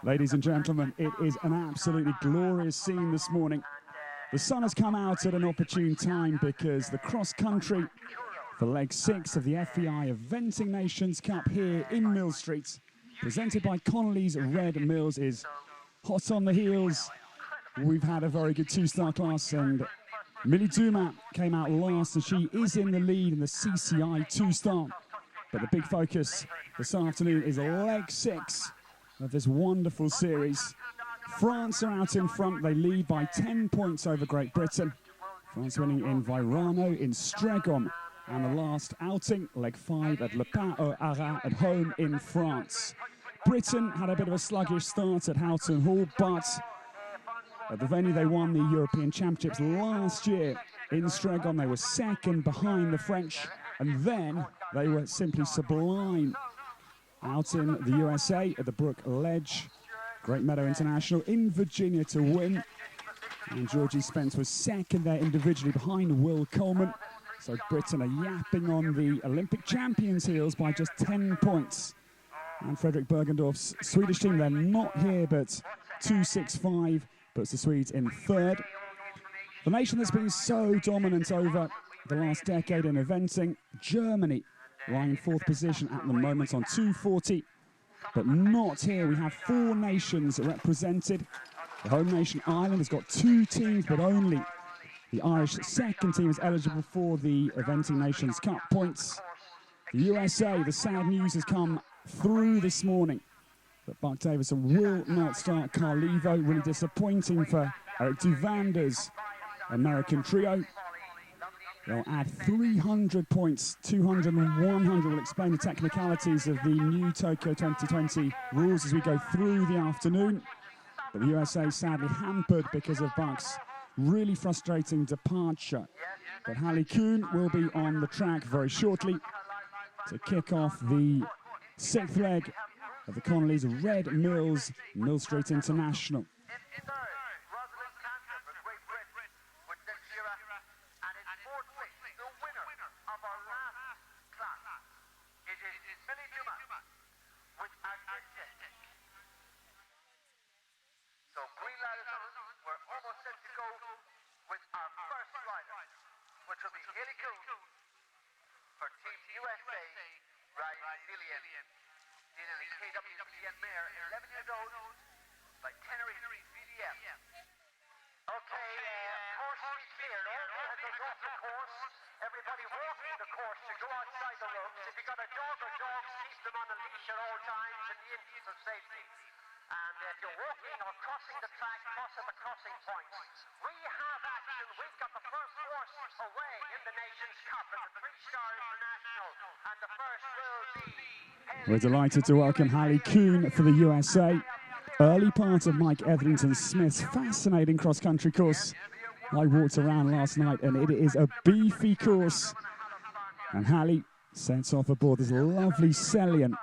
Ladies and gentlemen, it is an absolutely glorious scene this morning. The sun has come out at an opportune time because the cross-country for leg 6 of the FEI Eventing Nations Cup here in Millstreet, presented by Connolly's Red Mills, is hot on the heels. We've had a very good two-star class, and Millie Dumas came out last, and she is in the lead in the CCI two-star. But the big focus this afternoon is leg 6 of this wonderful series. France are out in front. They lead by 10 points over Great Britain. France winning in Virano, in Stregham, and the last outing, leg 5 at Le Pas au Haras at home in France. Britain had a bit of a sluggish start at Houghton Hall, but at the venue they won the European Championships last year in Stregham. They were second behind the French, and then they were simply sublime out in the USA at the Brook Ledge. Great Meadow International in Virginia to win. And Georgie Spence was second there individually behind Will Coleman. So Britain are yapping on the Olympic champions' heels by just 10 points. And Fredrik Bergendorf's Swedish team, they're not here, but 2-6-5 puts the Swedes in third. The nation that's been so dominant over the last decade in eventing, Germany, lying in fourth position at the moment on 240, but not here. We have 4 nations represented. The home nation, Ireland, has got 2 teams, but only the Irish second team is eligible for the Eventing Nations Cup points. The USA, the sad news has come through this morning that Buck Davison will not start Carlevo. Really disappointing for Eric Duvander's American trio. They'll add 300 points, 200 and 100. We'll explain the technicalities of the new Tokyo 2020 rules as we go through the afternoon. But the USA sadly hampered because of Buck's really frustrating departure. But Hallie Kuhn will be on the track very shortly to kick off the 6th leg of the Connolly's Red Mills Millstreet International. Everybody walking the course to go outside the ropes. If you've got a dog or dogs, keep them on a leash at all times in the interest of safety. And if you're walking or crossing the track, cross at the crossing points. We have action. We've got the first horse away in the Nations Cup in the 3-star International. And the first will be... We're delighted to welcome Hallie Kuhn for the USA. Early part of Mike Etherington Smith's fascinating cross-country course. I walked around last night and it is a beefy course. And Hallie sets off aboard this lovely Celian.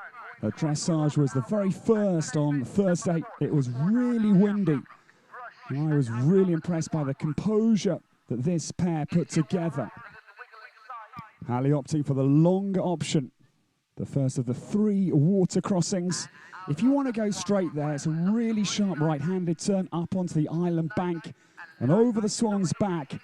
Her dressage was the very first on Thursday. It was really windy. And I was really impressed by the composure that this pair put together. Hallie opting for the longer option. The first of the 3 water crossings. If you want to go straight there, it's a really sharp right-handed turn up onto the island bank and over the Swan's back.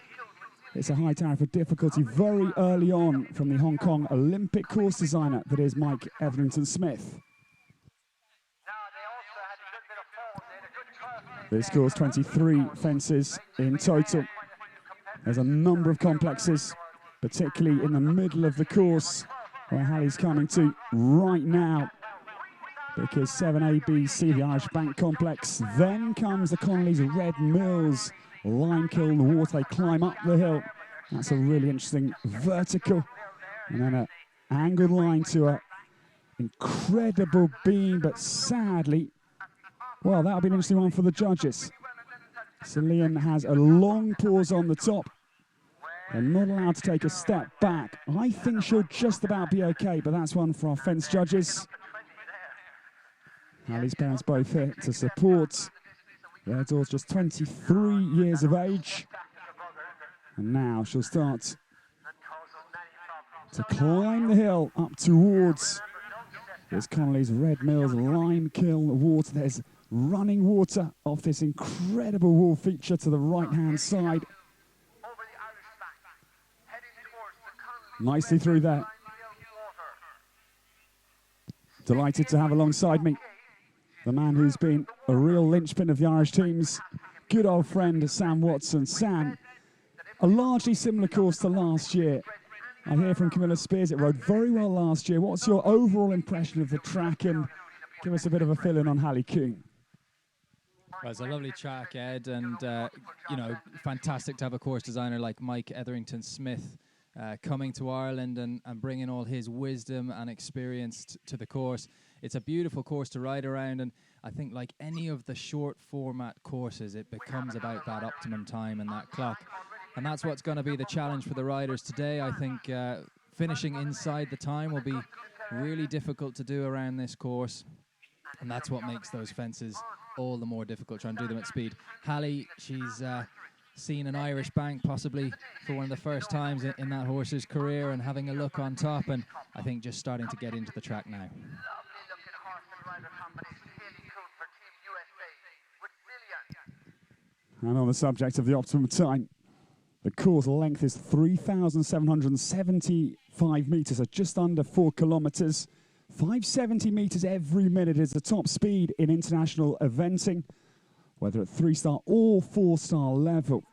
It's a high tower for difficulty very early on from the Hong Kong Olympic course designer that is Mike Etherington Smith. This course, 23 fences in total. There's a number of complexes, particularly in the middle of the course, where Hallie's coming to right now, because 7ABC, the Irish Bank Complex, then comes the Connolly's Red Mills Limekiln, the water. They climb up the hill. That's a really interesting vertical, and then an angled line to an incredible beam, but sadly, well, that'll be an interesting one for the judges. Celian has a long pause on the top. They're not allowed to take a step back. I think she'll just about be okay, but that's one for our fence judges. Hallie's parents both here to support. Their daughter's just 23 years of age. And now she'll start to climb the hill up towards this Connolly's Red Mills Limekiln water. There's running water off this incredible wall feature to the right-hand side. Nicely through there. Delighted to have alongside me the man who's been a real linchpin of the Irish team's good old friend, Sam Watson. Sam, a largely similar course to last year. I hear from Camilla Spears, it rode very well last year. What's your overall impression of the track? And give us a bit of a fill-in on Hallie Coon. Well, it's a lovely track, Ed, and, you know, fantastic to have a course designer like Mike Etherington-Smith coming to Ireland and bringing all his wisdom and experience to the course. It's a beautiful course to ride around, and I think like any of the short format courses, it becomes about that optimum time and that clock. And that's what's going to be the challenge for the riders today. I think finishing inside the time will be really difficult to do around this course, and that's what makes those fences all the more difficult, trying to do them at speed. Hallie, she's seen an Irish bank possibly for one of the first times in that horse's career, and having a look on top, and I think just starting to get into the track now. And on the subject of the optimum time, the course length is 3,775 metres, so just under 4 kilometres. 570 metres every minute is the top speed in international eventing, whether at 3-star or 4-star level.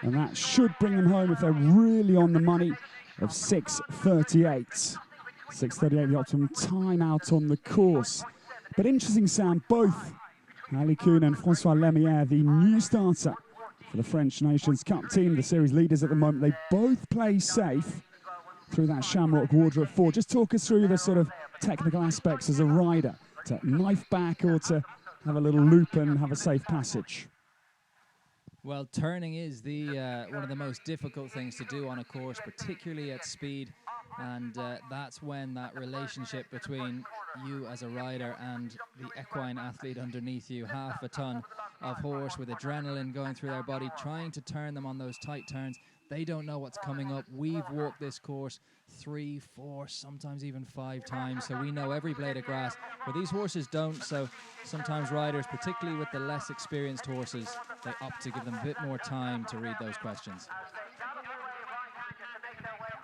And that should bring them home if they're really on the money of 6:38. 6:38, the optimum time out on the course. But interesting, Sam, both Hallie Coon and Francois Lemierre, the new starter for the French Nations Cup team, the series leaders at the moment, they both play safe through that Shamrock Water at 4. Just talk us through the sort of technical aspects as a rider, to knife back or to have a little loop and have a safe passage. Well, turning is the one of the most difficult things to do on a course, particularly at speed, and that's when that relationship between you as a rider and the equine athlete underneath you, half a ton of horse with adrenaline going through their body, trying to turn them on those tight turns. They don't know what's coming up. We've walked this course 3, 4, sometimes even 5 times, so we know every blade of grass. But these horses don't, so sometimes riders, particularly with the less experienced horses, they opt to give them a bit more time to read those questions.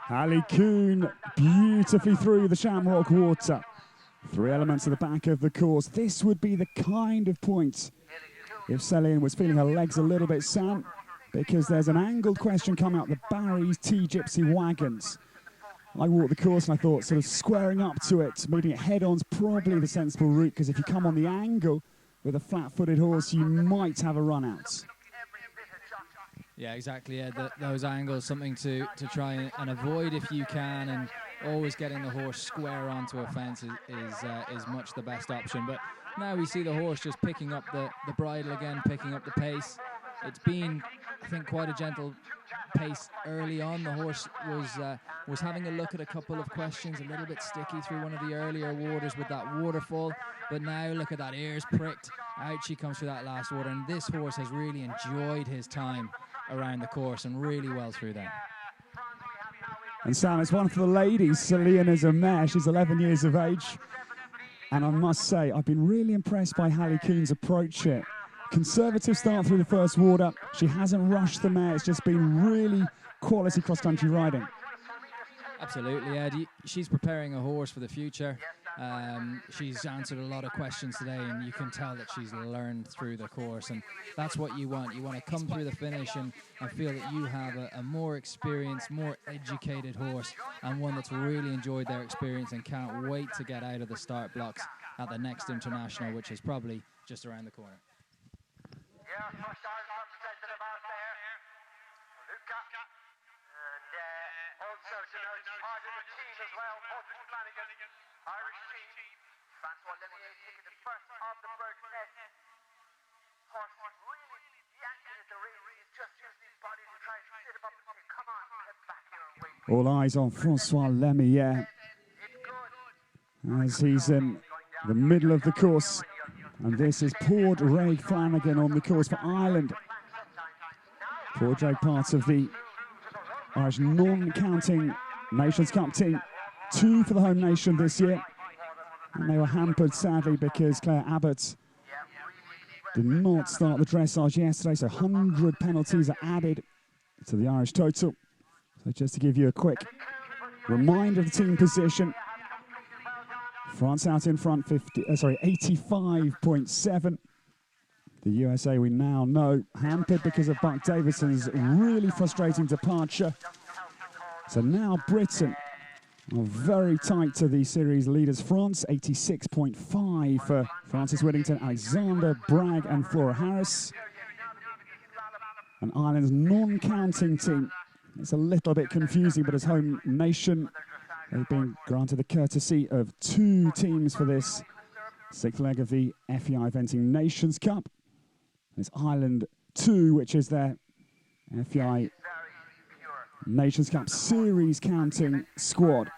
Hallie Coon beautifully through the Shamrock Water. 3 elements at the back of the course. This would be the kind of point if Céline was feeling her legs a little bit sound, because there's an angled question coming up the Barry's T-Gypsy wagons. I walked the course and I thought sort of squaring up to it, meeting it head-on's probably the sensible route, because if you come on the angle with a flat-footed horse, you might have a run-out. Yeah, exactly. Yeah, those angles, something to try and avoid if you can, and always getting the horse square onto a fence is much the best option. But now we see the horse just picking up the bridle again, picking up the pace. It's been, I think, quite a gentle pace early on. The horse was having a look at a couple of questions, a little bit sticky through one of the earlier waters with that waterfall. But now look at that, ears pricked. Out she comes through that last water, and this horse has really enjoyed his time around the course and really well through that. And Sam, it's one for the ladies. Céline is a mare. She's 11 years of age. And I must say, I've been really impressed by Hallie Coon's approach here. Conservative start through the first water. She hasn't rushed the mare. It's just been really quality cross-country riding. Absolutely, Ed. She's preparing a horse for the future. She's answered a lot of questions today, and you can tell that she's learned through the course, and that's what you want. You want to come through the finish and feel that you have a more experienced, more educated horse, and one that's really enjoyed their experience and can't wait to get out of the start blocks at the next international, which is probably just around the corner. Yeah, first Irish representative out there, Luca, and also to note part of the team as well, Patrick Flanagan, Irish team, Francois Lemierre taking the first of the Byrne net. Horse really yanking at the rein, he's just used his body to try and sit him up and say, come on, get back here and wait. All eyes on Francois Lemierre as he's in the middle of the course. And this is Padraig Flanagan on the course for Ireland. Padraig, part of the Irish non-counting Nations Cup team. 2 for the home nation this year. And they were hampered, sadly, because Claire Abbott did not start the dressage yesterday, so 100 penalties are added to the Irish total. So just to give you a quick reminder of the team position, France out in front, 85.7. The USA, we now know, hampered because of Buck Davison's really frustrating departure. So now Britain are very tight to the series leaders. France, 86.5 for Francis Whittington, Alexander Bragg and Flora Harris. And Ireland's non-counting team, it's a little bit confusing, but as home nation, they've been granted the courtesy of 2 teams for this 6th leg of the FEI Eventing Nations Cup. It's Ireland 2, which is their FEI Nations Cup series counting squad.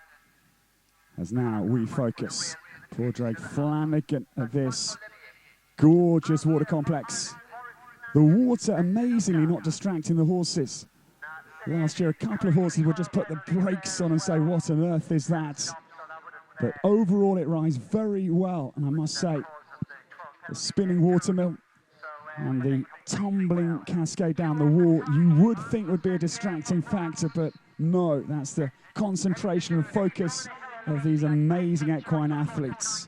As now we focus. Poor Drake Flanagan at this gorgeous water complex. The water amazingly not distracting the horses. Last year, a couple of horses would just put the brakes on and say, what on earth is that? But overall, it rides very well. And I must say, the spinning watermill and the tumbling cascade down the wall, you would think would be a distracting factor, but no, that's the concentration and focus of these amazing equine athletes.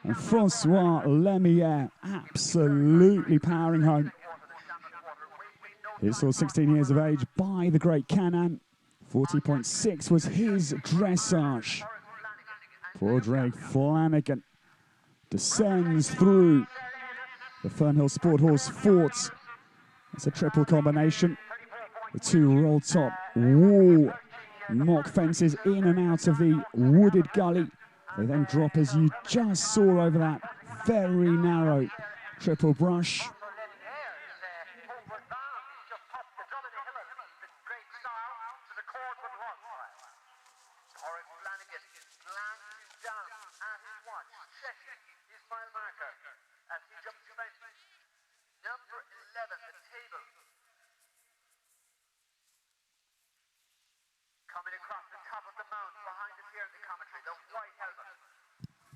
And Francois Lemieux absolutely powering home. He's still 16 years of age by the great Canaan. 40.6 was his dressage. Poor Drake Flanagan descends through the Fernhill Sport Horse Fort. It's a triple combination. The 2 roll top wall mock fences in and out of the wooded gully. They then drop, as you just saw, over that very narrow triple brush.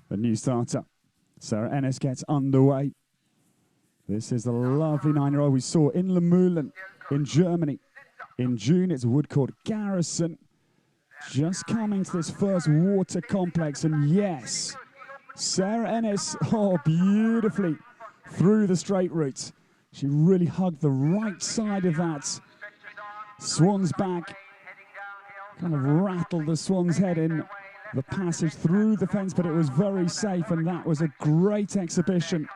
The new starter, Sarah Ennis, gets underway. This is the lovely 9-year-old we saw in Le Moulin in Germany in June. It's Woodcourt Garrison just coming to this first water complex. And yes, Sarah Ennis, oh, beautifully through the straight route. She really hugged the right side of that swan's back, kind of rattled the swan's head in the passage through the fence, but it was very safe, and that was a great exhibition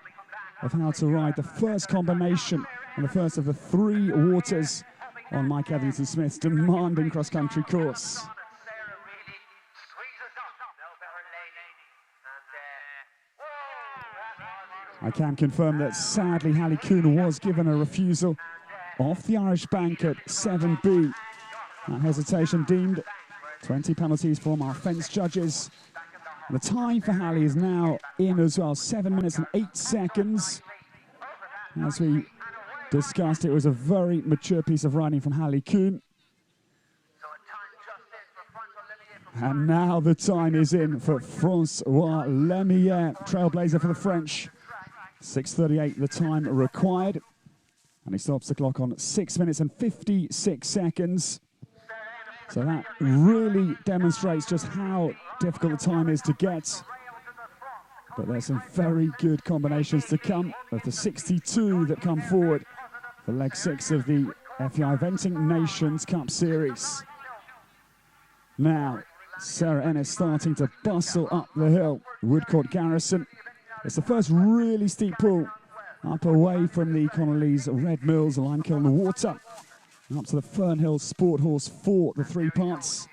of how to ride the first combination and the first of the 3 waters on Mike Etherington Smith's demanding cross-country course. I can confirm that sadly Hallie Coon was given a refusal off the Irish bank at 7B. That hesitation deemed 20 penalties from our fence judges. The time for Hallie is now in as well, 7 minutes and 8 seconds. As we discussed, it was a very mature piece of riding from Hallie Coon. And now the time is in for Francois Lemieux, trailblazer for the French. 6:38 the time required. And he stops the clock on 6 minutes and 56 seconds. So that really demonstrates just how difficult the time is to get. But there's some very good combinations to come of the 62 that come forward for leg 6 of the FEI Eventing Nations Cup Series. Now, Sarah Ennis starting to bustle up the hill. Woodcourt Garrison. It's the first really steep pull up away from the Connolly's Red Mills, Limekiln Water. Up to the Fernhill Sport Horse Fort, the 3 parts.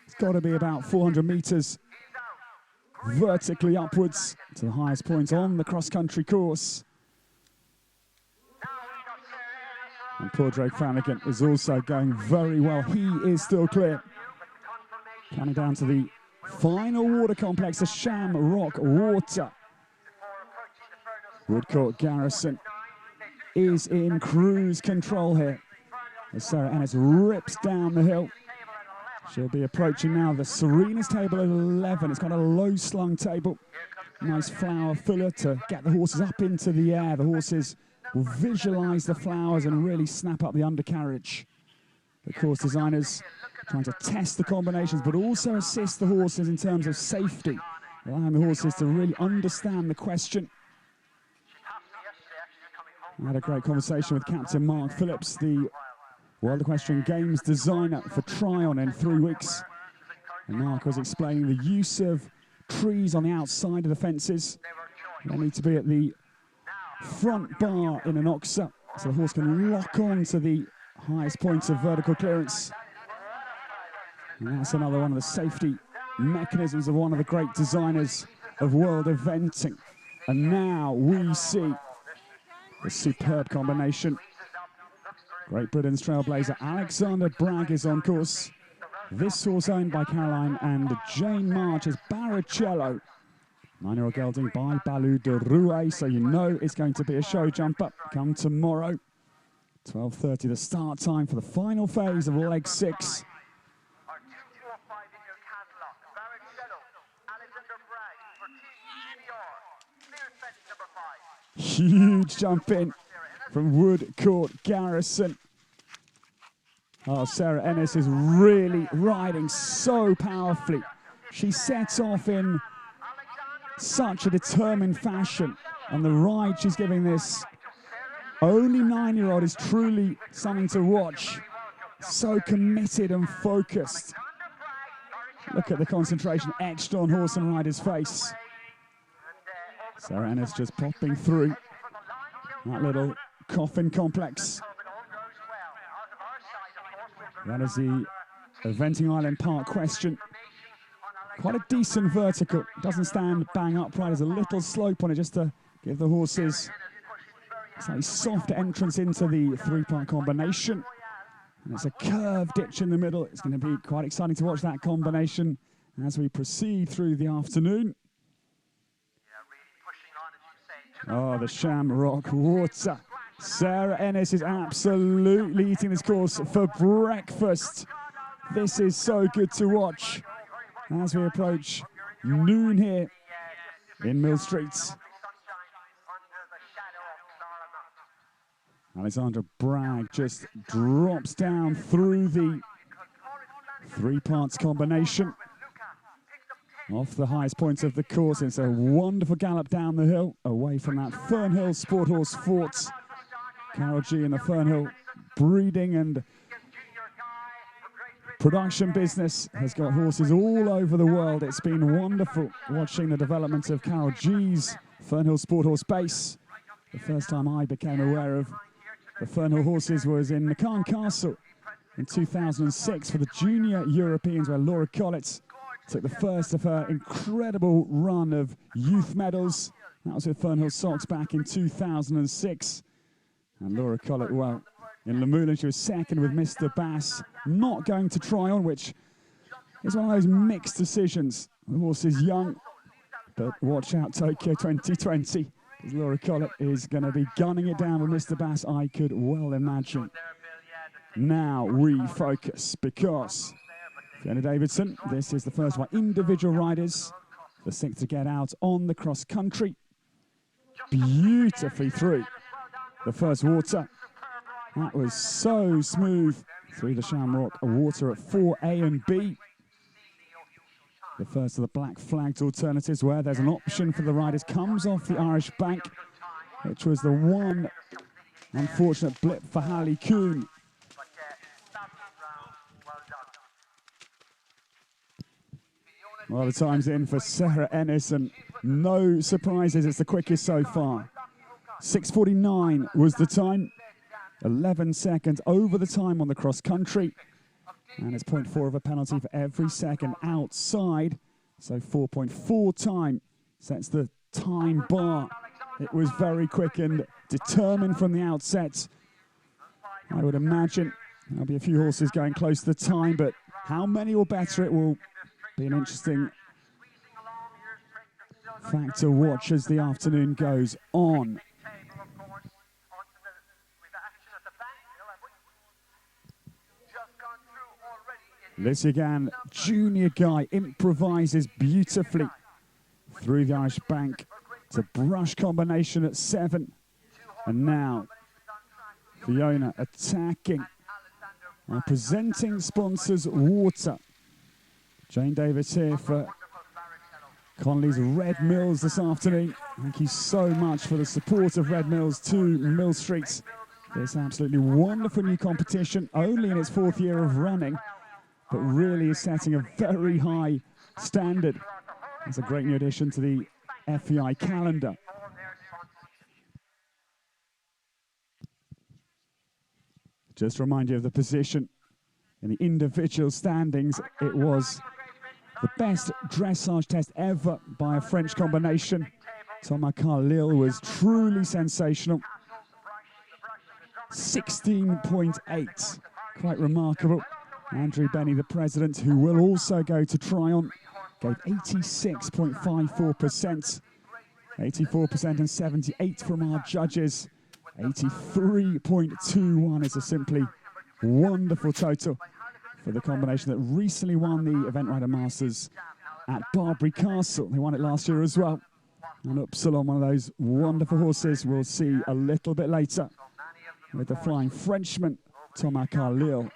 It's got to be about 400 metres vertically upwards to the highest point on the cross-country course. And poor Drake Flanagan is also going very well. He is still clear. Coming down to the final water complex, the Shamrock Water. Woodcourt Garrison is in cruise control here as Sarah Ennis rips down the hill. She'll be approaching now the Serena's table at 11. It's got a low-slung table. nice flower filler to get the horses up into the air. The horses will visualize the flowers and really snap up the undercarriage. The course designers trying to test the combinations, but also assist the horses in terms of safety, allowing the horses to really understand the question. I had a great conversation with Captain Mark Phillips, the World Equestrian Games designer for Tryon in 3 weeks. And Mark was explaining the use of trees on the outside of the fences. They need to be at the front bar in an oxer, so the horse can lock on to the highest points of vertical clearance. And that's another one of the safety mechanisms of one of the great designers of world eventing. And now we see the superb combination. Great Britain's trailblazer Alexander Bragg is on course. This horse owned by Caroline and Jane March is Barrichello. 9-year-old gelding by Balou de Rouet, so you know it's going to be a show jumper come tomorrow. 12:30 the start time for the final phase of leg 6. Huge jump in from Woodcourt Garrison. Oh, Sarah Ennis is really riding so powerfully. She sets off in such a determined fashion. On the ride she's giving this only 9-year-old is truly something to watch. So committed and focused. Look at the concentration etched on horse and rider's face. Sarah Ennis just popping through that little coffin complex. That is the Eventing Island Park question. Quite a decent vertical. Doesn't stand bang upright. There's a little slope on it just to give the horses a slightly soft entrance into the 3-part combination. And it's a curved ditch in the middle. It's going to be quite exciting to watch that combination as we proceed through the afternoon. Oh, the Shamrock Water. Sarah Ennis is absolutely eating this course for breakfast. This is so good to watch as we approach noon here in Millstreet. Alexander Bragg just drops down through the 3-parts combination. Off the highest points of the course, it's a wonderful gallop down the hill, away from that Fernhill Sport Horse Fort. Carol G in the Fernhill breeding and production business has got horses all over the world. It's been wonderful watching the development of Carol G's Fernhill Sport Horse base. The first time I became aware of the Fernhill horses was in Nacarn Castle in 2006 for the Junior Europeans, where Laura Collett took the first of her incredible run of youth medals. That was with Fernhill Sox back in 2006. And Laura Collett, well, in Le Moulin, she was second with Mr. Bass, not going to Tryon, which is one of those mixed decisions. The horse is young, but watch out Tokyo 2020, because Laura Collett is going to be gunning it down with Mr. Bass, I could well imagine. Now we focus, because Fiona Davidson, this is the first of our individual riders, the 6th to get out on the cross country. Beautifully through the first water. That was so smooth through the Shamrock Water at 4A and B. The first of the black flagged alternatives, where there's an option for the riders, comes off the Irish bank, which was the one unfortunate blip for Hallie Coon. Well, the time's in for Sarah Ennis, and no surprises, it's the quickest so far. 6:49 was the time, 11 seconds over the time on the cross country, and it's 0.4 of a penalty for every second outside, so 4.4 time sets the time bar. It was very quick and determined from the outset. I would imagine there'll be a few horses going close to the time, but how many will better it will be an interesting fact to watch as the afternoon goes on. This again, junior guy improvises beautifully through the Irish bank. It's a brush combination at 7. And now Fiona attacking. Our presenting sponsors, Water. Jane Davis here for Connolly's Red Mills this afternoon. Thank you so much for the support of Red Mills to Millstreet. This absolutely wonderful new competition, only in its 4th year of running, but really is setting a very high standard. It's a great new addition to the FEI calendar. Just to remind you of the position in the individual standings, it was the best dressage test ever by a French combination. Thomas Carlyle was truly sensational. 16.8, quite remarkable. Andrew Benny, the president, who will also go to Tryon, gave 86.54%. 84% and 78 from our judges. 83.21 is a simply wonderful total for the combination that recently won the Event Rider Masters at Barbary Castle. They won it last year as well. And Upsilon, one of those wonderful horses we'll see a little bit later with the Flying Frenchman, Thomas Carlyle.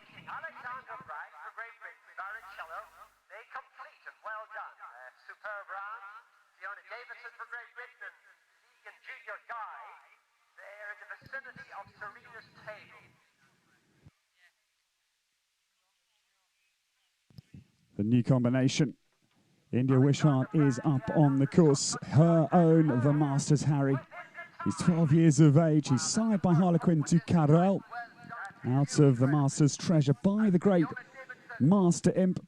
The new combination. India Wishart is up on the course. Her own The Masters Harry. He's 12 years of age. He's sired by Harlequin du Carrel. Out of the Masters Treasure by the great Master Imp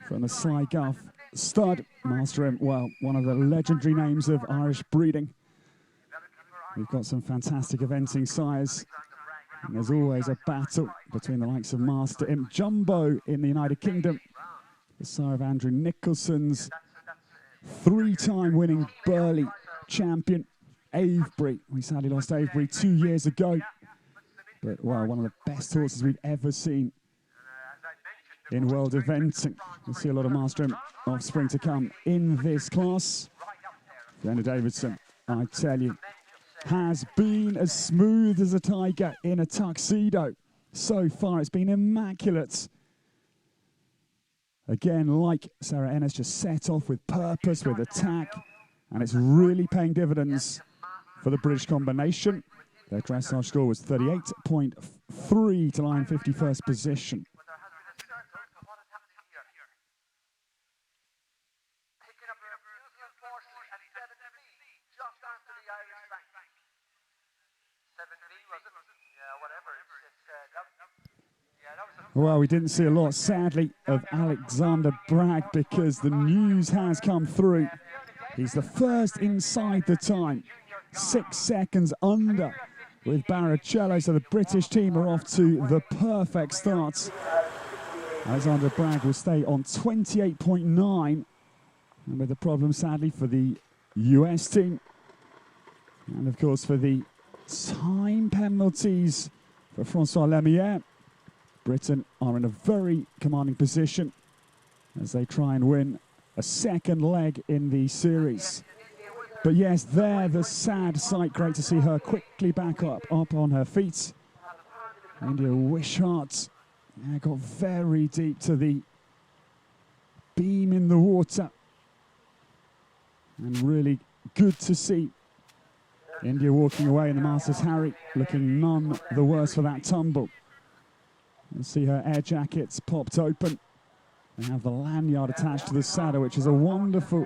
from the Sly Guff stud. Master Imp, well, one of the legendary names of Irish breeding. We've got some fantastic eventing sires. And there's always a battle between the likes of Master Imp Jumbo in the United Kingdom, the sire of Andrew Nicholson's 3-time winning Burley champion, Avebury. We sadly lost Avebury 2 years ago. But, well, one of the best horses we've ever seen in world eventing. We'll see a lot of Master Imp offspring to come in this class. Fiona Davidson, I tell you, has been as smooth as a tiger in a tuxedo. So far, it's been immaculate. Again, like Sarah Ennis, just set off with purpose, with attack, and it's really paying dividends for the British combination. Their dressage score was 38.3 to lie in 51st position. Well, we didn't see a lot, sadly, of Alexander Bragg because the news has come through. He's the first inside the time, 6 seconds under with Barrichello, so the British team are off to the perfect start. Alexander Bragg will stay on 28.9, and with a problem, sadly, for the US team. And, of course, for the time penalties for Francois Lemieux. Britain are in a very commanding position as they try and win a second leg in the series. But yes, there, the sad sight. Great to see her quickly back up on her feet. India Wishart got very deep to the beam in the water. And really good to see India walking away in the Masters Harry, looking none the worse for that tumble. You'll see her air jackets popped open. They have the lanyard attached to the saddle, which is a wonderful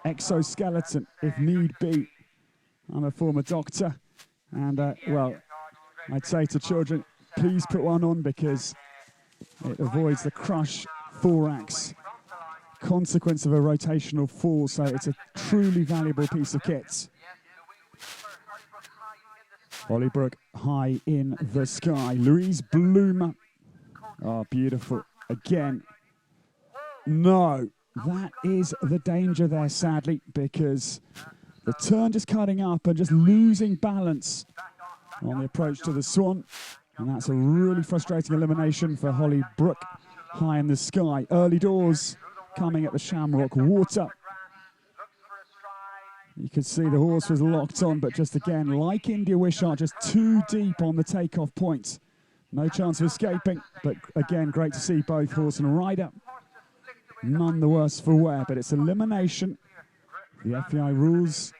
exoskeleton, if need be. I'm a former doctor, and, well, I'd say to children, please put one on because it avoids the crush thorax consequence of a rotational fall, so it's a truly valuable piece of kit. Hollybrook high in the sky. Louise Bloomer. Oh, beautiful. Again. No, that is the danger there, sadly, because the turn just cutting up and just losing balance on the approach to the Swan. And that's a really frustrating elimination for Hollybrook high in the sky. Early doors coming at the Shamrock Water. You could see the horse was locked on, but just again, like India Wishart, just too deep on the takeoff point. No chance of escaping, but again, great to see both horse and rider. None the worse for wear, but it's elimination. The FEI rules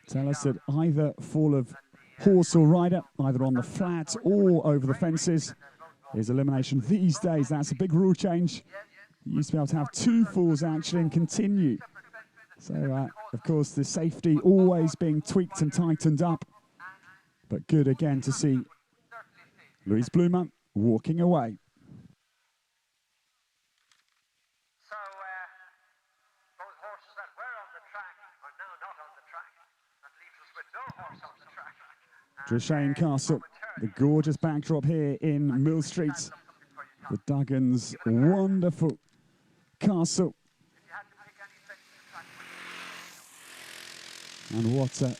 tell us that either fall of horse or rider, either on the flat or over the fences, is elimination. These days, that's a big rule change. You used to be able to have 2 falls actually and continue. So, of course, the safety always being tweaked and tightened up. But good again to see Louise Bloomer walking away. So, those horses that were on the track are now not on the track. That leaves us with no horse on the track. Drishane Castle, the gorgeous backdrop here in Millstreet. The Duggans' wonderful castle. And what a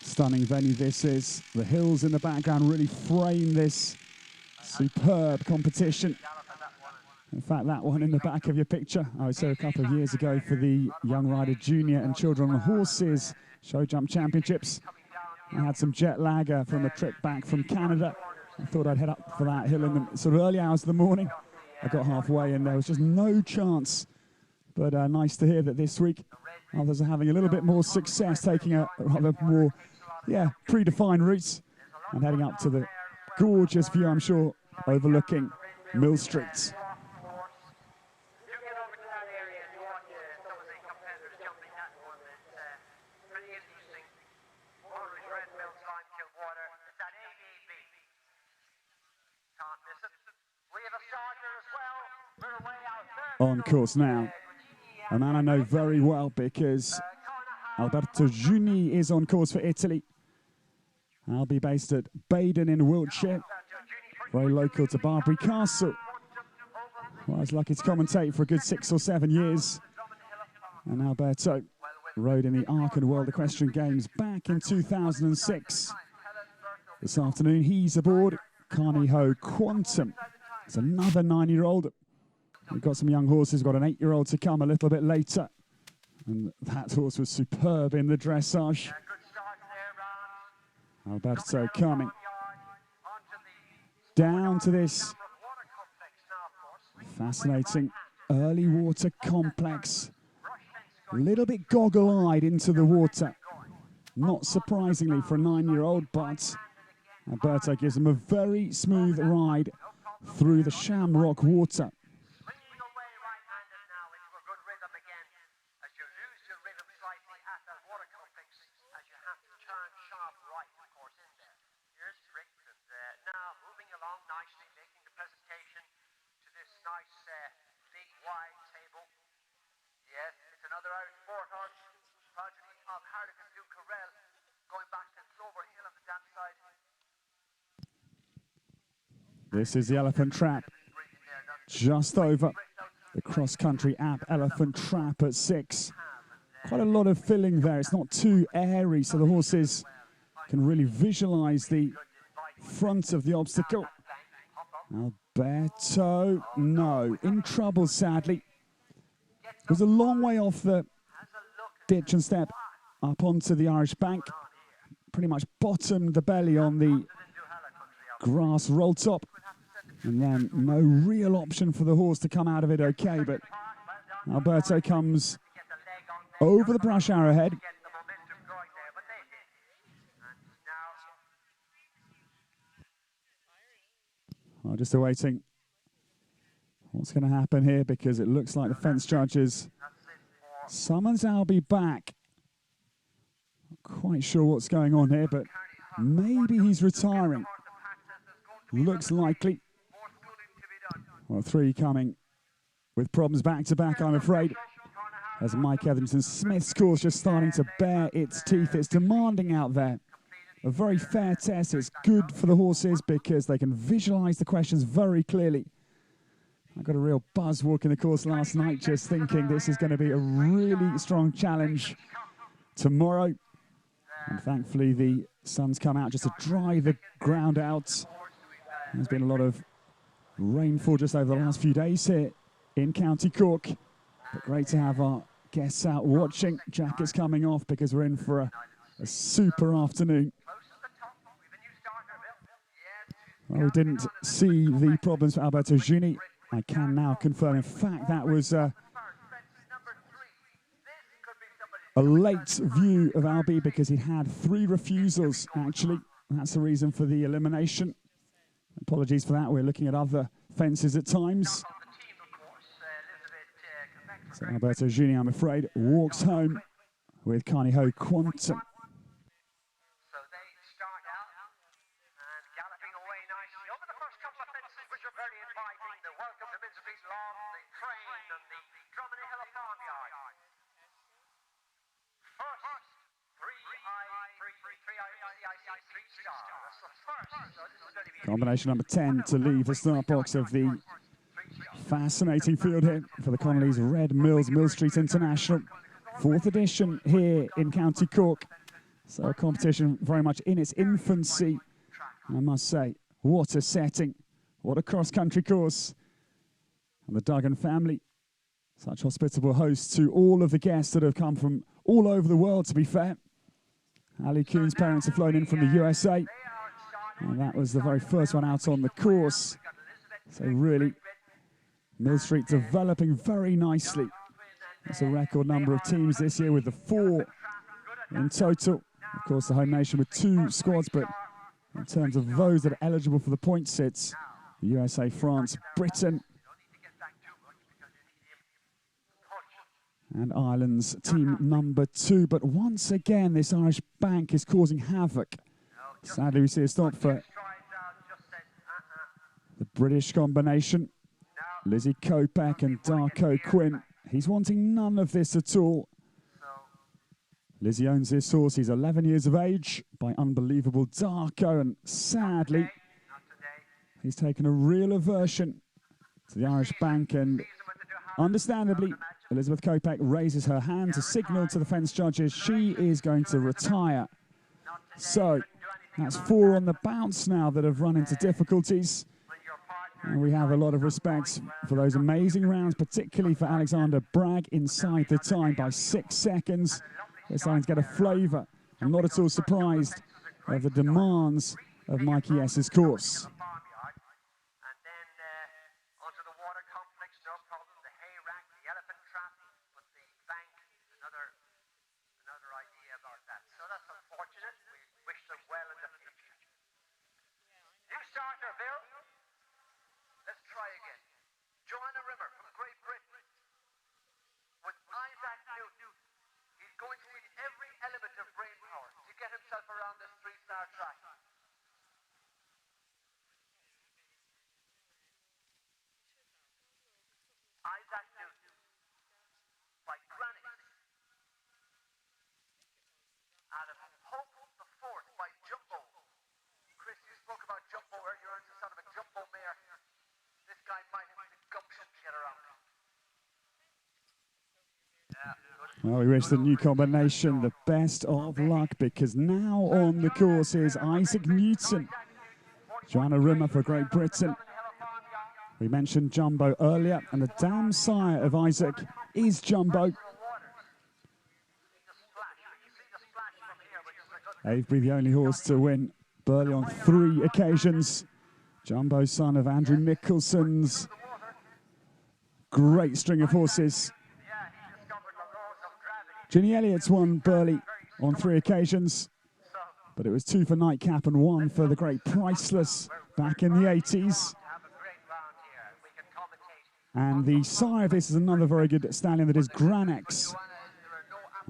stunning venue this is. The hills in the background really frame this superb competition. In fact, that one in the back of your picture, I was here a couple of years ago for the Young Rider Junior and Children on Horses Show Jump Championships. I had some jet lag from a trip back from Canada. I thought I'd head up for that hill in the sort of early hours of the morning. I got halfway and there was just no chance. But nice to hear that this week others are having a little bit more success, taking a rather more, predefined routes and heading up to the gorgeous view, I'm sure, overlooking Millstreet. On course now, a man I know very well because Alberto Giuni is on course for Italy. I'll be based at Baden in Wiltshire, very local to Barbary Castle. Well, I was lucky to commentate for a good 6 or 7 years. And Alberto rode in the Aachen World Equestrian Games back in 2006. This afternoon, he's aboard Carneho Quantum. It's another 9-year-old. We've got some young horses, got an 8-year-old to come a little bit later. And that horse was superb in the dressage. Alberto coming down to this fascinating early water complex. A little bit goggle-eyed into the water. Not surprisingly for a 9-year-old, but Alberto gives him a very smooth ride through the shamrock water. This is the Elephant Trap, just over the cross-country app Elephant Trap at 6. Quite a lot of filling there. It's not too airy, so the horses can really visualize the front of the obstacle. Alberto, no, in trouble, sadly. It was a long way off the ditch and step up onto the Irish bank. Pretty much bottomed the belly on the grass roll top. And then no real option for the horse to come out of it okay, but Alberto comes over the brush arrowhead. I'm just awaiting what's going to happen here because it looks like the fence judges summons Albie back. Not quite sure what's going on here, but maybe he's retiring. Looks likely. Well, 3 coming with problems back-to-back, I'm afraid. As Mike Etherington Smith's course just starting to bare its teeth. It's demanding out there. A very fair test. It's good for the horses because they can visualize the questions very clearly. I got a real buzz walking the course last night just thinking this is going to be a really strong challenge tomorrow. And thankfully the sun's come out just to dry the ground out. There's been a lot of rainfall just over the last few days here in County Cork. But great to have our guests out watching, jackets coming off because we're in for a super afternoon. Well, we didn't see the problems for Alberto Giuni. I can now confirm, in fact, that was a late view of Albi because he had 3 refusals, actually. That's the reason for the elimination. Apologies for that. We're looking at other fences at times. So Alberto Giuni, I'm afraid, walks home with Carney Ho Quantum. Combination number 10 to leave the start box of the fascinating field here for the Connolly's Red Mills Millstreet International. 4th edition here in County Cork. So a competition very much in its infancy. I must say, what a setting. What a cross-country course. And the Duggan family, such hospitable hosts to all of the guests that have come from all over the world, to be fair. Ali Kuhn's parents have flown in from the USA. And that was the very first one out on the course. So really, Millstreet developing very nicely. That's a record number of teams this year with the 4 in total. Of course, the home nation with 2 squads, but in terms of those that are eligible for the point sits, the USA, France, Britain, and Ireland's team number 2. But once again, this Irish bank is causing havoc. Sadly, we see a stop for the British combination. Lizzie Kopeck and Darko Quinn. He's wanting none of this at all. Lizzie owns this horse. He's 11 years of age by unbelievable Darko. And sadly, he's taken a real aversion to the Irish bank. And understandably, Elizabeth Kopeck raises her hand to signal to the fence judges she is going to retire. So that's 4 on the bounce now that have run into difficulties. And we have a lot of respect for those amazing rounds, particularly for Alexander Bragg inside the time by 6 seconds. They're starting to get a flavour. I'm not at all surprised of the demands of Mikey S's course. Well, we wish the new combination the best of luck, because now on the course is Isaac Newton. Joanna Rimmer for Great Britain. We mentioned Jumbo earlier, and the dam sire of Isaac is Jumbo. Avebury, the only horse to win Burley on 3 occasions. Jumbo, son of Andrew Nicholson's great string of horses. Ginny Elliott's won Burley on 3 occasions, but it was 2 for Nightcap and 1 for the great Priceless back in the 80s. And the sire of this is another very good stallion, that is Granex.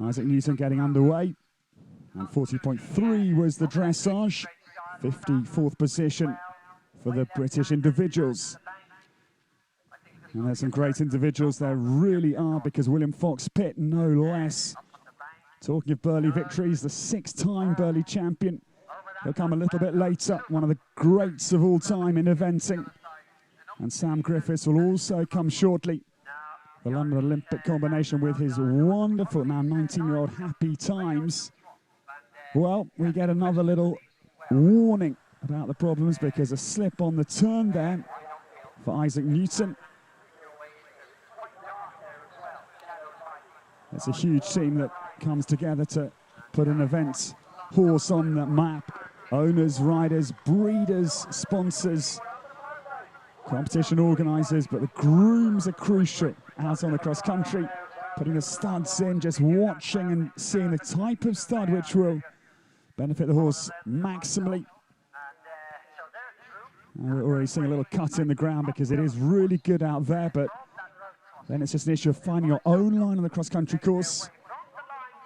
Isaac Newton getting underway. And 40.3 was the dressage. 54th position for the British individuals. And there's some great individuals there, really are, because William Fox Pitt, no less. Talking of Burley victories, the 6-time Burley champion. He'll come a little bit later, one of the greats of all time in eventing. And Sam Griffiths will also come shortly. The London Olympic combination with his wonderful, now 19-year-old Happy Times. Well, we get another little warning about the problems, because a slip on the turn there for Isaac Newton. It's a huge team that comes together to put an event horse on the map. Owners, riders, breeders, sponsors, competition organisers, but the grooms are crucial out on the cross country, putting the studs in, just watching and seeing the type of stud which will benefit the horse maximally. And we're already seeing a little cut in the ground because it is really good out there, but then it's just an issue of finding your own line on the cross-country course.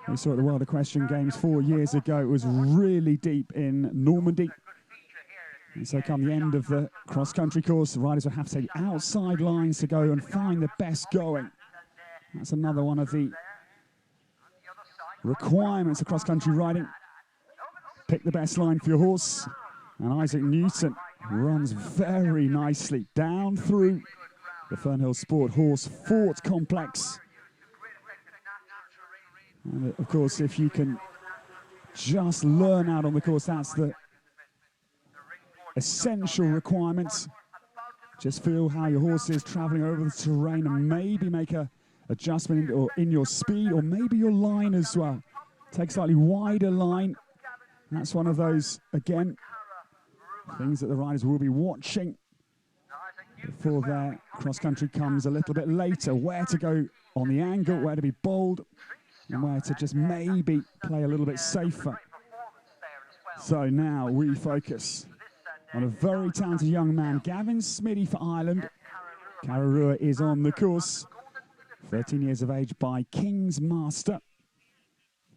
We saw at the World Equestrian Games 4 years ago, it was really deep in Normandy. And so come the end of the cross-country course, the riders will have to take outside lines to go and find the best going. That's another one of the requirements of cross-country riding. Pick the best line for your horse. And Isaac Newton runs very nicely down through the Fernhill Sport Horse Fort Complex. And of course, if you can just learn out on the course, that's the essential requirement. Just feel how your horse is traveling over the terrain and maybe make a adjustment in your speed or maybe your line as well. Take slightly wider line. That's one of those, again, things that the riders will be watching before their cross-country comes a little bit later. Where to go on the angle, where to be bold, and where to just maybe play a little bit safer. So now we focus on a very talented young man, Gavin Smitty for Ireland. Carrarua is on the course, 13 years of age by King's Master.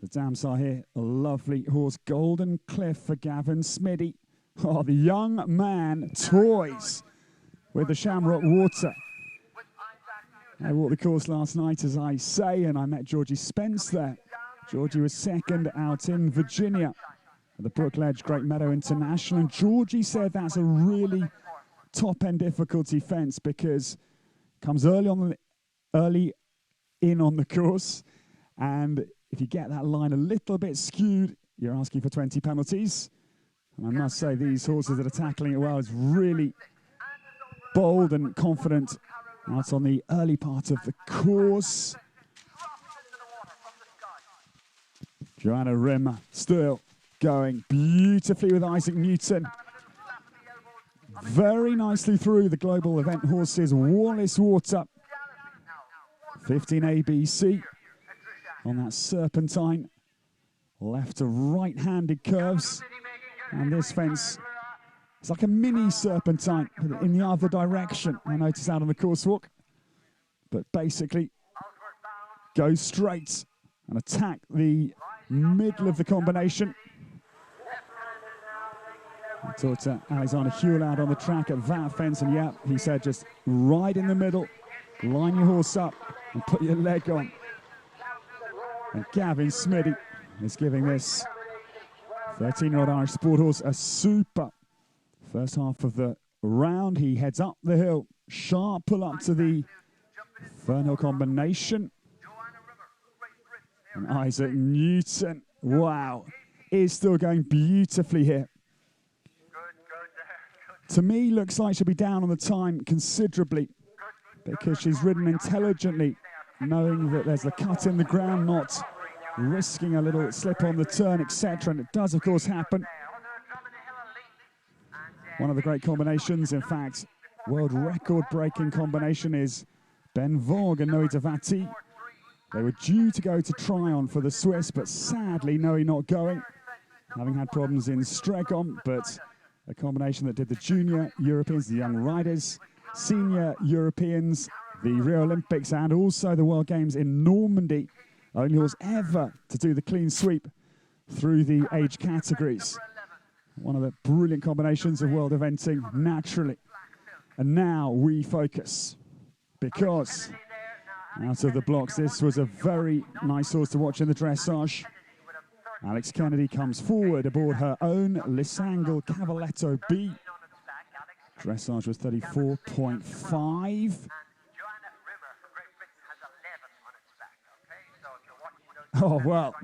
The Damsar here, a lovely horse, Golden Cliff for Gavin Smitty. Oh, the young man toys with the Shamrock Water. I walked the course last night, as I say, and I met Georgie Spence there. Georgie was second out in Virginia at the Brookledge Great Meadow International, and Georgie said that's a really top-end difficulty fence because it comes early in on the course, and if you get that line a little bit skewed, you're asking for 20 penalties. And I must say, these horses that are tackling it well is really bold and confident out on the early part of the course. Joanna Rimmer still going beautifully with Isaac Newton. Very nicely through the global event horses. Wallace Water, 15 ABC on that serpentine. Left to right-handed curves. And this fence is like a mini serpentine in the other direction. I noticed out on the course walk. But basically, go straight and attack the middle of the combination. I talked to Alexander Hewell out on the track at that fence, and yeah, he said just right in the middle, line your horse up and put your leg on. And Gavin Smitty is giving this 13-year-old Irish sport horse a super first half of the round. He heads up the hill, sharp pull up to the Fernhill combination. And Isaac Newton, wow, is still going beautifully here. To me, looks like she'll be down on the time considerably because she's ridden intelligently, knowing that there's a cut in the ground, not risking a little slip on the turn, etc. And it does, of course, happen. One of the great combinations, in fact, world record-breaking combination is Ben Vogue and Noe Davati. They were due to go to Tryon for the Swiss, but sadly, Noe not going, having had problems in Stregon, but a combination that did the junior Europeans, the young riders, senior Europeans, the Rio Olympics, and also the World Games in Normandy. Only horse ever to do the clean sweep through the age categories. One of the brilliant combinations of world eventing, naturally. And now we focus, because out of the blocks, this was a very nice horse to watch in the dressage. Alex Kennedy comes forward aboard her own Lisangle Cavaletto B. Dressage was 34.5. Oh, well,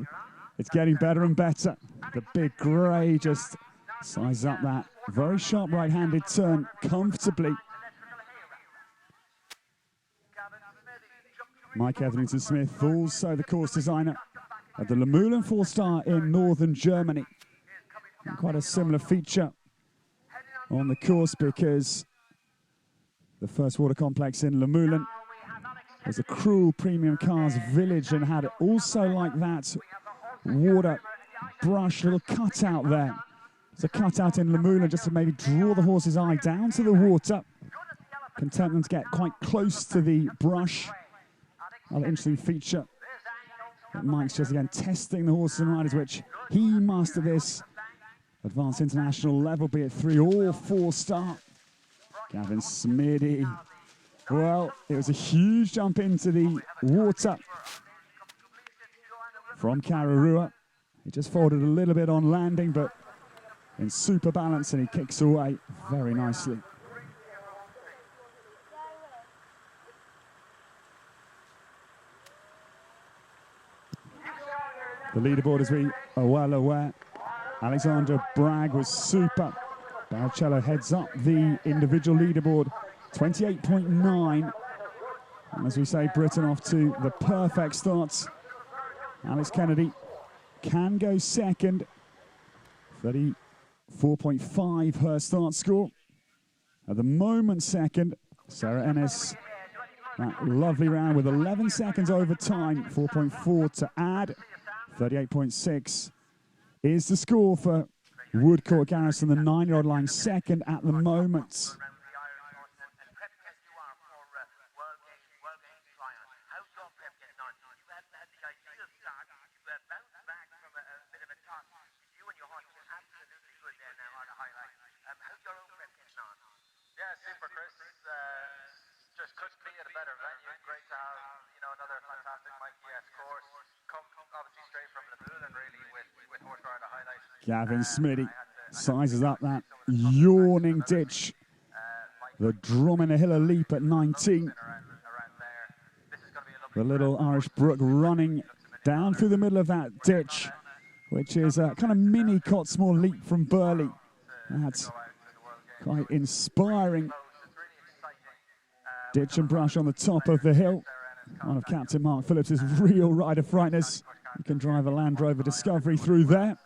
it's getting better and better. The big grey just sizes up that very sharp right-handed turn comfortably. Mike Etherington Smith, also the course designer at the Lemühlen 4-star in northern Germany. And quite a similar feature on the course because the first water complex in Lemühlen was a cruel premium cars village and had also like that water brush, little cutout there. There's a cutout in Lemühlen just to maybe draw the horse's eye down to the water. Content them to get quite close to the brush. Another interesting feature. But Mike's just again testing the horses and riders, which he must at this advanced international level, be it 3 or 4-star. Gavin Smitty. Well, it was a huge jump into the water from Kararua. He just folded a little bit on landing, but in super balance, and he kicks away very nicely. The leaderboard, as we are well aware, Alexander Bragg was super. Barrichello heads up the individual leaderboard, 28.9. And as we say, Britain off to the perfect starts. Alex Kennedy can go second. 34.5 her start score. At the moment, second, Sarah Ennis. That lovely round with 11 seconds over time, 4.4 to add. 38.6 is the score for Woodcourt Garrison, the 9-year-old, lying second at the moment. Gavin Smitty sizes up that yawning ditch. The Dromina leap at 19. The little Irish brook running down through the middle of that ditch, which is a kind of mini Cottesmore leap from Burley. That's quite inspiring. Ditch and brush on the top of the hill. One of Captain Mark Phillips' real rider frighteners. You can drive a Land Rover Discovery through there.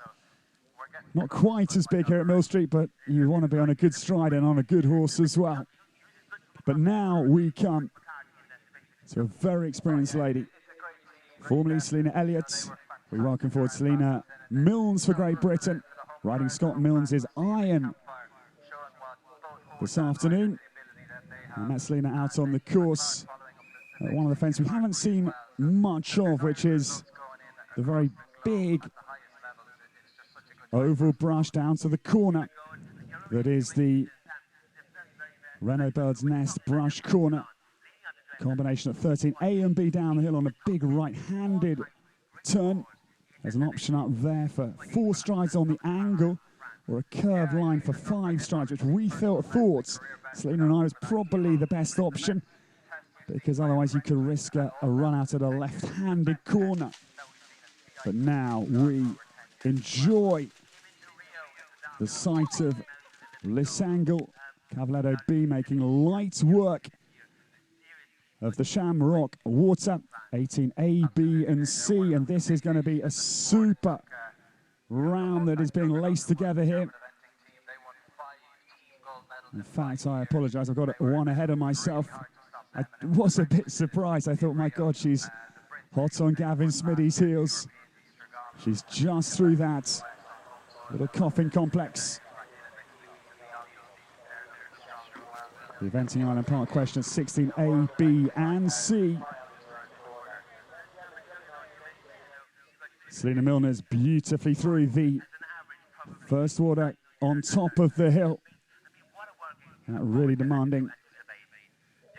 Not quite as big here at Millstreet, but you want to be on a good stride and on a good horse as well. But now we come to a very experienced lady, formerly Selina Elliott. We welcome forward Selina Milnes for Great Britain, riding Scott Milnes' Iron this afternoon. And that's Selina out on the course at one of the fences we haven't seen much of, which is the very big oval brush down to the corner. That is the Renault Bird's Nest brush corner. Combination of 13 A and B down the hill on a big right-handed turn. There's an option up there for 4 strides on the angle, or a curved line for 5 strides, which we thought Selina and I was probably the best option, because otherwise you could risk a run out at a left-handed corner. But now we enjoy the sight of Lissangle Cavaledo B making light work of the Shamrock Water, 18 A, B and C, and this is going to be a super round that is being laced together here. In fact, I apologize, I've got one ahead of myself. I was a bit surprised. I thought, my God, she's hot on Gavin Smitty's heels. She's just through that little coffin complex. The Eventing Island Park question, 16A, B and C. Selina Milnes beautifully through the first water on top of the hill. That really demanding.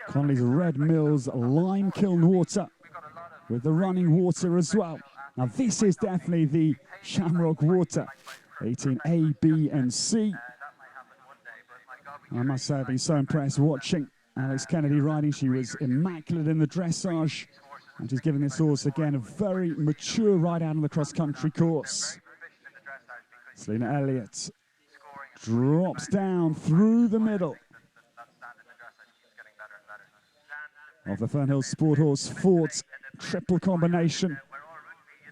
Connolly's Red Mills lime kiln water with the running water as well. Now this is definitely the Shamrock Water, 18A, B and C. I must say I've been so impressed watching Alex Kennedy riding. She was immaculate in the dressage, and she's giving this horse again a very mature ride out on the cross-country course. Selina Elliott drops down through the middle. of the Fernhill Sport Horse Fort triple combination.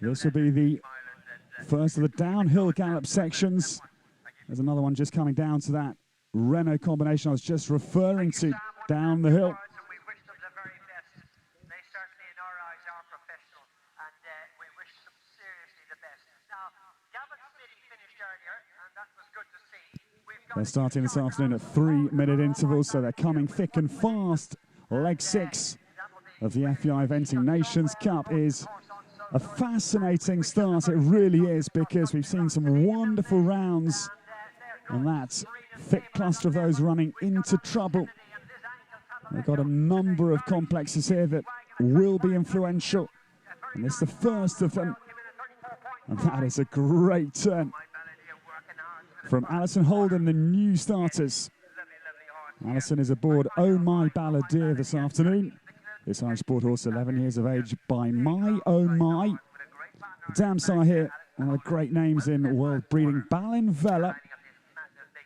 This will be the first of the downhill gallop sections. There's another one just coming down to that Renault combination I was just referring to down the hill. We wish them the very best. They certainly, in our eyes, are professional, and we wish them seriously the best. Now, Gavin Smitty finished earlier, and that was good to see. They're starting this afternoon at 3-minute intervals, so they're coming thick and fast. Leg 6 of the FEI Eventing Nations Cup is a fascinating start. It really is, because we've seen some wonderful rounds, and that thick cluster of those running into trouble. They've got a number of complexes here that will be influential, and this is the first of them. And that is a great turn from Alison Holden, the new starters. Alison is aboard Oh My Balladeer this afternoon. This Irish sport horse, 11 years of age, by My Oh My. The dam sire here, one of the great names in world breeding, Ballinvella.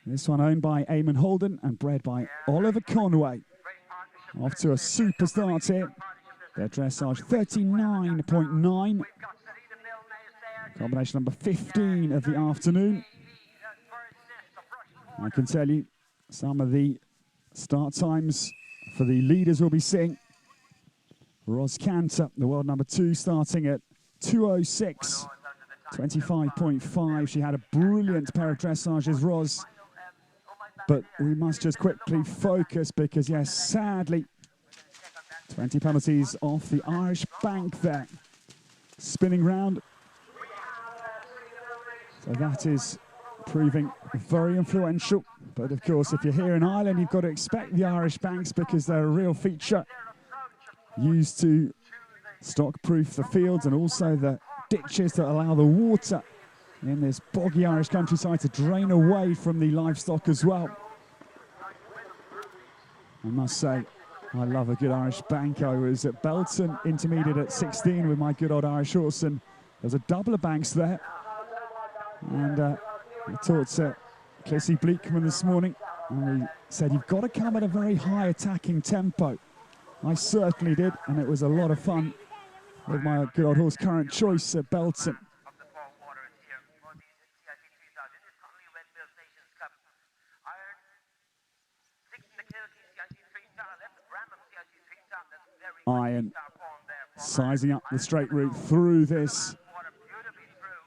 This one owned by Eamon Holden and bred by Oliver Conway. Off to a super start here. Their dressage 39.9. Combination number 15 of the afternoon. I can tell you some of the start times for the leaders we'll be seeing. Ros Cantor, the world number 2, starting at 2:06, 25.5. She had a brilliant pair of dressages, Ros. But we must just quickly focus because, yes, sadly, 20 penalties off the Irish bank there. Spinning round. So that is proving very influential. But, of course, if you're here in Ireland, you've got to expect the Irish banks because they're a real feature. Used to stock-proof the fields and also the ditches that allow the water in this boggy Irish countryside to drain away from the livestock as well. I must say, I love a good Irish bank. I was at Belton Intermediate at 16 with my good old Irish horse, and there's a double of banks there. And I talked to Clissy Bleekman this morning, and he said, you've got to come at a very high attacking tempo. I certainly did, and it was a lot of fun with my good old horse Current Choice at Belton. Iron sizing up the straight route through this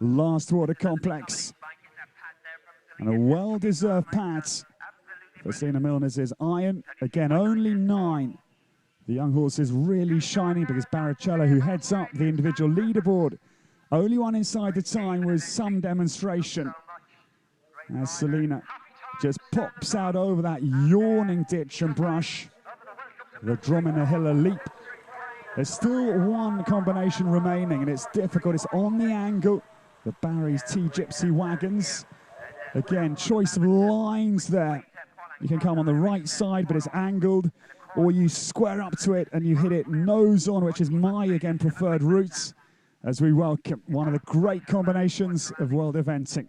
last water complex, and a well-deserved pat for Sina Milner's is Iron. Again, only 9. The young horse is really shining because Barrichello, who heads up the individual leaderboard, only one inside the time was some demonstration. As Selena just pops out over that yawning ditch and brush. The Dromina leap. There's still one combination remaining, and it's difficult. It's on the angle. The Barry's T-Gypsy wagons. Again, choice of lines there. You can come on the right side, but it's angled, or you square up to it and you hit it nose on, which is my, again, preferred route, as we welcome one of the great combinations of world eventing.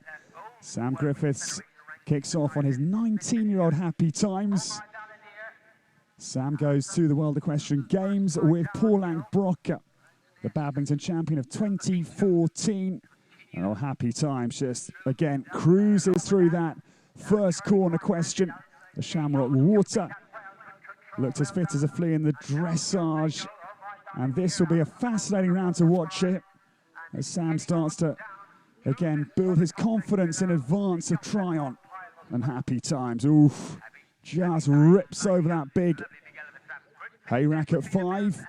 Sam Griffiths kicks off on his 19-year-old Happy Times. Sam goes to the World Equestrian Games with Paul Brocker, the badminton champion of 2014. And oh, Happy Times just, again, cruises through that first corner question. The Shamrock Water looked as fit as a flea in the dressage. And this will be a fascinating round to watch it as Sam starts to, again, build his confidence in advance of Tryon. And Happy Times, oof, just rips over that big hayrack at 5.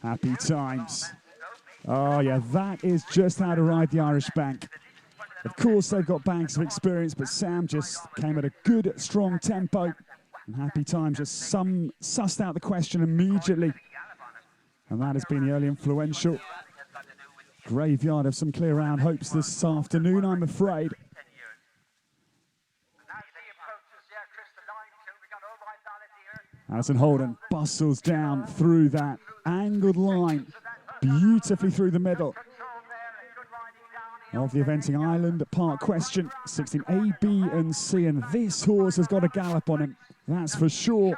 Happy Times. Oh, yeah, that is just how to ride the Irish bank. Of course, they've got banks of experience, but Sam just came at a good, strong tempo. And Happy Times just sussed out the question immediately. And that has been the early influential graveyard of some clear round hopes this afternoon, I'm afraid. Alison Holden bustles down through that angled line, beautifully through the middle of the Eventing Island Park Question. 16 A, B and C, and this horse has got a gallop on him, that's for sure.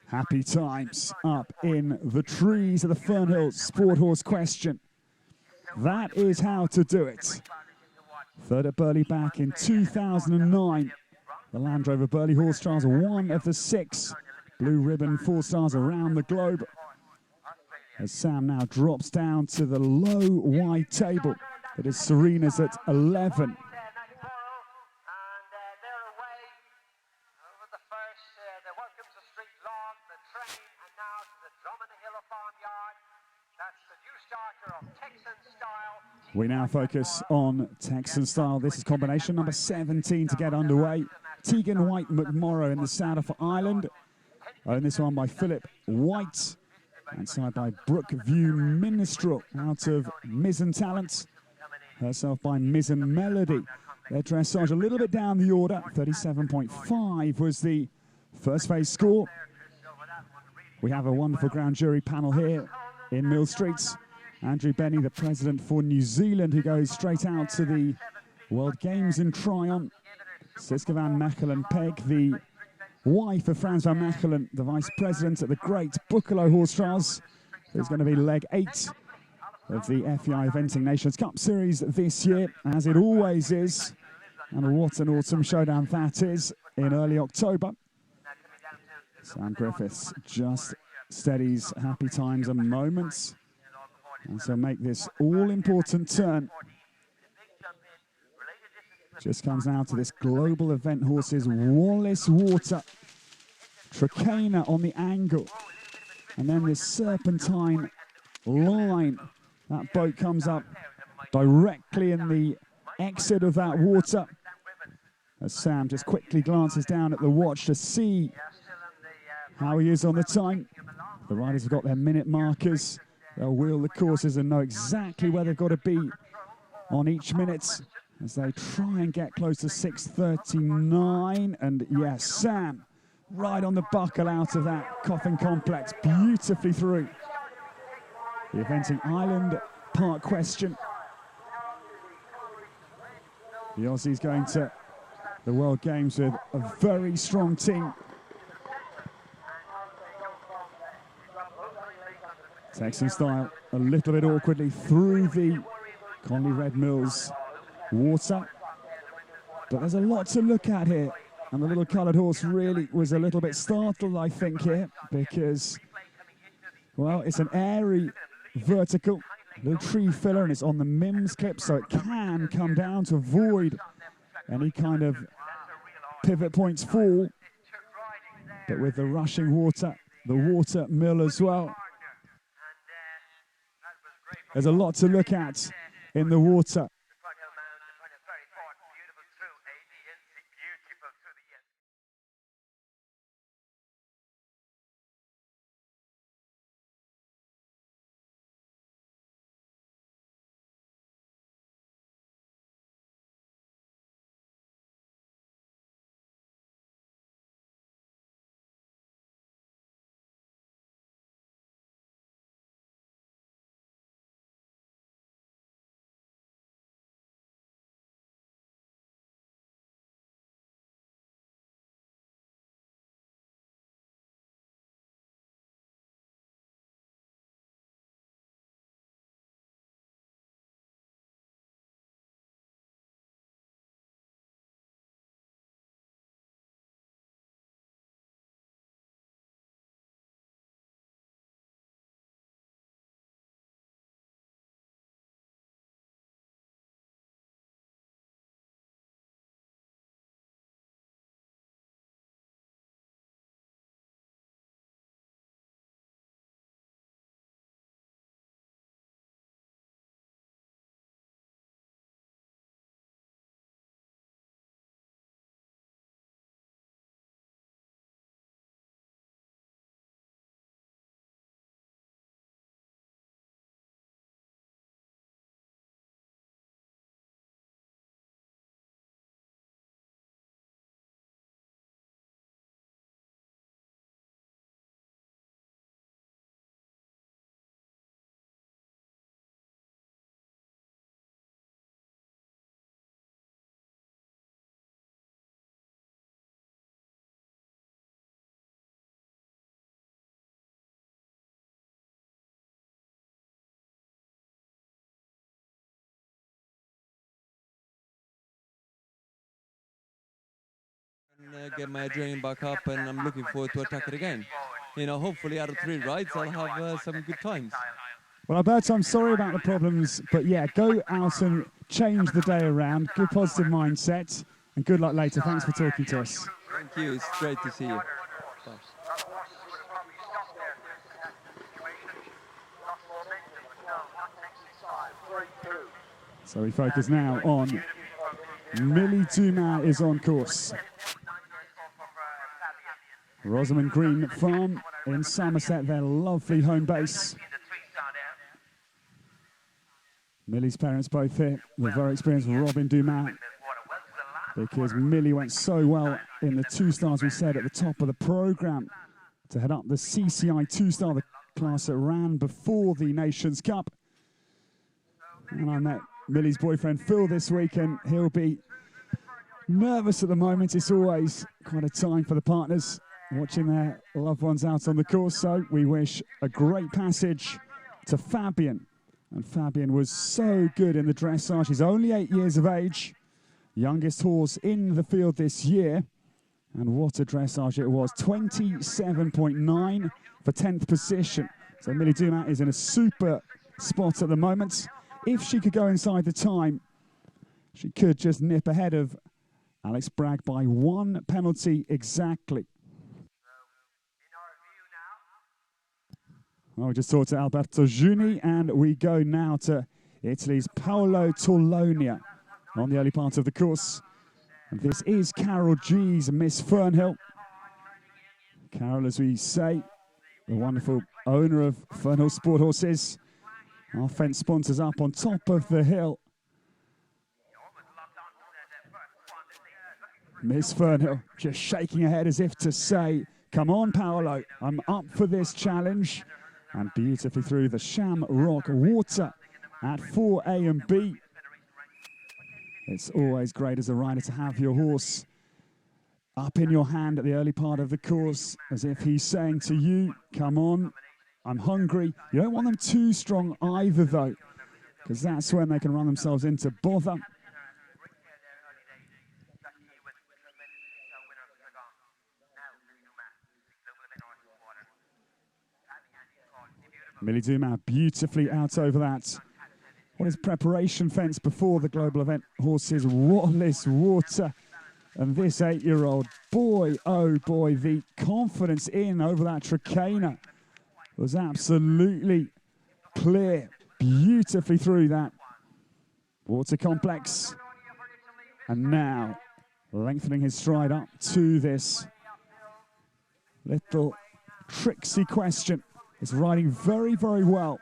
Happy times up in the trees of the Fernhill Sport Horse Question. That is how to do it. Third at Burley back in 2009. The Land Rover Burley Horse Trials are one of the 6 blue ribbon 4-stars around the globe. As Sam now drops down to the low wide table. That is Serena's at 11. We now focus on Texan Style. This is combination number 17 to get underway. Tegan White McMorrow in the saddle for Ireland. Owned this one by Philip White. And side by Brookview Minstrel out of Mizzen Talent. Herself by Mizzen Melody. Their dressage a little bit down the order. 37.5 was the first phase score. We have a wonderful grand jury panel here in Millstreet. Andrew Benny, the president for New Zealand, who goes straight out to the World Games in Tryon. Siska van Mechelen Peg, the wife of Frans van Mechelen, the vice president at the Great Boekelo Horse Trials. There's going to be leg 8 of the FEI Eventing Nations Cup Series this year, as it always is. And what an autumn showdown that is in early October. Sam Griffiths just steadies Happy Times a moment. And so make this all-important turn. Just comes now to this global event horses, Wallace Water, Trakehner on the angle. And then this serpentine line. That boat comes up directly in the exit of that water. As Sam just quickly glances down at the watch to see how he is on the time. The riders have got their minute markers. They'll wheel the courses and know exactly where they've got to be on each minute as they try and get close to 6:39. And yes, Sam, right on the buckle out of that Coffin Complex, beautifully through the Eventing Island Park Question. The Aussies going to the World Games with a very strong team. Texan Style a little bit awkwardly through the Conley Red Mills water. But there's a lot to look at here. And the little coloured horse really was a little bit startled, I think, here. Because, well, it's an airy vertical, little tree filler, and it's on the Mims clip, so it can come down to avoid any kind of pivot points fall. But with the rushing water, the water mill as well. There's a lot to look at in the water. Get my adrenaline back up, and I'm looking forward to attack it again. You know, hopefully out of 3 rides, I'll have some good times. Well, Alberto, I'm sorry about the problems, but yeah, go out and change the day around. Good positive mindset, and good luck later. Thanks for talking to us. Thank you. It's great to see you. Bye. So we focus now on Millie Dumas is on course. Rosamond Green Farm in Somerset, their lovely home base. Millie's parents both here, the very experienced Robin Dumas, because Millie went so well in the 2 stars we said at the top of the programme to head up the CCI 2-star, the class that ran before the Nations Cup. And I met Millie's boyfriend Phil this week, and he'll be nervous at the moment. It's always quite a time for the partners watching their loved ones out on the course. So we wish a great passage to Fabian. And Fabian was so good in the dressage. He's only 8 years of age, youngest horse in the field this year. And what a dressage it was, 27.9 for 10th position. So Millie Dumas is in a super spot at the moment. If she could go inside the time, she could just nip ahead of Alex Bragg by 1 penalty exactly. Well, we just talked to Alberto Giuni, and we go now to Italy's Paolo Torlonia on the early part of the course. And this is Carol G's Miss Fernhill. Carol, as we say, the wonderful owner of Fernhill Sport Horses. Our fence sponsors up on top of the hill. Miss Fernhill just shaking her head as if to say, come on, Paolo, I'm up for this challenge. And beautifully through the Shamrock Water at 4A and B. It's always great as a rider to have your horse up in your hand at the early part of the course, as if he's saying to you, come on, I'm hungry. You don't want them too strong either, though, because that's when they can run themselves into bother. Millie Dumas beautifully out over that. What is preparation fence before the global event horses, Wallace Water. And this 8-year-old, boy, oh boy, the confidence in over that Trakehner was absolutely clear, beautifully through that water complex. And now lengthening his stride up to this little tricksy question. It's riding very, very well.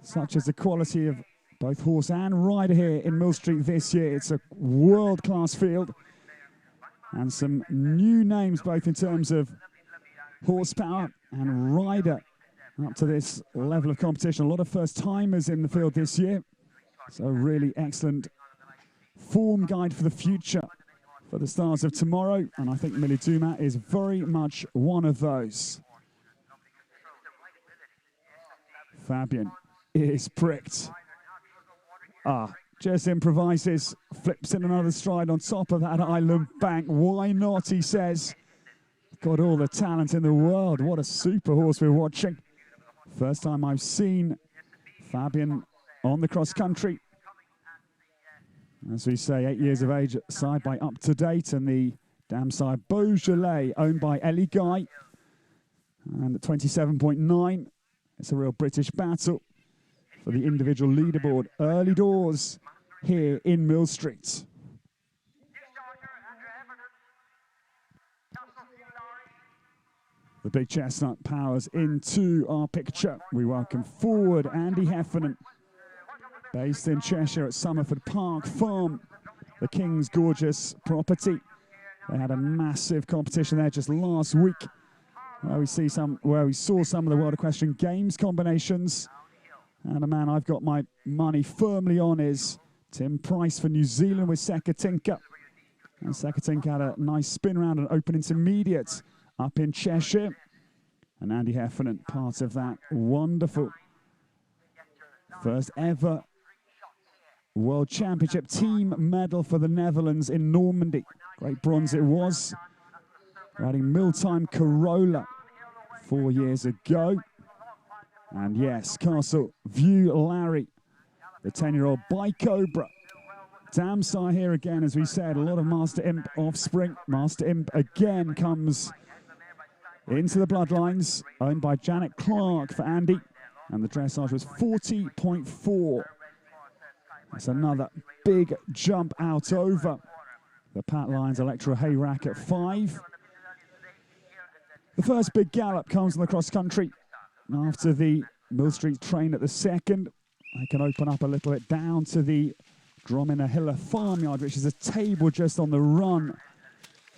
Such as the quality of both horse and rider here in Millstreet this year. It's a world-class field. And some new names, both in terms of horsepower and rider, up to this level of competition. A lot of first-timers in the field this year. So really excellent form guide for the future for the stars of tomorrow. And I think Millie Dumas is very much one of those. Fabian is pricked. Just improvises, flips in another stride on top of that island bank. Why not, he says. Got all the talent in the world. What a super horse we're watching. First time I've seen Fabian on the cross country. As we say, 8 years of age, side by Up to Date, and the dam side Beaujolais, owned by Ellie Guy. And at 27.9. It's a real British battle for the individual leaderboard. Early doors here in Millstreet. The big chestnut powers into our picture. We welcome forward Andy Heffernan, based in Cheshire at Somerford Park Farm, the King's gorgeous property. They had a massive competition there just last week, where we saw some of the World Equestrian Games combinations. And a man I've got my money firmly on is Tim Price for New Zealand with Sekatinka. And Sekatinka had a nice spin round and open intermediate up in Cheshire. And Andy Heffernan, part of that wonderful first ever World Championship team medal for the Netherlands in Normandy. Great bronze it was. Riding Milltime Corolla 4 years ago. And yes, Castle View Larry, the 10-year-old by Cobra. Damsire here again, as we said, a lot of Master Imp offspring. Master Imp again comes into the bloodlines, owned by Janet Clark for Andy. And the dressage was 40.4. That's another big jump out over the Pat Lyons Electro Hayrack at 5. The first big gallop comes on the cross country. After the Millstreet train at the second, I can open up a little bit down to the Drominahilla Farmyard, which is a table just on the run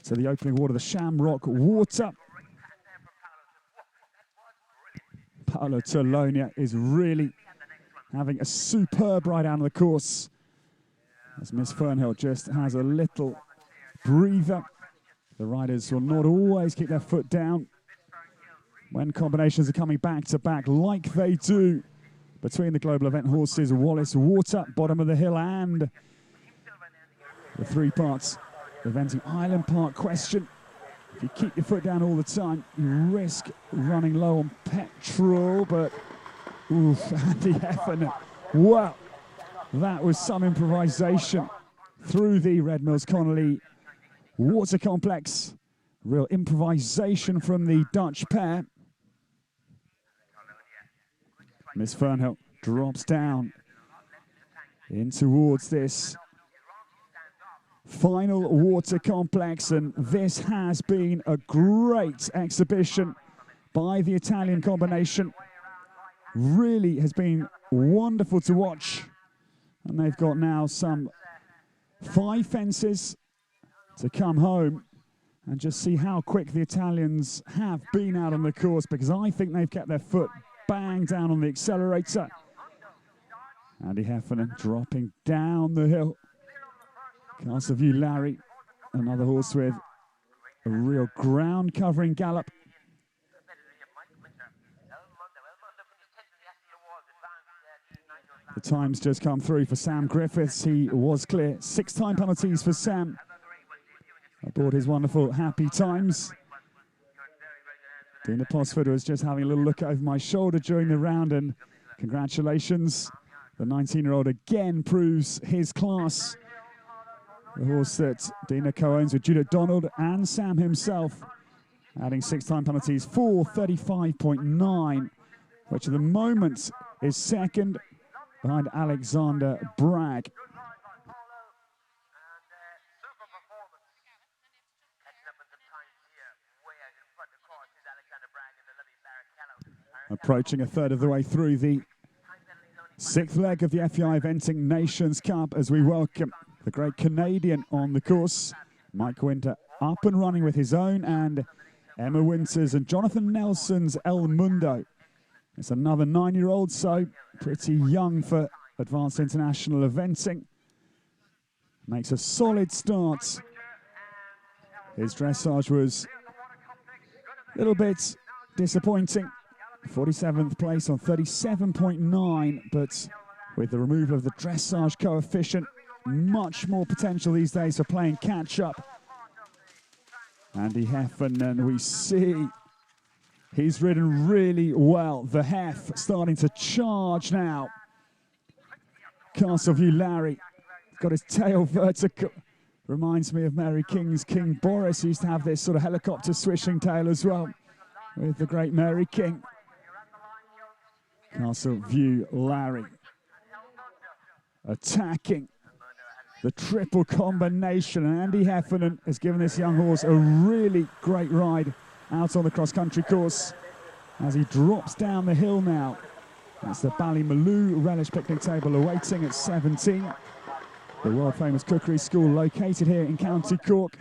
to the opening water, the Shamrock Water. Paolo Tolonia is really having a superb ride out of the course, as Miss Fernhill just has a little breather. The riders will not always keep their foot down when combinations are coming back to back like they do between the global event horses. Wallace Water, bottom of the hill, and the 3 parts eventing Island Park question. If you keep your foot down all the time, you risk running low on petrol, but oof, Andy Heffernan. Wow, that was some improvisation through the Red Mills Connolly Water Complex. Real improvisation from the Dutch pair. Miss Fernhill drops down in towards this final water complex, and this has been a great exhibition by the Italian combination. Really has been wonderful to watch, and they've got now some 5 fences to come home and just see how quick the Italians have been out on the course, because I think they've kept their foot bang down on the accelerator. Andy Heffernan dropping down the hill. Castleview Larry, another horse with a real ground covering gallop. The times just come through for Sam Griffiths. He was clear. 6 time penalties for Sam aboard his wonderful Happy Times. Dina Posford was just having a little look over my shoulder during the round, and congratulations. The 19-year-old again proves his class. The horse that Dina co-owns with Judah Donald and Sam himself, adding 6 time penalties for 35.9, which at the moment is second behind Alexander Bragg. Approaching a third of the way through the 6th leg of the FEI Eventing Nations Cup, as we welcome the great Canadian on the course. Mike Winter up and running with his own, and Emma Winters and Jonathan Nelson's El Mundo. It's another 9-year-old, so pretty young for advanced international eventing. Makes a solid start. His dressage was a little bit disappointing. 47th place on 37.9, but with the removal of the dressage coefficient, much more potential these days for playing catch-up. Andy Heffernan, we see he's ridden really well. The Hef starting to charge now. Castleview Larry got his tail vertical. Reminds me of Mary King's King Boris, who used to have this sort of helicopter swishing tail as well, with the great Mary King. Castleview Larry attacking the triple combination, and Andy Heffernan has given this young horse a really great ride out on the cross-country course as he drops down the hill now. That's the Ballymaloe Relish Picnic Table awaiting at 17. The world-famous cookery school located here in County Cork.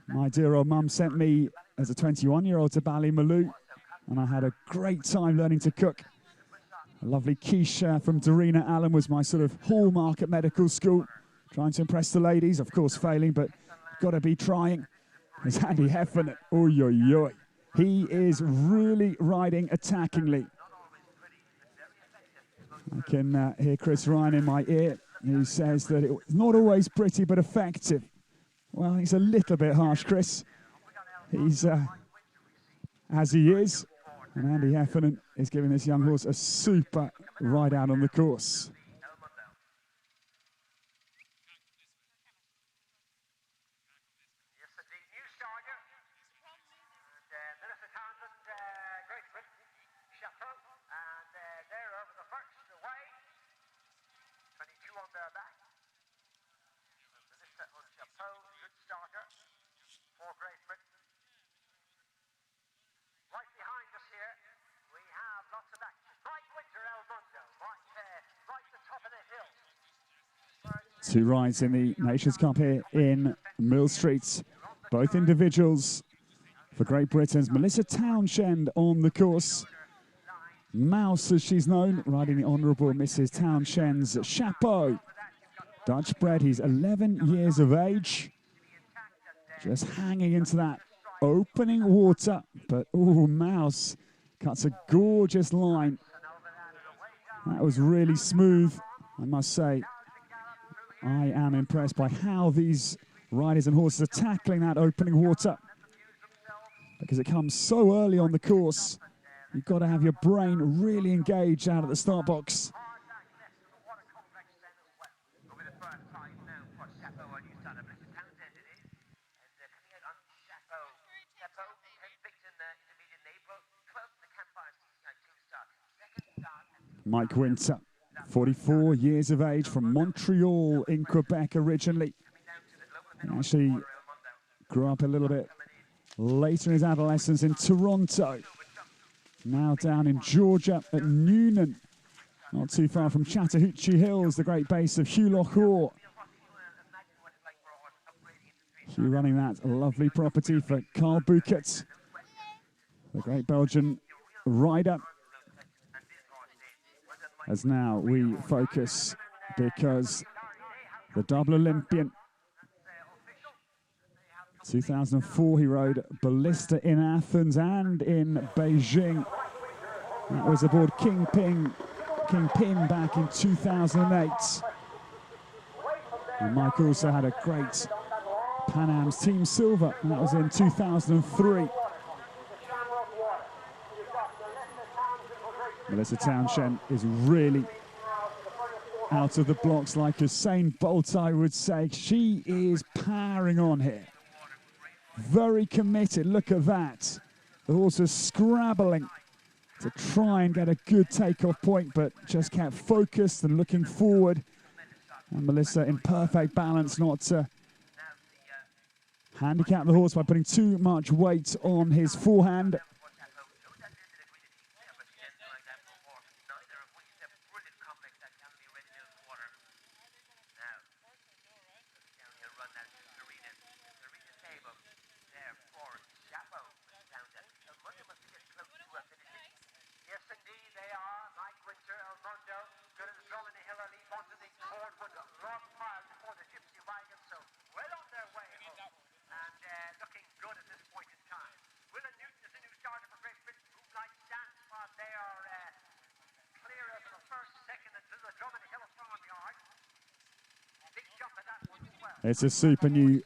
My dear old mum sent me as a 21-year-old to Ballymaloe, and I had a great time learning to cook. A lovely quiche from Dorina Allen was my sort of hallmark at medical school. Trying to impress the ladies, of course failing, but got to be trying. There's Andy Heffernan. Oy, oy, oy. He is really riding attackingly. I can hear Chris Ryan in my ear, who says that it's not always pretty but effective. Well, he's a little bit harsh, Chris. He's as he is, and Andy Heffernan is giving this young horse a super ride out on the course. Two rides in the Nations Cup here in Millstreet. Both individuals for Great Britain's Melissa Townshend on the course. Mouse, as she's known, riding the Honourable Mrs. Townshend's Chapeau. Dutch bred, he's 11 years of age. Just hanging into that opening water. But, oh, Mouse cuts a gorgeous line. That was really smooth, I must say. I am impressed by how these riders and horses are tackling that opening water, because it comes so early on the course. You've got to have your brain really engaged out at the start box. Mike Winter, 44 years of age, from Montreal in Quebec originally. He actually grew up a little bit later in his adolescence in Toronto. Now down in Georgia at Newnan, not too far from Chattahoochee Hills, the great base of Hugh Lochor. Hugh running that lovely property for Carl Buchert, the great Belgian rider. As now we focus, because the double Olympian, 2004 he rode Ballista in Athens and in Beijing. That was aboard Kingpin back in 2008. And Mike also had a great Pan Am's Team Silver, and that was in 2003. Melissa Townshend is really out of the blocks like Usain Bolt, I would say. She is powering on here. Very committed, look at that. The horse is scrabbling to try and get a good takeoff point, but just kept focused and looking forward. And Melissa in perfect balance, not to handicap the horse by putting too much weight on his forehand. It's a super new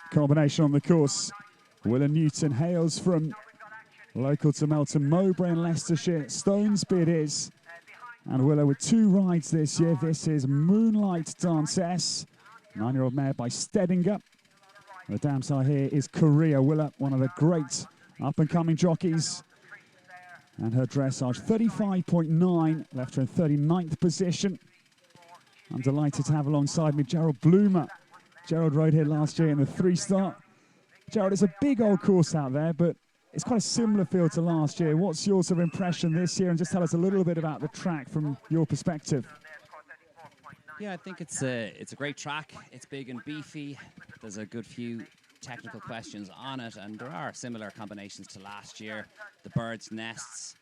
combination on the course. Willa Newton hails from local to Melton Mowbray in Leicestershire. Stonesby it is. And Willa with two rides this year. This is Moonlight Dances, 9-year-old mare by Stedinger. The dam side here is Korea. Willa, one of the great up-and-coming jockeys. And her dressage, 35.9, left her in 39th position. I'm delighted to have alongside me Gerald Bloomer. Gerald rode here last year in the 3-star. Gerald, it's a big old course out there, but it's quite a similar field to last year. What's your sort of impression this year? And just tell us a little bit about the track from your perspective. Yeah, I think it's a great track. It's big and beefy. There's a good few technical questions on it, and there are similar combinations to last year. The bird's nests,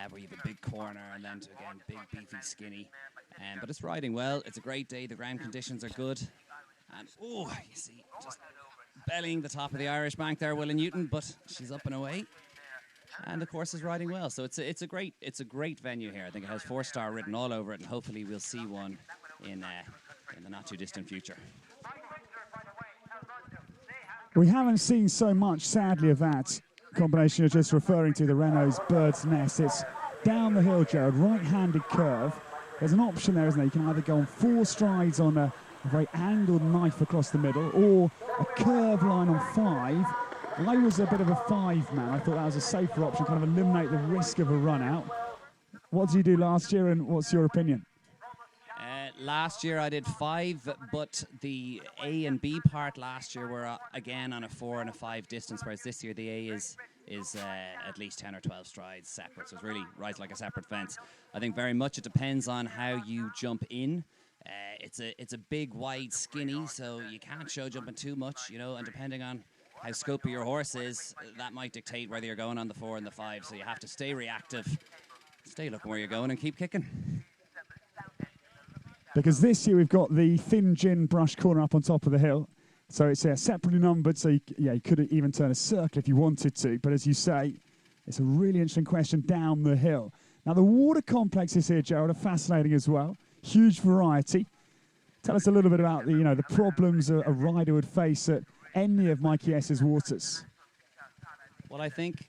where you have a big corner, and then again, big, beefy, skinny. But it's riding well. It's a great day. The ground conditions are good. And, oh, you see, just bellying the top of the Irish bank there, Willa Newton, but she's up and away. and the course is riding well. So it's a great venue here. I think it has 4-star written all over it, and hopefully we'll see one in the not too distant future. We haven't seen so much, sadly, of that combination you're just referring to, the Renault's Bird's Nest. It's down the hill, Gerald, right-handed curve. There's an option there, isn't there? You can either go on 4 strides on a very angled knife across the middle, or a curve line on 5. I was a bit of a 5 man. I thought that was a safer option, kind of eliminate the risk of a run out. What did you do last year, and what's your opinion? Last year I did 5, but the A and B part last year were again on a 4 and a 5 distance, whereas this year the A is at least 10 or 12 strides separate, so it really rides like a separate fence. I think very much it depends on how you jump in. It's a big, wide, skinny, so you can't show jumping too much, you know, and depending on how scopy your horse is, that might dictate whether you're going on the 4 and the 5, so you have to stay reactive, stay looking where you're going and keep kicking. Because this year we've got the thin gin brush corner up on top of the hill. So it's separately numbered, so you could even turn a circle if you wanted to. But as you say, it's a really interesting question down the hill. Now, the water complexes here, Gerald, are fascinating as well. Huge variety. Tell us a little bit about the problems a rider would face at any of Mikey S's waters. Well, I think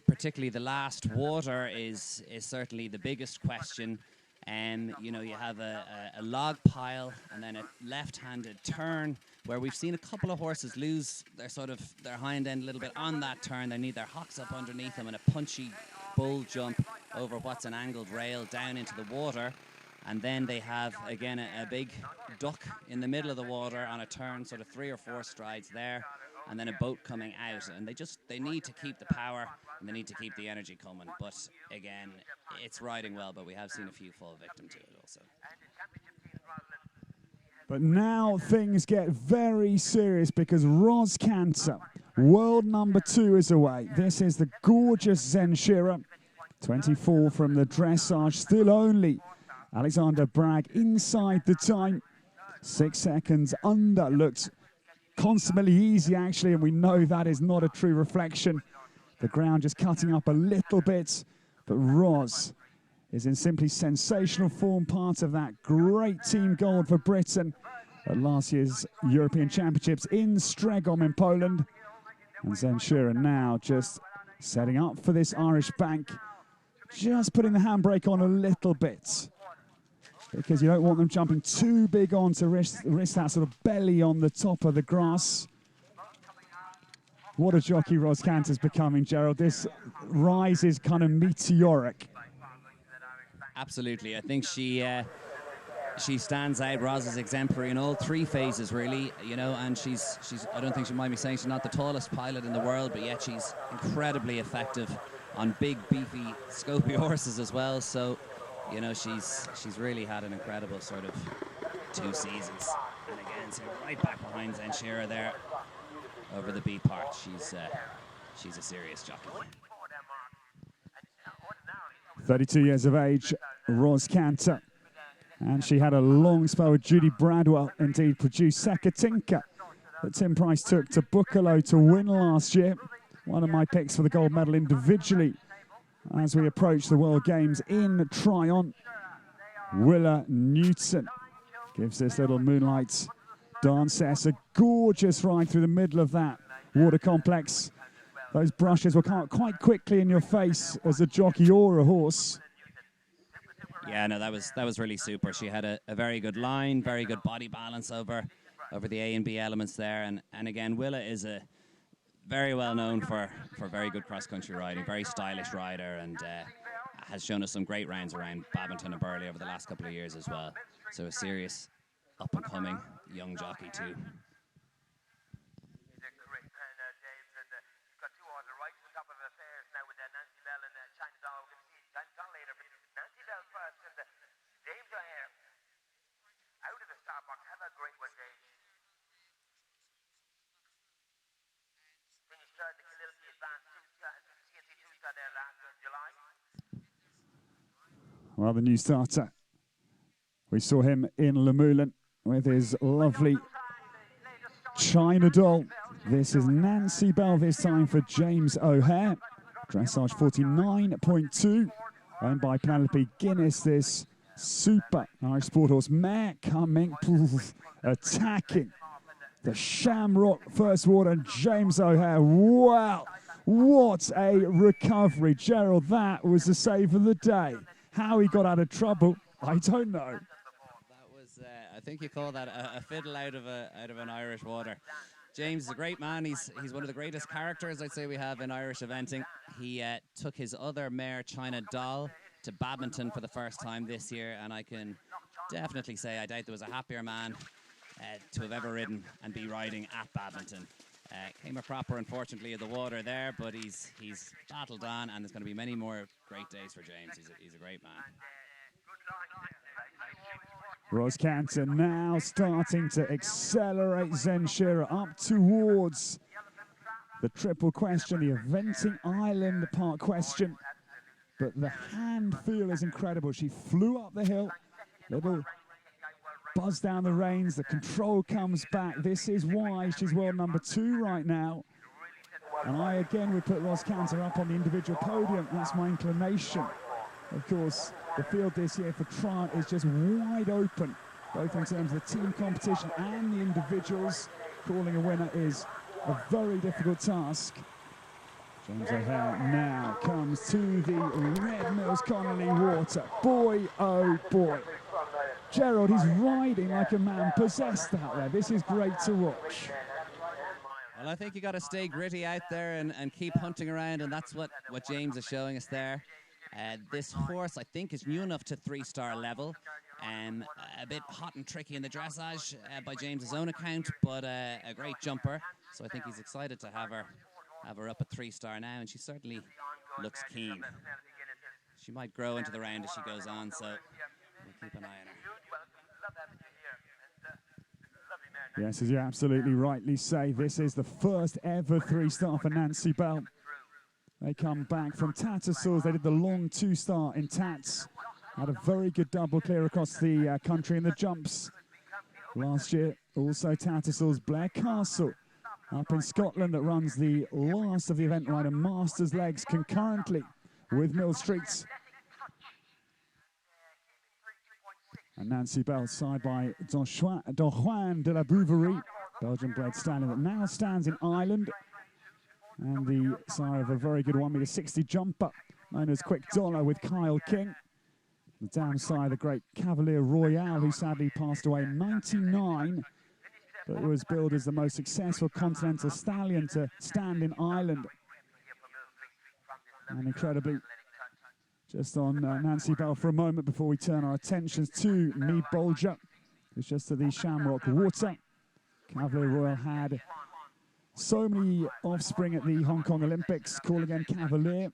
particularly the last water is certainly the biggest question. You have a log pile and then a left-handed turn where we've seen a couple of horses lose their hind end a little bit on that turn. They need their hocks up underneath them and a punchy bull jump over what's an angled rail down into the water. And then they have, again, a big duck in the middle of the water on a turn, sort of 3 or 4 strides there, and then a boat coming out. And they need to keep the power and they need to keep the energy coming. But again, it's riding well, but we have seen a few fall victim to it also. But now things get very serious because Ros Cantor, world number 2, is away. This is the gorgeous Zenshira, 24 from the dressage, still only Alexander Bragg inside the time. 6 seconds under, looks constantly easy actually, and we know that is not a true reflection. The ground just cutting up a little bit, but Ros is in simply sensational form, part of that great team gold for Britain at last year's European Championships in Stregom in Poland. And Zenshira now just setting up for this Irish bank, just putting the handbrake on a little bit, because you don't want them jumping too big on to risk that sort of belly on the top of the grass. What a jockey Ros Cantor's becoming, Gerald. This rise is kind of meteoric. Absolutely. I think she stands out. Ros is exemplary in all 3 phases, really, and she's I don't think she might be saying she's not the tallest pilot in the world, but yet she's incredibly effective on big, beefy, scopy horses as well. So, she's really had an incredible sort of 2 seasons. And again, so right back behind Zenshira there over the B part. She's a serious jockey. 32 years of age, Ros Cantor. And she had a long spell with Judy Bradwell, indeed produced Sekatinka, that Tim Price took to Buccalo to win last year. One of my picks for the gold medal individually as we approach the World Games in Tryon. Willa Newton gives this little moonlight dancess a gorgeous ride through the middle of that water complex. Those brushes will come up quite quickly in your face as a jockey or a horse. Yeah, no, that was really super. She had a very good line, very good body balance over the A and B elements there. And again, Willa is a very well known for very good cross-country riding, very stylish rider, and has shown us some great rounds around Babington and Burley over the last couple of years as well. So a serious up-and-coming young jockey too. Well, the new starter, we saw him in Le Moulin with his lovely China doll. This is Nancy Bell this time for James O'Hare. Dressage 49.2, owned by Penelope Guinness. This super Irish sport horse mare coming, attacking the Shamrock First Water, James O'Hare. Wow, what a recovery. Gerald, that was the save of the day. How he got out of trouble, I don't know. That was, I think you call that a fiddle out of an Irish water. James is a great man. He's one of the greatest characters, I'd say, we have in Irish eventing. He took his other mare, China Doll, to Badminton for the first time this year, and I can definitely say I doubt there was a happier man to have ever ridden and be riding at Badminton. Came a cropper, unfortunately, of the water there, but he's battled on, and there's going to be many more great days for James. He's a great man. Ross Canton now starting to accelerate Zen Shearer up towards the triple question, the eventing island part question. But the hand feel is incredible. She flew up the hill, little buzz down the reins, the control comes back. This is why she's world number 2 right now. And I again would put Ross Cantor up on the individual podium. That's my inclination. Of course, the field this year for Trant is just wide open, both in terms of the team competition and the individuals. Calling a winner is a very difficult task. James O'Hare now comes to the Red Mills Connolly water. Boy, oh boy. Gerald, he's riding like a man possessed out there. This is great to watch. Well, I think you got to stay gritty out there and keep hunting around, and that's what James is showing us there. This horse, I think, is new enough to 3-star level. A bit hot and tricky in the dressage by James's own account, but a great jumper. So I think he's excited to have her up at 3-star now, and she certainly looks keen. She might grow into the round as she goes on, so we'll keep an eye on her. Yes, as you absolutely rightly say, this is the first ever 3-star for Nancy Bell. They come back from Tattersalls. They did the long 2-star in Tats. Had a very good double clear across the country in the jumps last year. Also Tattersalls, Blair Castle up in Scotland that runs the last of the Event Rider Masters legs concurrently with Millstreet. And Nancy Bell, side by Don Juan de la Bouverie, Belgian-bred stallion that now stands in Ireland. And the sire of a very good 1m60 jumper, known as Quick Dollar with Kyle King. The downside, the great Cavalier Royale, who sadly passed away in 99, but was billed as the most successful continental stallion to stand in Ireland. And incredibly, just on Nancy Bell for a moment before we turn our attentions to Me Bolger, who's just at the Shamrock Water. Cavalier Royal had so many offspring at the Hong Kong Olympics. Call again Cavalier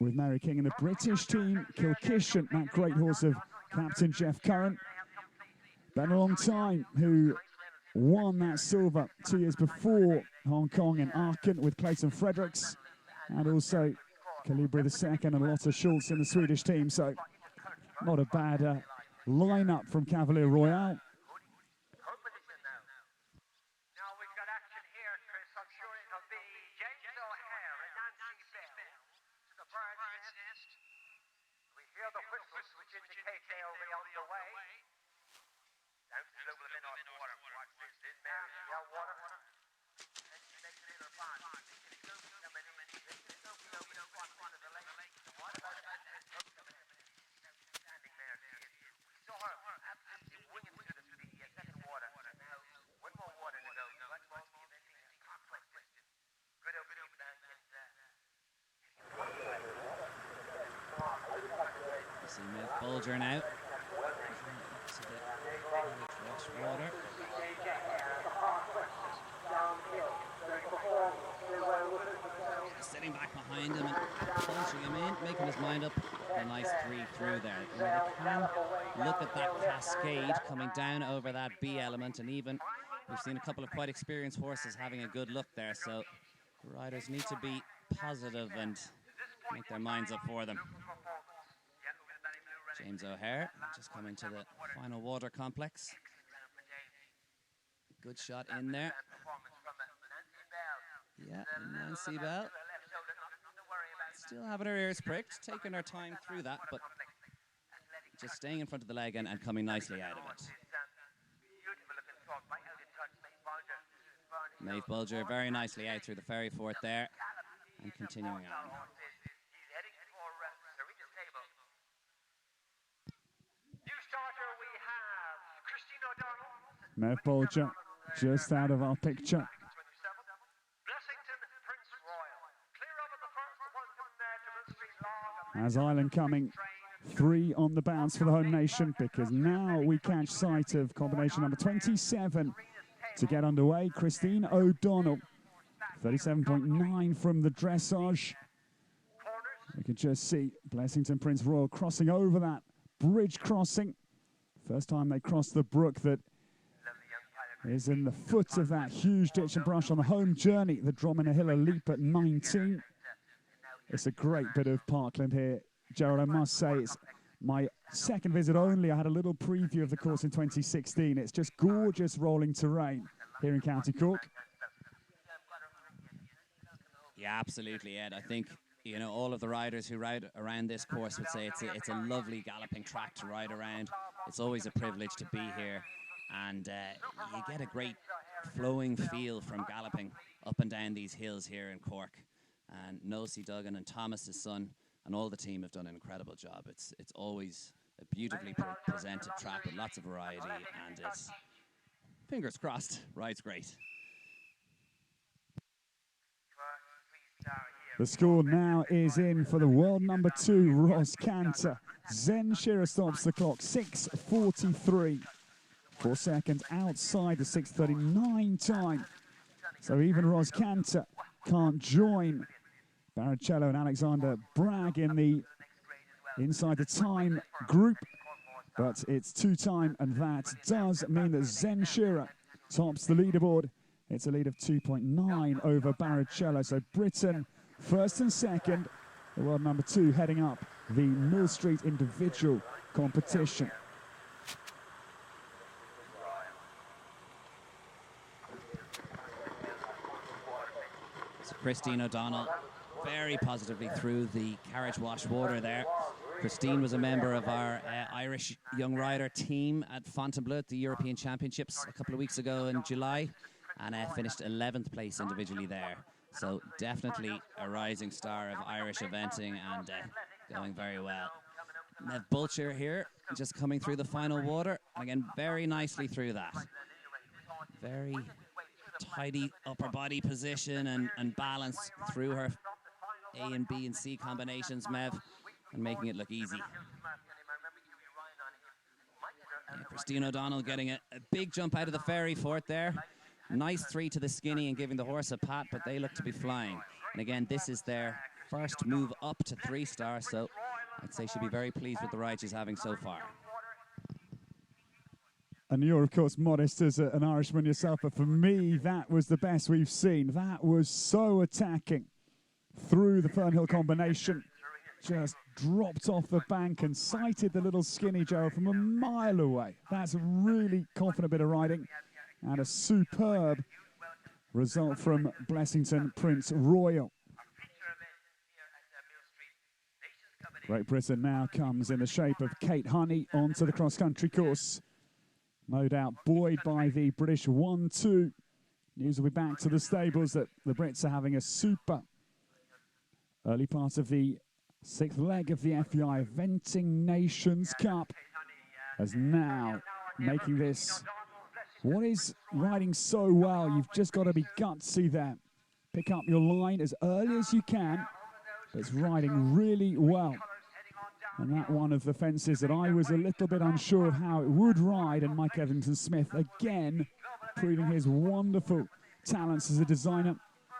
with Mary King in the British team. Kilkishan, that great horse of Captain Jeff Curran. Been a long time, who won that silver 2 years before Hong Kong in Aachen with Clayton Fredericks. And also Calibri II and Lotta Schultz in the Swedish team. So not a bad lineup from Cavalier Royale. Now we've got action here, Chris. I'm sure it'll be James O'Hare and Nancy Bell to the bird's nest. We hear the whistles, which indicate they'll be on the way. Down to the level of North Water. Watch this. This mare is well water. And she makes it in her pond. Standing mare. We saw her absolutely winging through the second water. Now, one more water to go. Much more the eventing complex. Good opening bank and You see Mick Bolger now. To the fresh water. Sitting back behind him and punching him in, making his mind up. A nice 3 through there. You know, they can look at that cascade coming down over that B element, and even we've seen a couple of quite experienced horses having a good look there. So riders need to be positive and make their minds up for them. James O'Hare just coming to the final water complex. Good shot in there. Still having her ears pricked, taking her time through that, but just staying in front of the leg and coming nicely out of it. Maeve Bulger very nicely out through the ferry fort there and continuing on. Maeve Bulger just out of our picture. As Ireland coming 3 on the bounce for the home nation, because now we catch sight of combination number 27 to get underway. Christine O'Donnell, 37.9 from the dressage. We can just see Blessington Prince Royal crossing over that bridge crossing. First time they crossed the brook that is in the foot of that huge ditch and brush on the home journey. The Dromina leap at 19. It's a great bit of parkland here, Gerald. I must say, it's my second visit only. I had a little preview of the course in 2016. It's just gorgeous rolling terrain here in County Cork. Yeah, absolutely, Ed. I think, you know, all of the riders who ride around this course would say it's a lovely galloping track to ride around. It's always a privilege to be here, and you get a great flowing feel from galloping up and down these hills here in Cork. And Nosey Duggan and Thomas, his son, and all the team have done an incredible job. It's always a beautifully presented track with lots of variety, and it's, fingers crossed, rides great. The score now is in for the world number 2, Ross Cantor. Zen Shearer stops the clock, 6:43. 4 seconds outside the 6:39 time. So even Ross Cantor can't join Barrichello and Alexander Bragg in the inside the time group, but it's 2-time, and that does mean that Zen Shearer tops the leaderboard. It's a lead of 2.9 over Barrichello. So Britain first and second, the world number 2 heading up the Millstreet individual competition. So Christine O'Donnell very positively through the carriage wash water there. Christine was a member of our Irish young rider team at Fontainebleau at the European Championships a couple of weeks ago in July, and finished 11th place individually there. So definitely a rising star of Irish eventing, and going very well. Maeve Bulger here, just coming through the final water, and again very nicely through that. Very tidy upper body position and balance through her A and B and C combinations, Mev, and making it look easy. Yeah, Christine O'Donnell getting a big jump out of the ferry fort there. Nice 3 to the skinny and giving the horse a pat, but they look to be flying. And again, this is their first move up to 3-star, so I'd say she'll be very pleased with the ride she's having so far. And you're, of course, modest as an Irishman yourself, but for me, that was the best we've seen. That was so attacking through the Fernhill combination. Just dropped off the bank and sighted the little skinny Gerald from a mile away. That's a really confident bit of riding, and a superb result from Blessington Prince Royal. Great Britain now comes in the shape of Kate Honey onto the cross-country course. No doubt buoyed by the British 1-2. News will be back to the stables that the Brits are having a super early part of the 6th leg of the FEI Eventing Nations Cup, as now making this what is riding so well. You've just got to be gutsy there. Pick up your line as early as you can. It's riding really well. And that one of the fences that I was a little bit unsure of how it would ride, and Mike Eventon-Smith again proving his wonderful talents as a designer.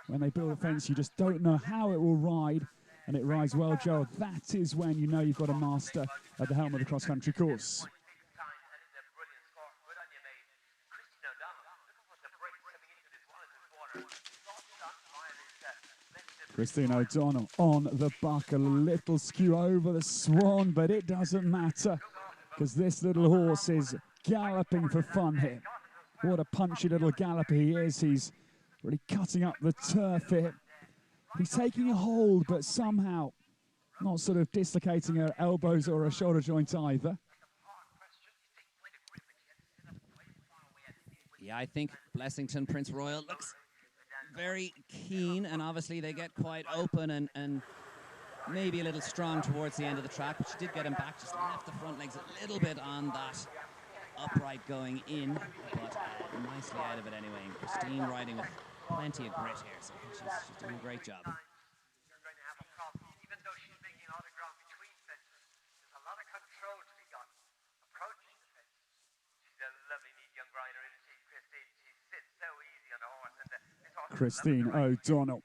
When they build a fence, you just don't know how it will ride, and it rides well, Joe. That is when you know you've got a master at the helm of the cross-country course. Christine O'Donnell on the buck, a little skew over the swan, but it doesn't matter because this little horse is galloping for fun here. What a punchy little galloper he is. He's really cutting up the turf here. He's taking a hold, but somehow not sort of dislocating her elbows or her shoulder joint either. Yeah, I think Blessington Prince Royal looks very keen, and obviously they get quite open and maybe a little strong towards the end of the track, but she did get him back, just left the front legs a little bit on that upright going in, but nicely out of it anyway. And Christine riding with plenty of grit here, so I think she's doing a great job. You're going to have a problem, even though she's making a lot of ground between fences. There's a lot of control to be got approaching the fences. She's a lovely, neat young rider, isn't she, Christine? She sits so easy on the horse. And Christine O'Donnell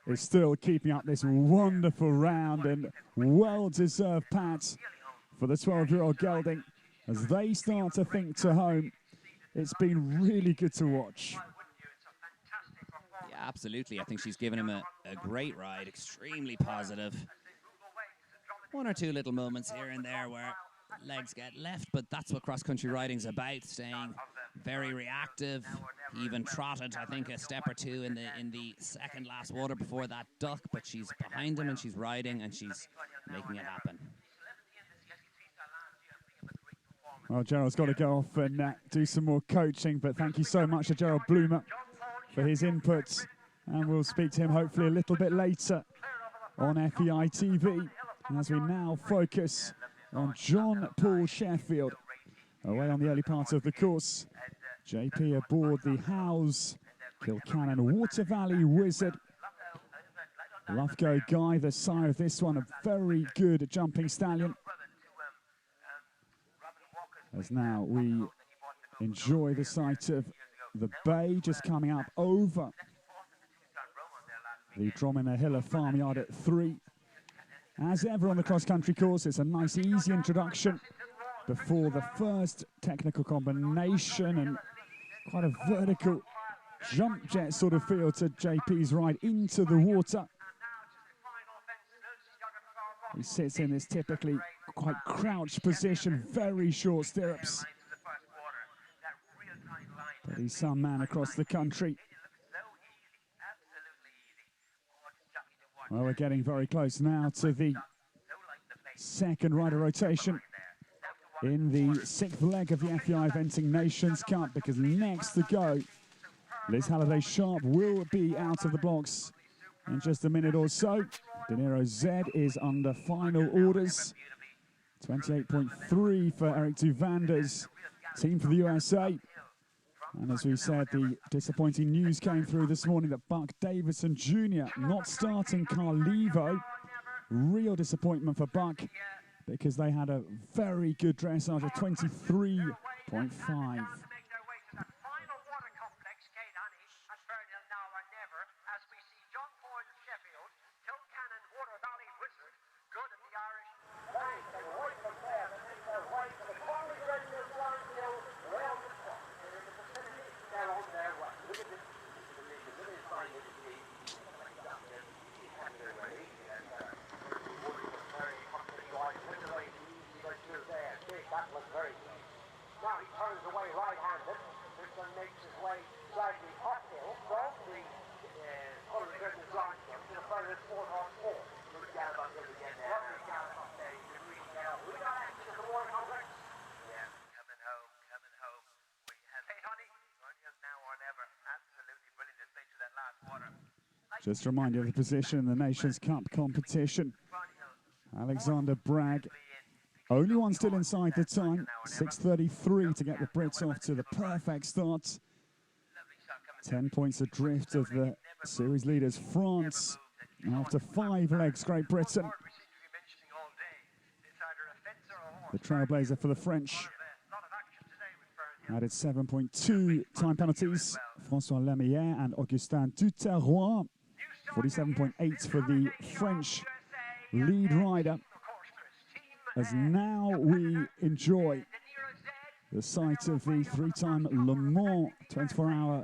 is still keeping up this wonderful round, and well-deserved pat for the 12-year-old gelding as they start to think to home. It's been really good to watch. Yeah, absolutely. I think she's given him a great ride, extremely positive. One or two little moments here and there where legs get left, but that's what cross-country riding's about, staying very reactive. He even trotted, I think, a step or two in the second last water before that duck, but she's behind him and she's riding and she's making it happen. Well, Gerald's got to go off and do some more coaching, but thank you so much to Gerald Bloomer for his inputs, and we'll speak to him hopefully a little bit later on FEI TV as we now focus on John Paul Sheffield away on the early part of the course. JP aboard the Howes Kilcannon Water Valley Wizard. Lufgo Guy, the sire of this one, a very good jumping stallion. As now we enjoy the sight of the bay just coming up over the Dromina farmyard at 3. As ever on the cross-country course, it's a nice, easy introduction before the first technical combination, and quite a vertical jump jet sort of feel to JP's ride into the water. He sits in this typically quite crouched position, very short stirrups. But he's some man across the country. Well, we're getting very close now to the second rider rotation in the 6th leg of the FEI Eventing Nations Cup, because next to go, Liz Halliday-Sharp will be out of the blocks in just a minute or so. De Niro Z is under final orders. 28.3 for Eric Duvander's team for the USA. And as we said, the disappointing news came through this morning that Buck Davidson Jr. not starting Carlevo. Real disappointment for Buck, because they had a very good dressage of 23.5. Just a reminder of the position in the Nations Cup competition. Alexander Bragg, only one still inside the time. 6:33 to get the Brits off to the perfect start. 10 points adrift of the series leaders, France. And after 5 legs, Great Britain. The trailblazer for the French added 7.2 time penalties. François Lemierre and Augustin Duterrois. 47.8 for the French lead rider. As now we enjoy the sight of the 3-time Le Mans 24-hour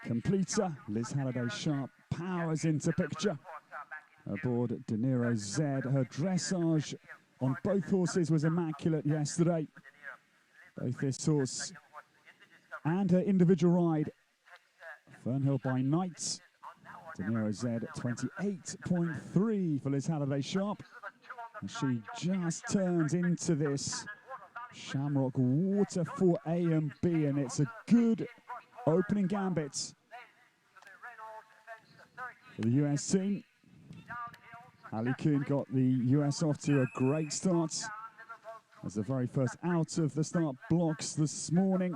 completer. Liz Halliday-Sharp powers into picture aboard De Niro Z. Her dressage on both horses was immaculate yesterday. Both this horse and her individual ride, Fernhill by night, De Niro Z 28.3 for Liz Halliday Sharp. And she just turns into this Shamrock Water for A and B, and it's a good opening gambit for the US team. Ali Kuhn got the US off to a great start as the very first out of the start blocks this morning.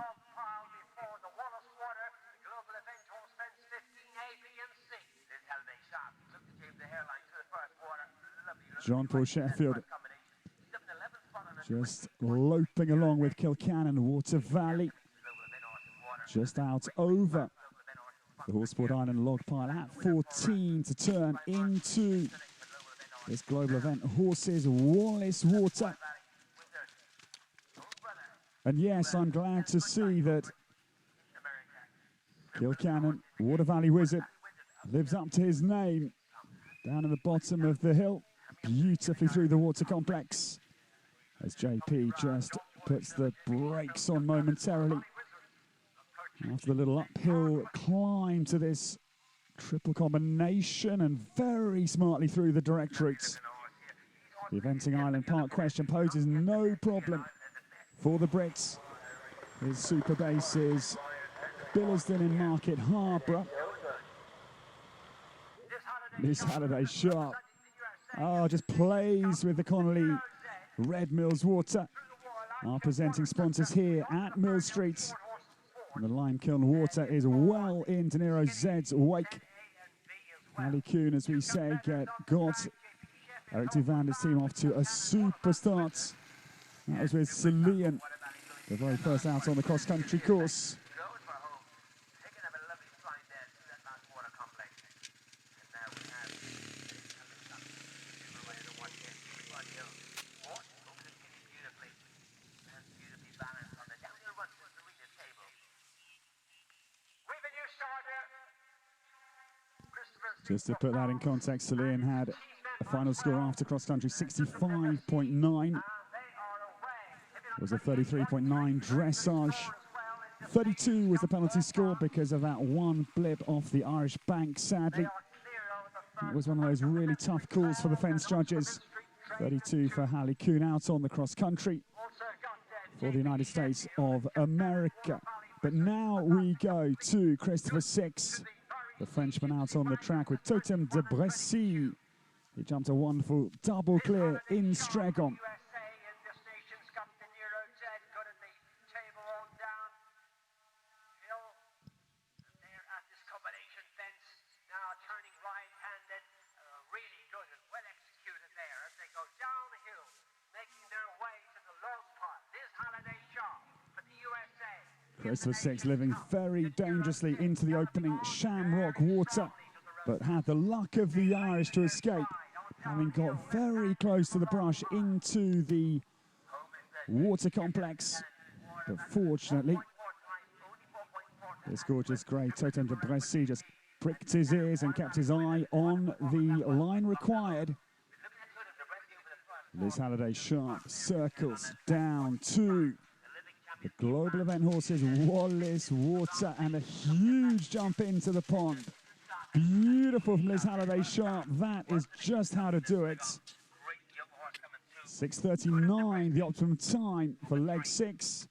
John-Paul Sheffield just loping along with Kilcannon. Water Valley just out over the Horseport Island log pile at 14 to turn into this global event horses Wallace Water. And yes, I'm glad to see that Kilcannon, Water Valley Wizard, lives up to his name down at the bottom of the hill, beautifully through the water complex, as JP just puts the brakes on momentarily after the little uphill climb to this triple combination, and very smartly through the direct route. The Eventing Island Park question poses no problem for the Brits. His super bases Billesden in Market Harborough. Liz Halliday Sharp. Oh, just plays with the Connolly Red Mills Water. Our presenting sponsors here at Millstreet. And the Lime Kiln Water is well in De Niro Z's wake. Ali Kuhn, as we say, got Eric Duvander's team off to a super start. That was with Celine, the very first out on the cross-country course. Just to put that in context, Celine had a final score after cross-country 65.9. It was a 33.9 dressage. 32 was the penalty score because of that one blip off the Irish bank, sadly. It was one of those really tough calls for the fence judges. 32 for Ali Kuhn out on the cross-country for the United States of America. But now we go to Christopher 6. The Frenchman out on the track with Totem de Bressy. He jumped a wonderful double clear in Stregon. Christopher 6 living very dangerously into the opening Shamrock Water, but had the luck of the Irish to escape, having got very close to the brush into the water complex. But fortunately, this gorgeous grey Totem de Bressy just pricked his ears and kept his eye on the line required. Liz Halliday Sharp circles down to the global event horses Wallace Water, and a huge jump into the pond. Beautiful from Liz Halliday Sharp. That is just how to do it. 6:39, the optimum time for leg 6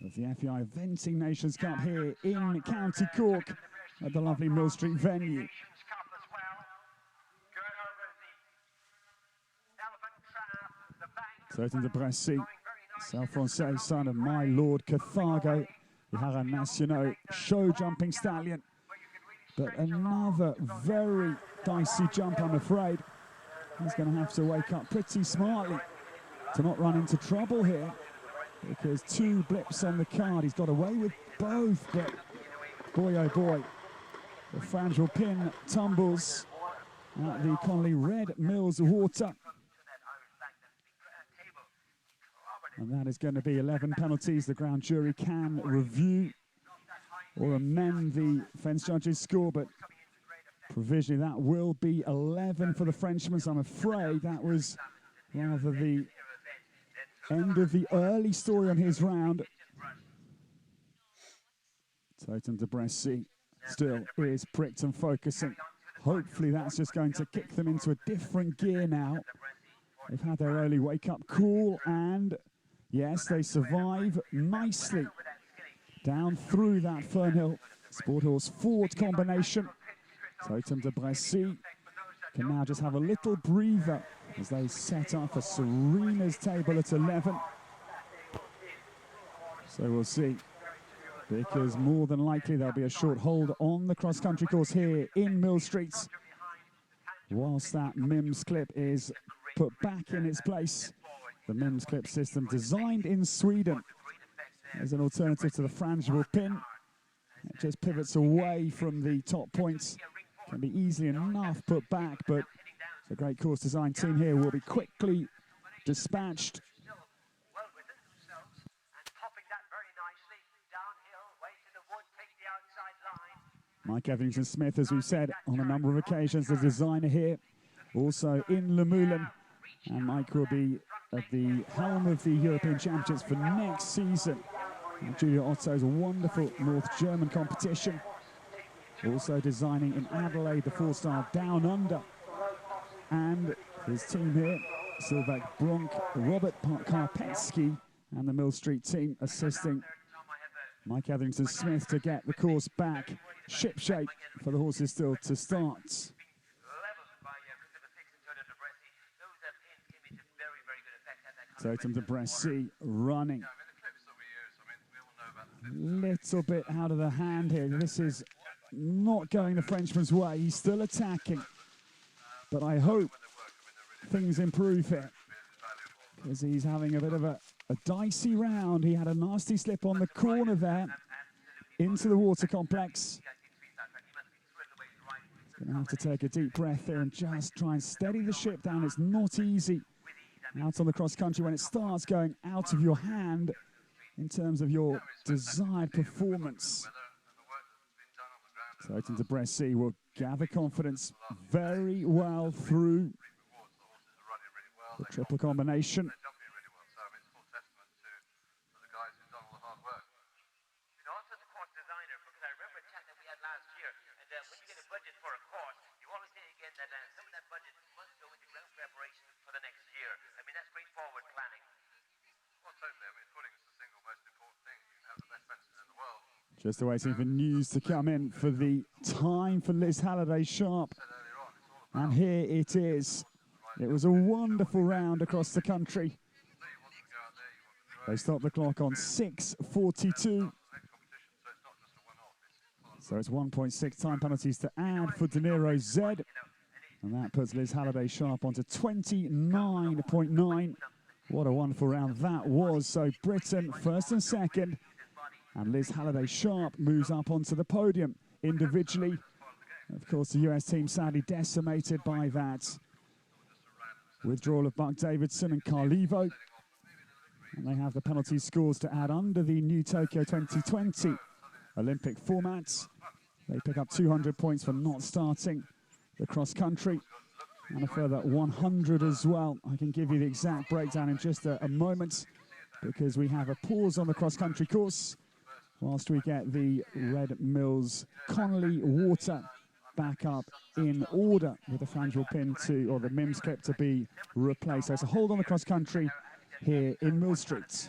of the FEI Eventing Nations Cup here in County Cork at the lovely Millstreet venue. Totem de Bressy, Saint-Français, son of my Lord Carthago, the Haras Nationaux show jumping stallion. But another very dicey jump, I'm afraid. He's going to have to wake up pretty smartly to not run into trouble here, because 2 blips on the card. He's got away with both, but boy oh boy, the fragile pin tumbles at the Connolly Red Mills Water. And that is going to be 11 penalties. The ground jury can review or amend the fence judge's score, but provisionally that will be 11 for the Frenchman. So I'm afraid that was rather the end of the early story on his round. Totem de Bressy still is pricked and focusing. Hopefully that's just going to kick them into a different gear now. They've had their early wake-up call, and yes, they survive nicely down through that Fernhill Sport Horse Ford combination. Totem de Bressy can now just have a little breather as they set up for Serena's table at 11. So we'll see, because more than likely there'll be a short hold on the cross-country course here in Millstreet, whilst that MIMS clip is put back in its place. The MIMS clip system designed in Sweden as an alternative to the frangible pin. It just pivots away from the top points. Can be easily enough put back, but the great course design team here will be quickly dispatched. Mike Etherington Smith, as we've said on a number of occasions, the designer here, also in Le Moulin. And Mike will be at the helm of the European Championships for next season. And Julia Otto's wonderful North German competition. Also designing in Adelaide the 4-star Down Under. And his team here, Sylvek Bronk, Robert Karpetsky, and the Millstreet team assisting Mike Etherington Smith to get the course back shipshape for the horses still to start. Totem de Bressy running little bit out of the hand here. This is not going the Frenchman's way. He's still attacking, but I hope things improve here, because he's having a bit of a dicey round. He had a nasty slip on the corner there into the water complex. He's going to have to take a deep breath here and just try and steady the ship down. It's not easy out on the cross country when it starts going out of your hand in terms of your desired performance. Totem de Bressy will gather confidence very well through the triple combination. Just waiting for news to come in for the time for Liz Halliday Sharp. And here it is. It was a wonderful round across the country. They stopped the clock on 6:42. So it's 1.6 time penalties to add for De Niro Z. And that puts Liz Halliday Sharp onto 29.9. What a wonderful round that was. So Britain first and second. And Liz Halliday Sharp moves up onto the podium individually. Of course, the US team sadly decimated by that withdrawal of Buck Davidson and Carlevo. And they have the penalty scores to add under the new Tokyo 2020 Olympic formats. They pick up 200 points for not starting the cross country, and a further 100 as well. I can give you the exact breakdown in just a moment, because we have a pause on the cross country course whilst we get the Red Mills Connolly Water back up in order with the frangible pin to, or the MIMS clip to be replaced. So it's a hold on the cross country here in Millstreet.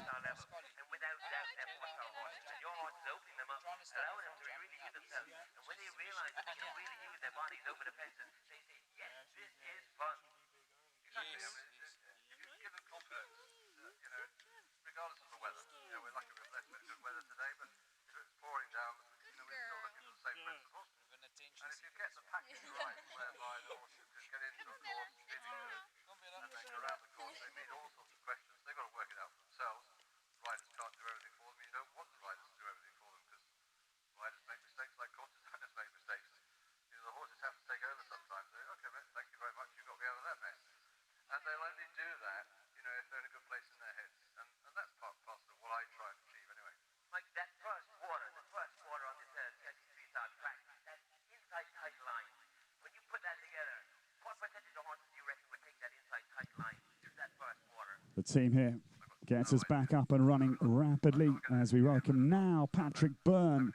The team here gets us back up and running rapidly as we welcome now Patrick Byrne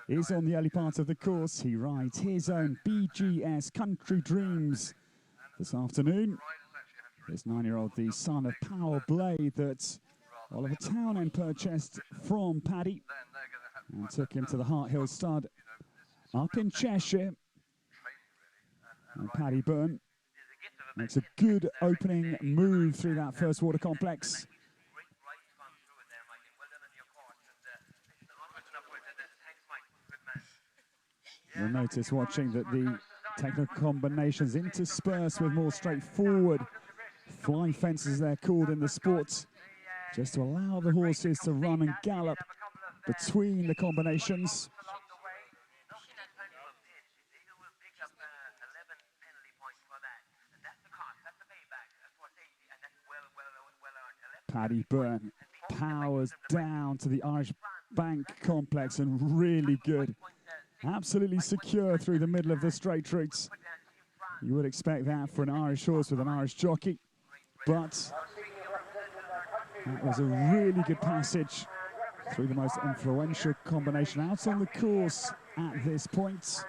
is on the early part of the course. He rides his own BGS Country Dreams this afternoon. This 9-year-old, the son of Power Blade that Oliver Townend purchased from Paddy and took him to the Hart Hill Stud up in Cheshire. And Paddy Byrne makes a good opening move through that first water complex. You'll notice watching that the technical combinations intersperse with more straightforward fly fences, they're called in the sport, just to allow the horses to run and gallop between the combinations. Paddy Byrne powers down to the Irish Bank complex and really good. Absolutely secure through the middle of the straight routes. You would expect that for an Irish horse with an Irish jockey, but that was a really good passage through the most influential combination out on the course at this point.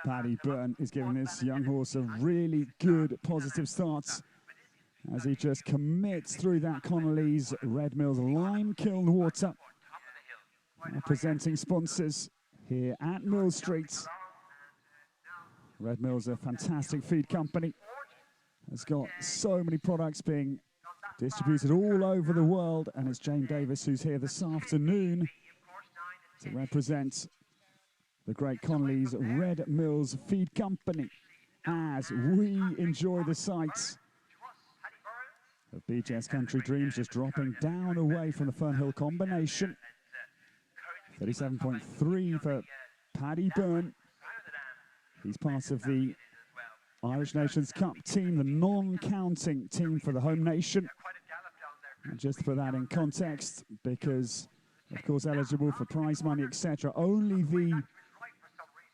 Paddy Byrne is giving this young horse a really good positive start as he just commits through that Connolly's Red Mills lime kiln water. Presenting sponsors here at Millstreet. Red Mills, a fantastic feed company, has got so many products being distributed all over the world, and it's Jane Davis who's here this afternoon to represent the great Connolly's Red Mills Feed Company as we enjoy the sights of BGS Country Dreams just dropping down away from the Fernhill combination. 37.3 for Paddy Byrne. He's part of the Irish Nations Cup team, the non-counting team for the home nation. And just to put that in context, because of course eligible for prize money, etc. Only the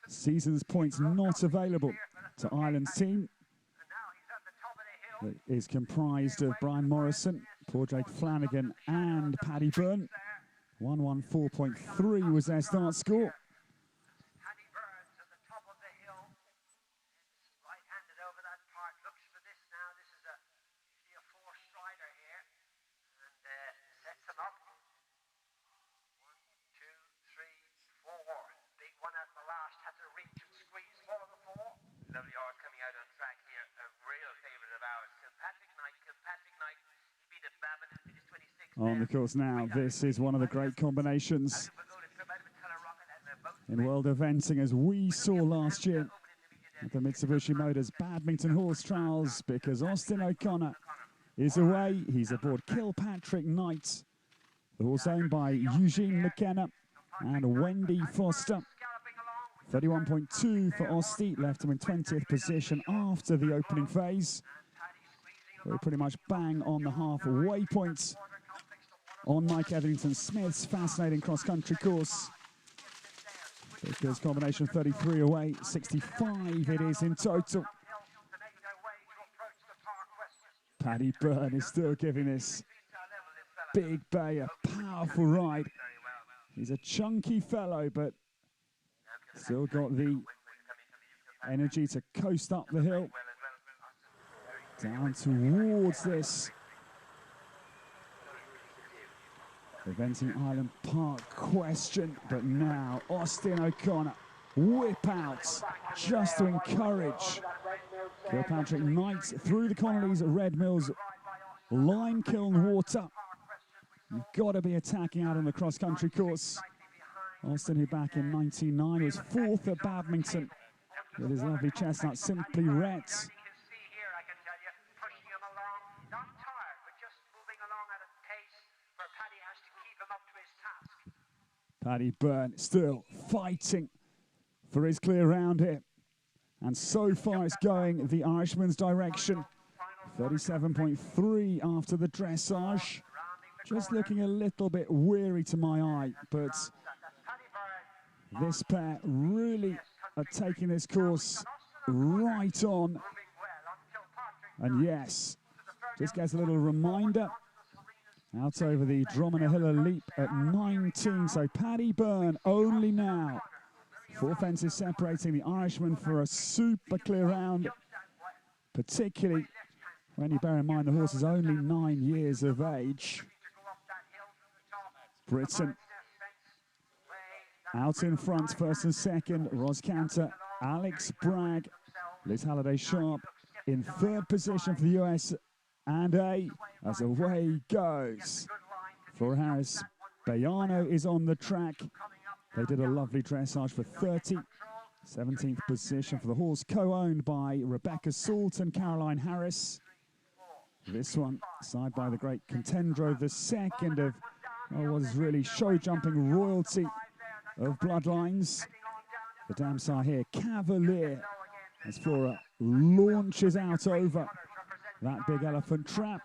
season's points not available to Ireland's team. It is comprised of Brian Morrison, Padraig Flanagan and Paddy Byrne. 114.3 was their start score. Paddy Byrne's at the top of the hill. Right-handed over that part. Looks for this now. This is usually a four-strider here. And sets him up. 1, 2, 3, 4. Big one at the last. Had to reach and squeeze for the 4. Lovely horse coming out on track here. A real favourite of ours. Kilpatrick Knight. He beat a Babin and finished 26. On the course now, this is one of the great combinations in world eventing, as we saw last year at the Mitsubishi Motors Badminton Horse Trials, because Austin O'Connor is away. He's aboard Kilpatrick Knight, the horse owned by Eugene McKenna and Wendy Foster. 31.2 for Osti, left him in 20th position after the opening phase. We're pretty much bang on the halfway point on Mike Etherington Smith's fascinating cross-country course, because combination 33 away, 65 it is in total. Paddy Byrne is still giving this big bay a powerful ride. He's a chunky fellow, but still got the energy to coast up the hill down towards this Eventing Island Park question. But now Austin O'Connor whip out just to encourage Kilpatrick Knight through the Connolly's Red Mills lime kiln water. You've got to be attacking out on the cross-country course. Austin, who back in 99 was 4th at Badminton with his lovely chestnut Simply Red. Paddy Byrne still fighting for his clear round here. And so far it's going the Irishman's direction. 37.3 after the dressage. Just looking a little bit weary to my eye, but this pair really are taking this course right on. And yes, just gets a little reminder out over the Dromina leap at 19. So Paddy Byrne only now. 4 fences separating the Irishman for a super clear round, particularly when you bear in mind the horse is only 9 years of age. Britain out in front, first and second. Ros Cantor, Alex Bragg, Liz Halliday-Sharp in third position for the US and A as away goes. Flora Harris, Bayano is on the track. They did a lovely dressage for 30. 17th position for the horse, co-owned by Rebecca Salt and Caroline Harris. This one, side by the great Contendro, the second of what is really show-jumping royalty of bloodlines. The Damsar here, Cavalier, as Flora launches out over that big elephant trap.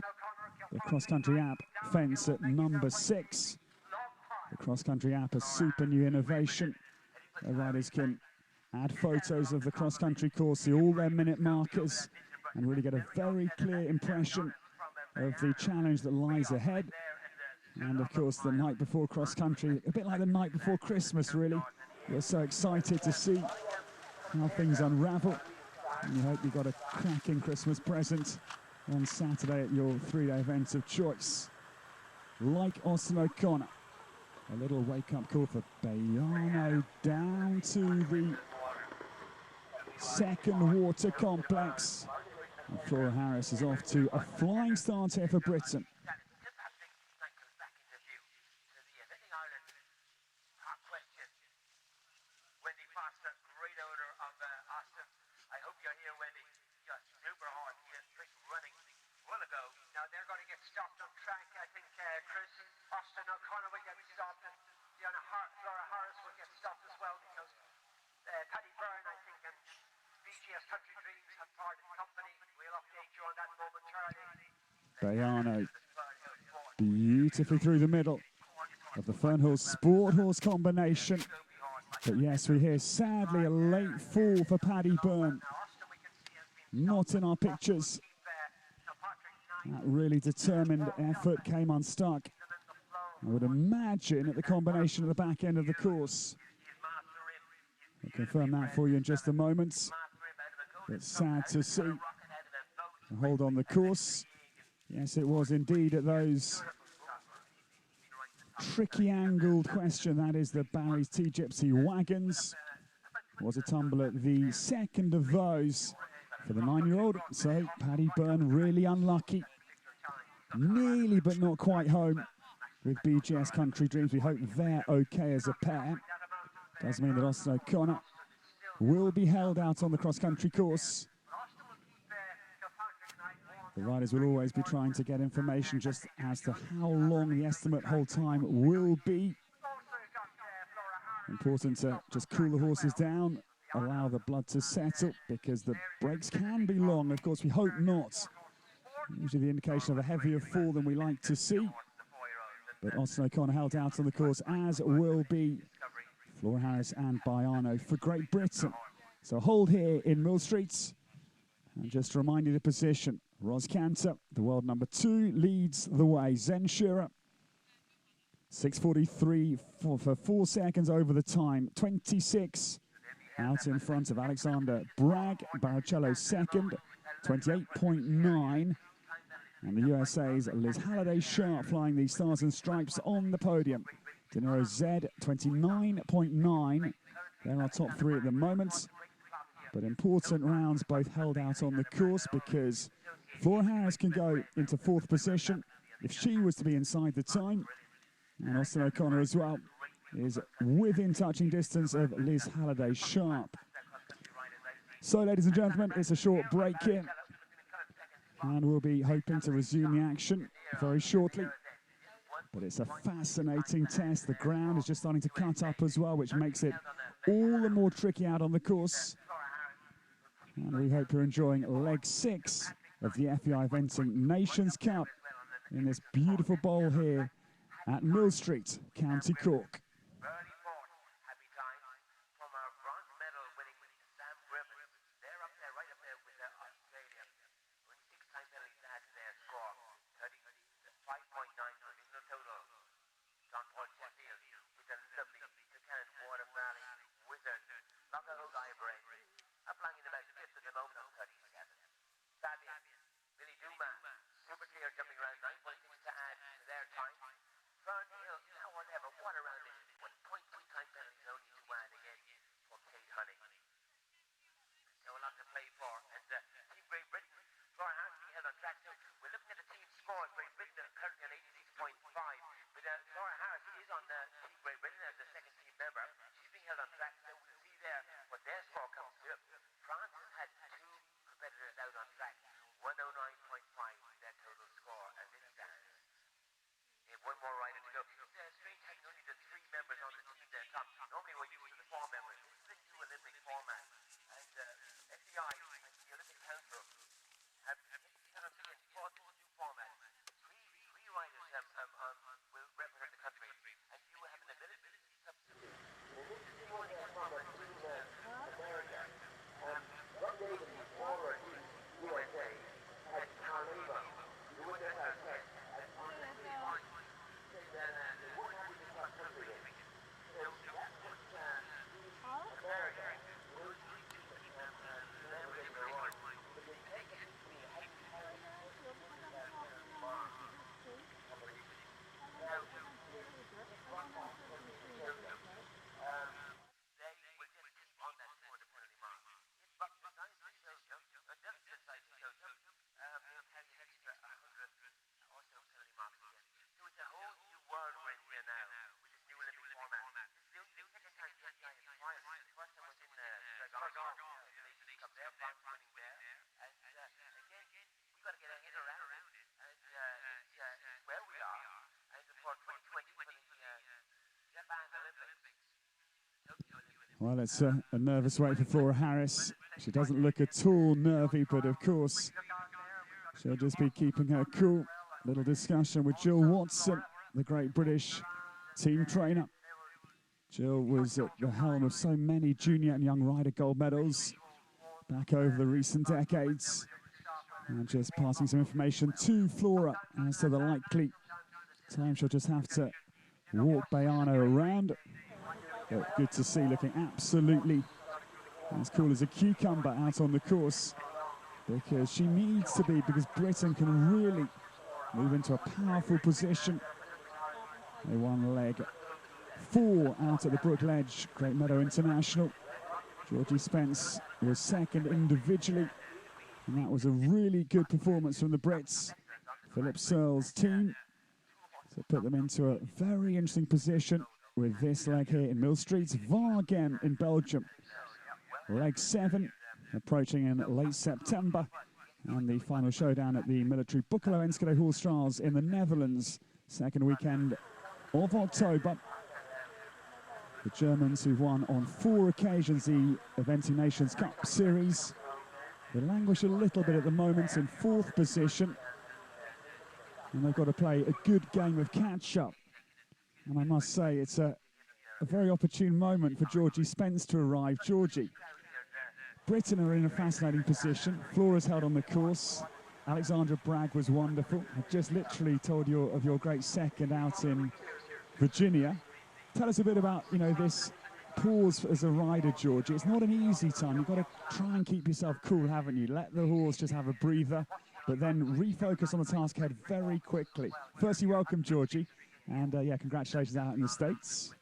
The cross-country app fence at number 6. The cross-country app, a super new innovation. The riders can add photos of the cross-country course, see all their minute markers, and really get a very clear impression of the challenge that lies ahead. And of course, the night before cross-country, a bit like the night before Christmas, really. We're so excited to see how things unravel. And we hope you got a cracking Christmas present on Saturday at your 3-day event of choice. Like Austin O'Connor, a little wake-up call for Bayano down to the second water complex. And Flora Harris is off to a flying start here for Britain. Bayano beautifully through the middle of the Fernhills Sport Horse combination. But yes, we hear sadly a late fall for Paddy Byrne. Not in our pictures. That really determined effort came unstuck. I would imagine at the combination at the back end of the course. I'll confirm that for you in just a moment. But sad to see. Hold on the course. Yes, it was indeed at those tricky angled question. That is the Barry's T-Gypsy wagons. Was a tumble at the second of those for the 9-year-old. So Paddy Byrne really unlucky. Nearly but not quite home with BGS Country Dreams. We hope they're okay as a pair. Does mean that Austin O'Connor will be held out on the cross-country course. The riders will always be trying to get information just as to how long the estimate hold time will be. Important to just cool the horses down, allow the blood to settle, because the breaks can be long. Of course, we hope not. Usually the indication of a heavier fall than we like to see. But Austin O'Connor held out on the course, as will be Flora Harris and Bayano for Great Britain. So hold here in Millstreet. And just to remind you the position. Ros Cantor, the world number 2, leads the way. Zen Shearer, 6:43 for 4 seconds over the time. 26 out in front of Alexander Bragg. Barrichello second, 28.9. And the USA's Liz Halliday-Sharp flying the Stars and Stripes on the podium. Dinero Z, 29.9. They're our top 3 at the moment. But important rounds both held out on the course, because Flora Harris can go into 4th position if she was to be inside the time. And Austin O'Connor as well is within touching distance of Liz Halliday-Sharp. So, ladies and gentlemen, it's a short break here. And we'll be hoping to resume the action very shortly. But it's a fascinating test. The ground is just starting to cut up as well, which makes it all the more tricky out on the course. And we hope you're enjoying leg 6 of the FEI Eventing Nations Cup in this beautiful bowl here at Millstreet, County Cork. Early fourth, happy times from our bronze medal winning Sam Griffiths. They're up there, right up there with Australia. Only 6 time penalties to add to their score. 35.9 for the total. John Paul Sheffield with a lovely Buchanan Water Valley Wizard. Locker Hook Ivory. Applying in about 5th at the moment on 37. Fabian, Billy Duma, super clear jumping around 9.6 to add to their time. Fern Hill, now whatever, what around it? 1.2 time penalties only to add again for Kate Honey. So a lot to play for. And Team Great Britain, Flora Harris being held on track too. We're looking at the team scores. Great Britain are currently on 86.5. But Flora Harris is on Team Great Britain as the second team member. She's being held on track, so we'll see there what their score comes to. France has had 2 competitors out on track. 109.5 their total score as it stands. They have one more rider to go. It's strange having only the 3 members on the team there top. Normally we're used to the 4 members. This is the new Olympic format. And FEI and the Olympic Council have taken for this new format. Three riders will represent the country. And you have an ability to substitute. This is the one from America. One day the forward USA had Carleva, who was at our test at 135. Said that they weren't happy to cross country with. So that was America. Those 3 teams then were in the wrong. But they take it to me. I hadn't had they will just keep on that for the penalty mark. But besides the show jump, just besides the show jump, they'll have an extra 100 also penalty marks again. So it's a whole new world we're in here now with this new Olympic format. This is the second time the FEI has tried. The first time was in the Nations Cup there, France winning there. And again, we've got to get our head around it. And it's where we are. And for 2020 for the Japan Olympics. Well, it's a nervous wait for Flora Harris. She doesn't look at all nervy, but of course, she'll just be keeping her cool. Little discussion with Jill Watson, the great British team trainer. Jill was at the helm of so many junior and young rider gold medals back over the recent decades. And just passing some information to Flora as to the likely time she'll just have to walk Bayano around. But good to see, looking absolutely as cool as a cucumber out on the course, because she needs to be, because Britain can really move into a powerful position. They won leg 4 out at the Brook Ledge, Great Meadow International. Georgie Spence was second individually, and that was a really good performance from the Brits. Philip Searle's team to put them into a very interesting position with this leg here in Millstreet. Waregem in Belgium, leg 7, approaching in late September. And the final showdown at the military Boekelo Enschede Horse Trials in the Netherlands, second weekend of October. The Germans, who won on 4 occasions the Eventing Nations Cup series, they languish a little bit at the moment in 4th position. And they've got to play a good game of catch-up. And I must say, it's a very opportune moment for Georgie Spence to arrive. Georgie, Britain are in a fascinating position. Flora's held on the course. Alexandra Bragg was wonderful. I just literally told you of your great second out in Virginia. Tell us a bit about, this pause as a rider, Georgie. It's not an easy time. You've got to try and keep yourself cool, haven't you? Let the horse just have a breather, but then refocus on the task ahead very quickly. Firstly, welcome, Georgie. And congratulations out in the States.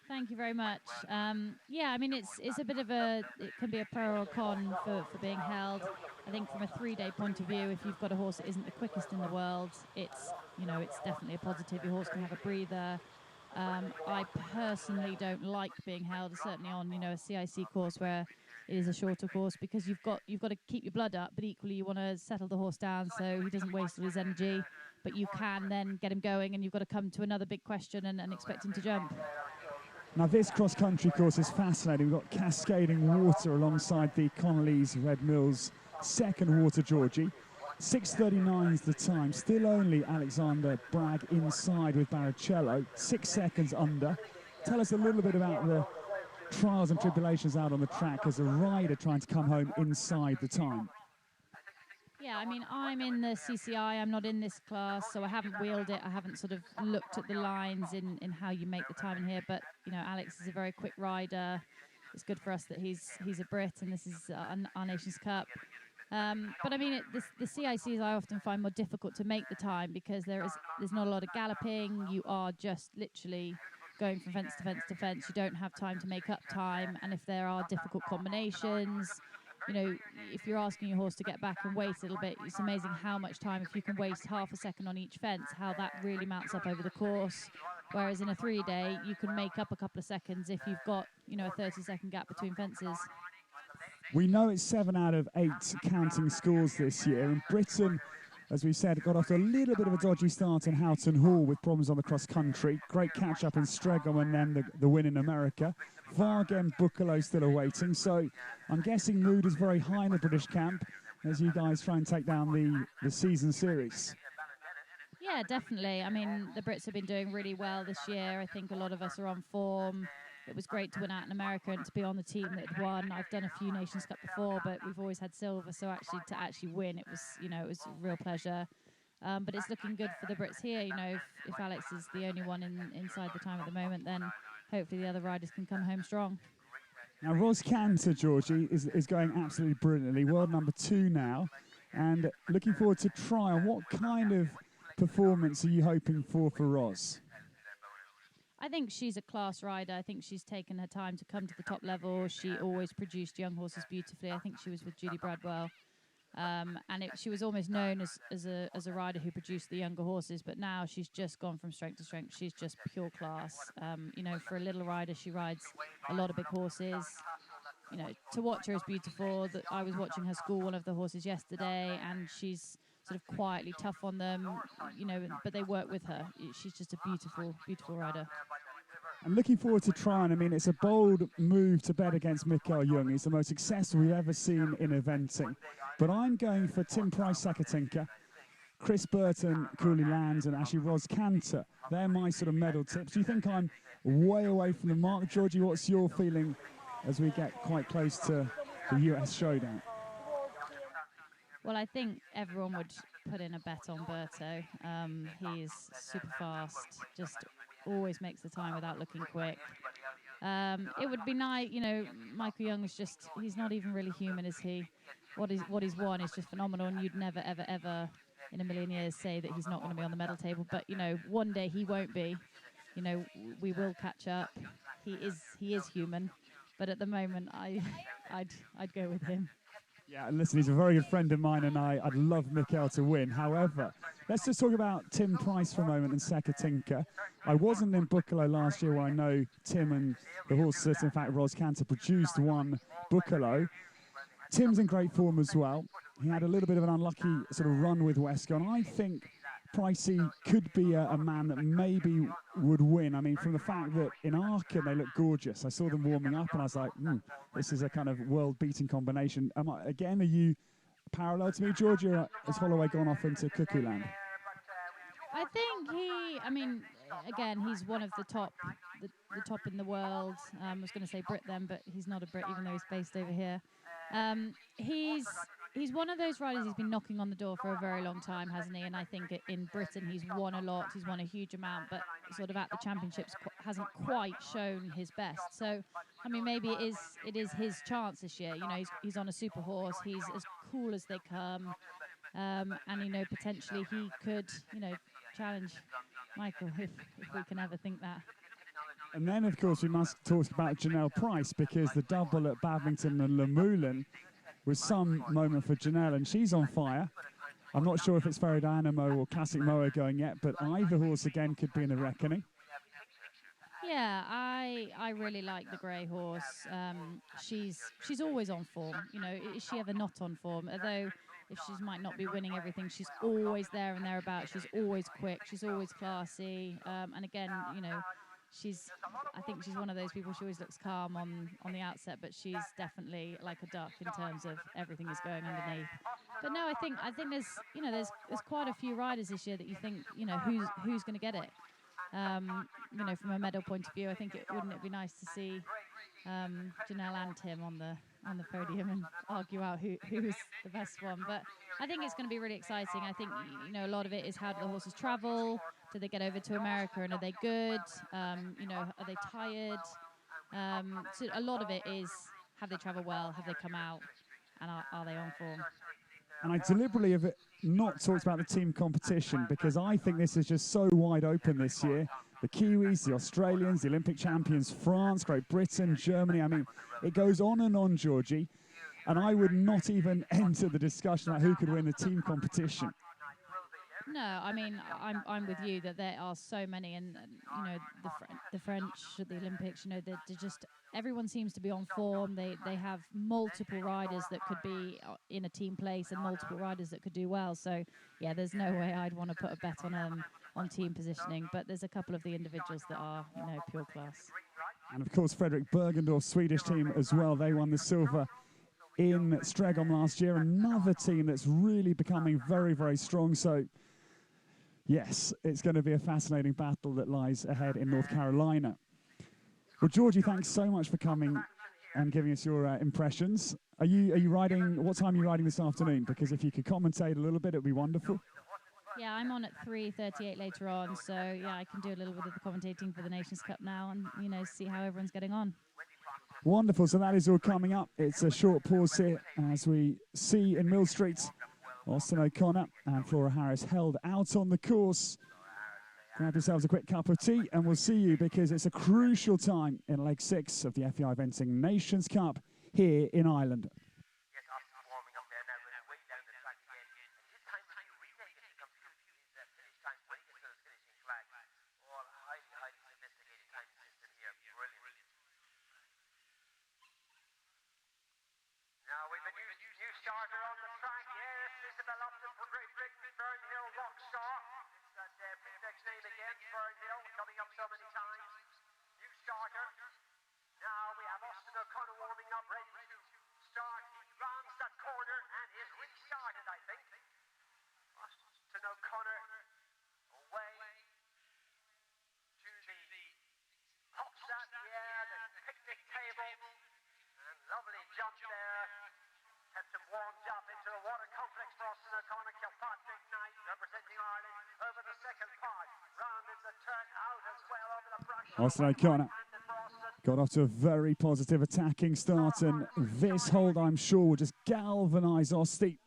Thank you very much. It's a bit of it can be a pro or con for being held. I think from a 3-day point of view, if you've got a horse that isn't the quickest in the world, it's definitely a positive. Your horse can have a breather. I personally don't like being held, certainly on, a CIC course where it is a shorter course, because you've got to keep your blood up, but equally you want to settle the horse down so he doesn't waste all his energy. But you can then get him going, and you've got to come to another big question and expect him to jump. Now this cross-country course is fascinating. We've got cascading water alongside the Connolly's Red Mills second water, Georgie. 6:39 is the time. Still only Alexander Bragg inside with Barrichello. 6 seconds under. Tell us a little bit about the trials and tribulations out on the track as a rider trying to come home inside the time. Yeah, I mean, I'm in the CCI, I'm not in this class, so I haven't wheeled it. I haven't sort of looked at the lines in how you make the time in here, but, you know, Alex is a very quick rider. It's good for us that he's a Brit, and this is our Nations Cup. But I mean, the CICs I often find more difficult to make the time because there's not a lot of galloping. You are just literally going from fence to fence to fence. You don't have time to make up time, and if there are difficult combinations, you know, if you're asking your horse to get back and wait a little bit, it's amazing how much time, if you can waste half a second on each fence, how that really mounts up over the course. Whereas in a 3-day, you can make up a couple of seconds if you've got, you know, a 30-second gap between fences. We know it's 7 out of 8 counting scores this year, and Britain, as we said, got off to a little bit of a dodgy start in Houghton Hall with problems on the cross-country. Great catch-up in Stregham and then the win in America. Vargem, Buccalo still awaiting, so I'm guessing mood is very high in the British camp as you guys try and take down the season series. Yeah, definitely. I mean, the Brits have been doing really well this year. I think a lot of us are on form. It was great to win out in America and to be on the team that had won. I've done a few Nations Cup before, but we've always had silver, so to actually win, it was, you know, it was a real pleasure. But it's looking good for the Brits here. You know, if Alex is the only one inside the time at the moment, then hopefully the other riders can come home strong. Now, Ros Cantor, Georgie, is going absolutely brilliantly. World number 2 now, and looking forward to trial. What kind of performance are you hoping for Ros? I think she's a class rider. I think she's taken her time to come to the top level. She always produced young horses beautifully. I think she was with Judy Bradwell. And she was almost known as a rider who produced the younger horses, but now she's just gone from strength to strength. She's just pure class. You know, for a little rider, she rides a lot of big horses. You know, to watch her is beautiful. I was watching her school one of the horses yesterday, and she's sort of quietly tough on them, you know, but they work with her. She's just a beautiful, beautiful rider. I'm looking forward to trying. I mean, it's a bold move to bet against Mikael Jung. He's the most successful we've ever seen in eventing. But I'm going for Tim Price Sakatinka, Chris Burton, Cooley Lands, and actually Ros Cantor. They're my sort of medal tips. Do you think I'm way away from the mark? Georgie, what's your feeling as we get quite close to the US showdown? Well, I think everyone would put in a bet on Berto. He's super fast, just always makes the time without looking quick. It would be nice, you know, Michael Young is just, he's not even really human, is he? What he's won is just phenomenal, and you'd never, ever, ever in a million years say that he's not going to be on the medal table. But, you know, one day he won't be. You know, we will catch up. He is human. But at the moment, I'd go with him. Yeah, listen, he's a very good friend of mine, and I'd love Mikael to win. However, let's just talk about Tim Price for a moment and Sakatinka. I wasn't in Buccalo last year, where I know Tim and the horses, in fact, Ros Cantor, produced one Buccalo. Tim's in great form as well. He had a little bit of an unlucky sort of run with Wesco, and I think Pricey could be a man that maybe would win. I mean, from the fact that in Aachen they look gorgeous. I saw them warming up and I was like, this is a kind of world-beating combination. Are you parallel to me, Georgia? Has Holloway gone off into Cuckoo Land? I think again, he's one of the top in the world. I was going to say Brit then, but he's not a Brit, even though he's based over here. He's one of those riders who's been knocking on the door for a very long time, hasn't he? And I think in Britain he's won a lot. He's won a huge amount, but sort of at the championships hasn't quite shown his best. So, I mean, maybe it is his chance this year. You know, he's on a super horse. He's as cool as they come, and you know, potentially he could, you know, challenge Michael if we can ever think that. And then, of course, we must talk about Janelle Price, because the double at Badminton and Le Moulin was some moment for Janelle, and she's on fire. I'm not sure if it's Ferry Dynamo or Classic Moa going yet, but either horse again could be in the reckoning. Yeah, I really like the grey horse. She's always on form. You know, is she ever not on form? Although if she might not be winning everything, she's always there and thereabouts. She's always quick. She's always classy. And again, you know, I think she's one of those people. She always looks calm on the outset, but she's definitely like a duck in terms of everything is going underneath. But no, I think there's quite a few riders this year that you think who's going to get it. From a medal point of view, I think wouldn't it be nice to see Janelle and Tim on the podium and argue out who's the best one. But I think it's going to be really exciting. I think a lot of it is how do the horses travel? Do they get over to America and are they good? Are they tired? So a lot of it is have they traveled well? Have they come out? And are they on form? And I deliberately have not talked about the team competition because I think this is just so wide open this year. The Kiwis, the Australians, the Olympic champions, France, Great Britain, Germany. I mean, it goes on, Georgie. And I would not even enter the discussion about who could win the team competition. No, I mean, I'm with you that there are so many, and the French at the Olympics, they're just everyone seems to be on form. They have multiple riders that could be in a team place and multiple riders that could do well. So yeah, there's no way I'd want to put a bet on team positioning, but there's a couple of the individuals that are pure class. And of course, Fredrik Bergendorf's Swedish team as well. They won the silver in Stregom last year. Another team that's really becoming very, very strong. So yes, it's going to be a fascinating battle that lies ahead in North Carolina. Well, Georgie, thanks so much for coming and giving us your impressions. Are you riding? What time are you riding this afternoon? Because if you could commentate a little bit, it'd be wonderful. Yeah, I'm on at 3:38 later on, so yeah, I can do a little bit of the commentating for the Nations Cup now, and see how everyone's getting on. Wonderful. So that is all coming up. It's a short pause here as we see in Millstreet, Austin O'Connor and Flora Harris held out on the course. Grab yourselves a quick cup of tea and we'll see you because it's a crucial time in leg 6 of the FEI Eventing Nations Cup here in Ireland. Now we've a new starter on the track. Yes, Isabel Upton for Great Britain, Byrne Hill Rockstar. It's that prefix name again, Byrne Hill, coming up so many times. New starter. Now we have Austin O'Connor warming up, ready to start. He rounds that corner and is restarted, I think. Austin O'Connor away to the Hopsat, the picnic table. And lovely jump there. Kept him warmed up into the water complex for Austin O'Connor. Kilpatrick Knight representing Ireland over the second part. Rounded the turn out as well over the brush. Austin O'Connor got off to a very positive attacking start, and this hold, I'm sure, will just galvanise Austin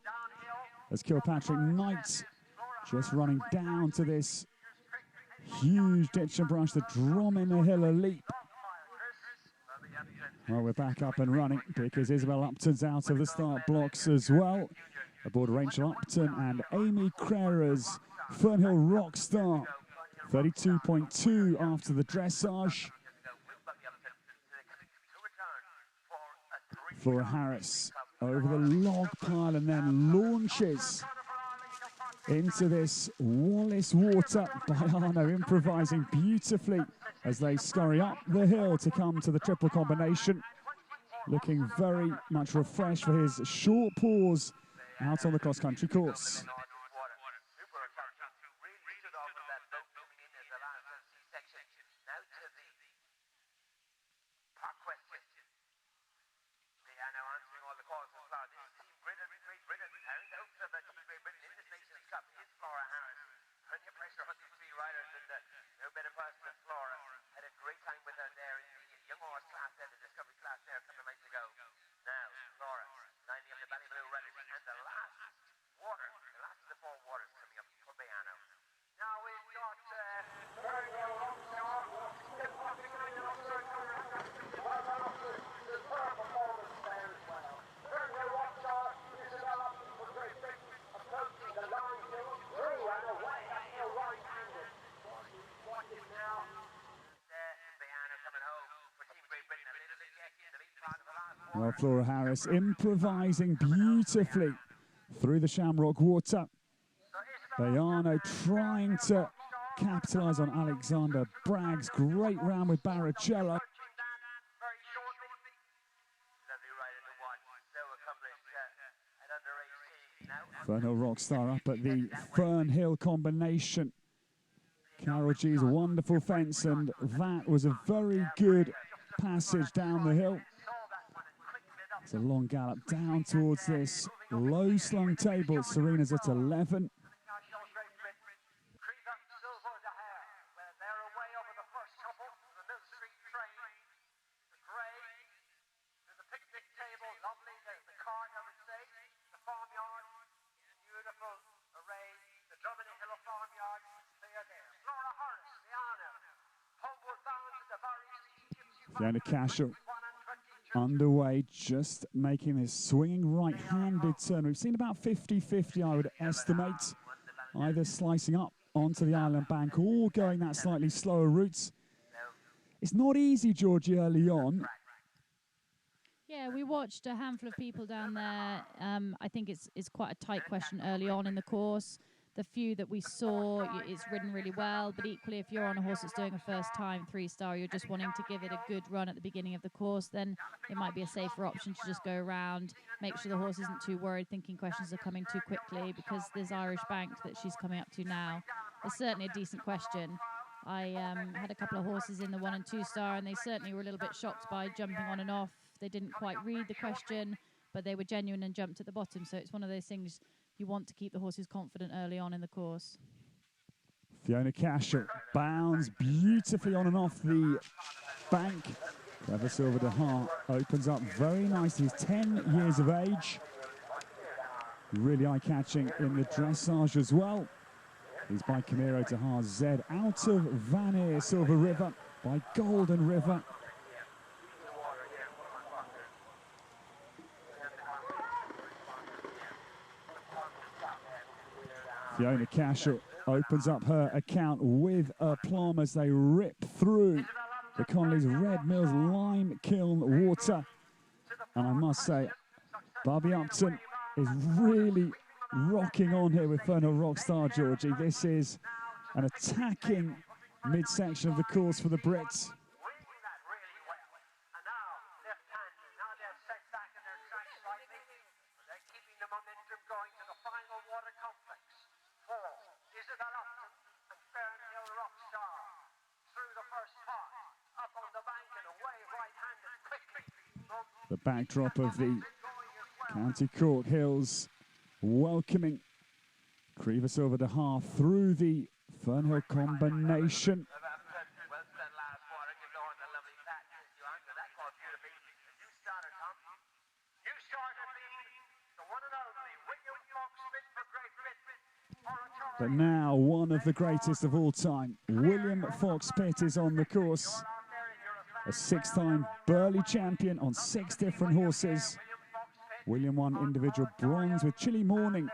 as Kilpatrick Knight just running down to this huge ditch and brush, the Dromina Hill Leap. Well, we're back up and running because Isabel Upton's out of the start blocks as well. Aboard Rachel Upton and Amy Crerer's Fernhill Rockstar. 32.2 after the dressage. Flora Harris over the log pile and then launches into this Wallace water. Byrne improvising beautifully as they scurry up the hill to come to the triple combination. Looking very much refreshed for his short pause out on the cross-country course. Well, Flora Harris improvising beautifully through the Shamrock water. Byrne trying to capitalise on Alexander Bragg's great round with Barrichello. Fernhill Rockstar up at the Fernhill combination. Carol G's wonderful fence, and that was a very good passage down the hill. It's a long gallop down towards this low slung table. Serena's at 11. Fiona Cashel underway, just making this swinging right-handed turn. We've seen about 50-50, I would estimate, either slicing up onto the island bank or going that slightly slower route. It's not easy, Georgie, early on. Yeah, we watched a handful of people down there. I think it's quite a tight question early on in the course. The few that we saw, it's ridden really well, but equally if you're on a horse that's doing a first time 3-star, you're just wanting to give it a good run at the beginning of the course, then it might be a safer option to just go around, make sure the horse isn't too worried, thinking questions are coming too quickly, because this Irish bank that she's coming up to now is certainly a decent question. I had a couple of horses in the 1 and 2 star, and they certainly were a little bit shocked by jumping on and off. They didn't quite read the question, but they were genuine and jumped at the bottom, so it's one of those things you want to keep the horses confident early on in the course. Fiona Cashel bounds beautifully on and off the bank. Clever Silver de Hart opens up very nicely. He's 10 years of age. Really eye-catching in the dressage as well. He's by Camiro de Hart Z out of Vanier, Silver River, by Golden River. Fiona Cashel opens up her account with a plum as they rip through the Connolly's Red Mills Lime Kiln water. And I must say, Barbie Upton is really rocking on here with Fernhill Rockstar, Georgie. This is an attacking midsection of the course for the Brits. The backdrop of the County Cork Hills welcoming Creva Silver de Hart through the Fernhill combination. But now one of the greatest of all time, William Fox Pitt, is on the course. A 6-time Burghley champion on 6 different horses. William won individual bronze with Chile Morning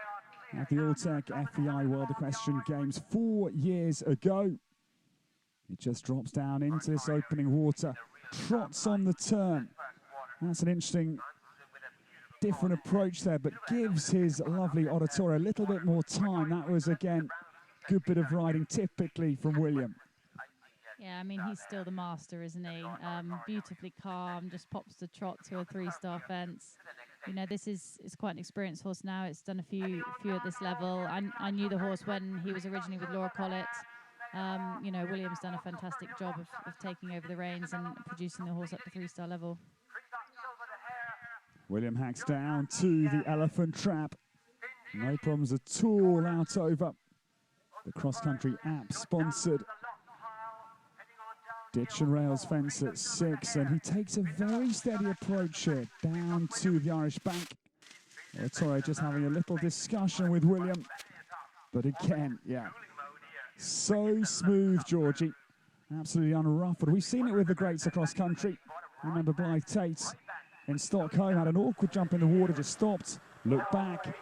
at the Alltech FEI World Equestrian Games 4 years ago. He just drops down into this opening water, trots on the turn. That's an interesting, different approach there, but gives his lovely Auditorio a little bit more time. That was, again, good bit of riding typically from William. Yeah, I mean, he's still the master, isn't he? Beautifully calm, just pops the trot to a 3-star fence. You know, this is quite an experienced horse now. It's done a few at this level. I knew the horse when he was originally with Laura Collett. You know, William's done a fantastic job of taking over the reins and producing the horse up to 3-star level. William hacks down to the Elephant Trap. No problems at all out over the cross-country app-sponsored ditch and rails fence at 6, and he takes a very steady approach here down to the Irish bank. Torre just having a little discussion with William, but again, yeah, so smooth, Georgie, absolutely unruffled. We've seen it with the greats across country. Remember Blythe Tate in Stockholm had an awkward jump in the water, just stopped, looked back,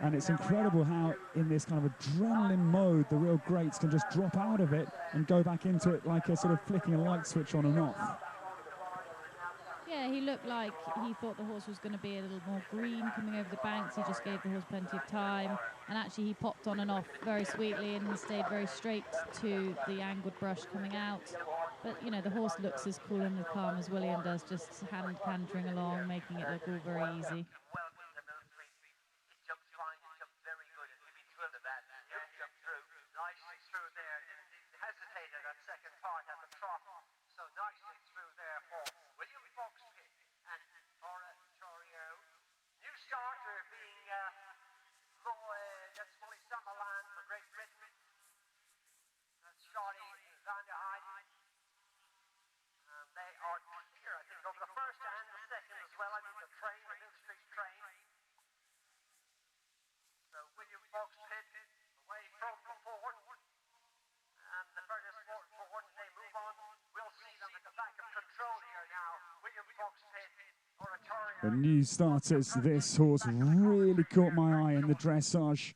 and it's incredible how in this kind of adrenaline mode the real greats can just drop out of it and go back into it like a sort of flicking a light switch on and off. Yeah, he looked like he thought the horse was going to be a little more green coming over the banks. He just gave the horse plenty of time. And actually he popped on and off very sweetly and stayed very straight to the angled brush coming out. But, you know, the horse looks as cool and as calm as William does, just hand cantering along, making it look all very easy. Welcome to Millstreet. He jumped fine, he jumped very good. He'd be thrilled at that. He jumped through, nicely through there. Didn't hesitate at that second part at the trough. So nicely through there for William Foxpitt and Oratorio. New starter being that's Molly Summerland for Great Britain. That's Charlie Van der Heiden. They are clear, I think, over the first and the second as well. I think the train, the Millstreet train. So William Foxpitt away from the forward. And the furthest forward, they move on. We'll see them at the back of control here now. William Foxpitt, Oratorio. The new starters, this horse really caught my eye in the dressage.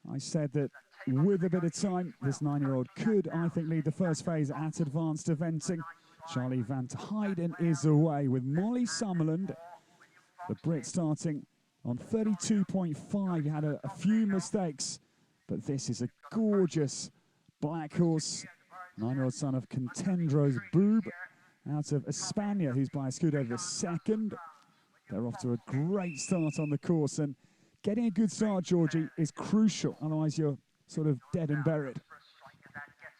I said that with a bit of time, this 9-year-old could, I think, lead the first phase at advanced eventing. Charlie Van Heiden is away with Molly Summerland, the Brit, starting on 32.5. He had a few mistakes, but this is a gorgeous black horse, 9-year-old son of Contendro's Boob, out of Espana, who's by a scoot over the second. They're off to a great start on the course, and getting a good start, Georgie, is crucial, otherwise you're sort of dead and buried.